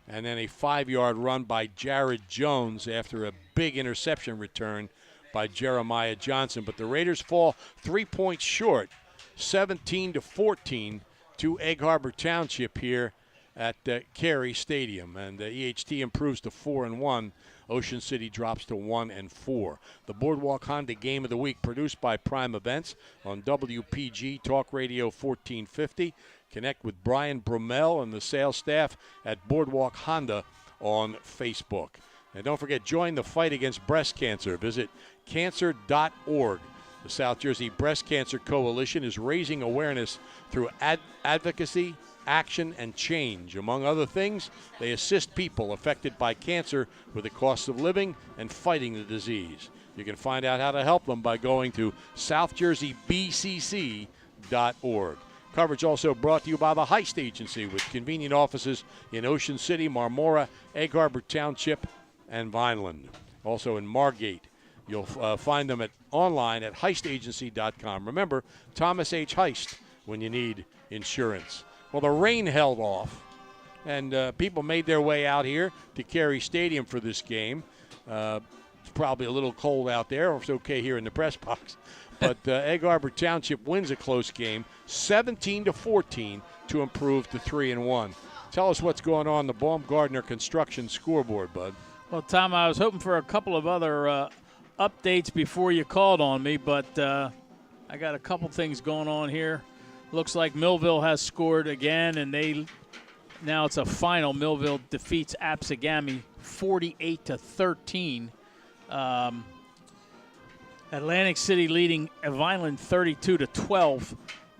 and then a 5-yard run by Jared Jones after a big interception return by Jeremiah Johnson. But the Raiders fall 3 points short, 17-14 to Egg Harbor Township here at Carey Stadium. And EHT improves to 4-1. Ocean City drops to 1-4. The Boardwalk Honda Game of the Week, produced by Prime Events on WPG Talk Radio 1450. Connect with Brian Brummel and the sales staff at Boardwalk Honda on Facebook. And don't forget, join the fight against breast cancer. Visit cancer.org. The South Jersey Breast Cancer Coalition is raising awareness through advocacy, action, and change. Among other things, they assist people affected by cancer with the cost of living and fighting the disease. You can find out how to help them by going to southjerseybcc.org. Coverage also brought to you by the Heist Agency, with convenient offices in Ocean City, Marmora, Egg Harbor Township, and Vineland. Also in Margate. You'll find them online at heistagency.com. Remember, Thomas H. Heist when you need insurance. Well, the rain held off, and people made their way out here to Carey Stadium for this game. It's probably a little cold out there. It's okay here in the press box. But Egg Harbor Township wins a close game, 17-14, to improve to 3-1. Tell us what's going on the Baumgardner Construction scoreboard, bud. Well, Tom, I was hoping for a couple of other updates before you called on me, but I got a couple things going on here. Looks like Millville has scored again, and now it's a final. Millville defeats Absegami 48-13. Atlantic City leading Vineland 32-12.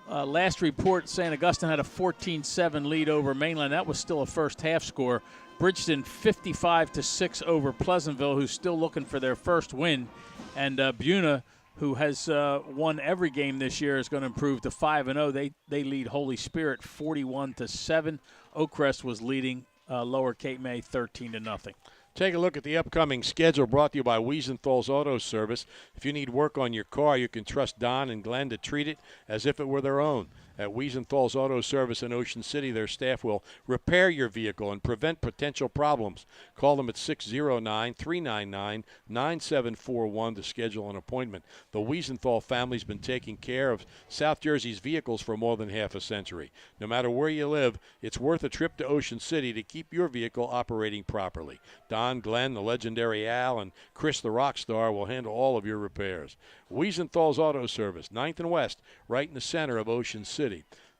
Last report, St. Augustine had a 14-7 lead over Mainland. That was still a first half score. Bridgeton 55-6 over Pleasantville, who's still looking for their first win. And Buna, who has won every game this year, is going to improve to 5-0. They lead Holy Spirit 41-7. Oakcrest was leading Lower Cape May 13-0. Take a look at the upcoming schedule, brought to you by Wiesenthal's Auto Service. If you need work on your car, you can trust Don and Glenn to treat it as if it were their own. At Wiesenthal's Auto Service in Ocean City, their staff will repair your vehicle and prevent potential problems. Call them at 609-399-9741 to schedule an appointment. The Wiesenthal family's been taking care of South Jersey's vehicles for more than half a century. No matter where you live, it's worth a trip to Ocean City to keep your vehicle operating properly. Don, Glenn, the legendary Al, and Chris the Rockstar will handle all of your repairs. Wiesenthal's Auto Service, 9th and West, right in the center of Ocean City.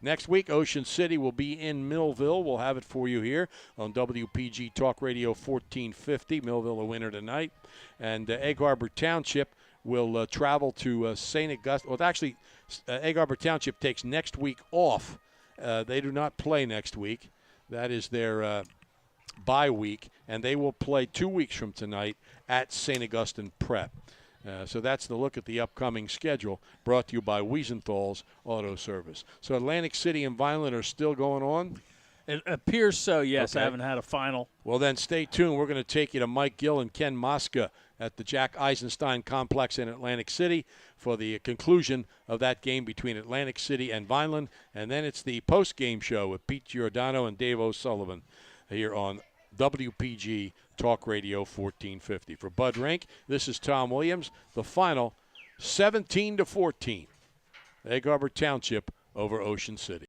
Next week, Ocean City will be in Millville. We'll have it for you here on WPG Talk Radio 1450. Millville a winner tonight. And Egg Harbor Township will travel to St. Augustine. Well, actually, Egg Harbor Township takes next week off. They do not play next week. That is their bye week, and they will play 2 weeks from tonight at St. Augustine Prep. So that's the look at the upcoming schedule, brought to you by Wiesenthal's Auto Service. So Atlantic City and Vineland are still going on? It appears so, yes. Okay. I haven't had a final. Well, then stay tuned. We're going to take you to Mike Gill and Ken Mosca at the Jack Eisenstein Complex in Atlantic City for the conclusion of that game between Atlantic City and Vineland. And then it's the post-game show with Pete Giordano and Dave O'Sullivan here on WPG Talk Radio 1450. For Bud Rink, this is Tom Williams. The final, 17-14. Egg Harbor Township over Ocean City.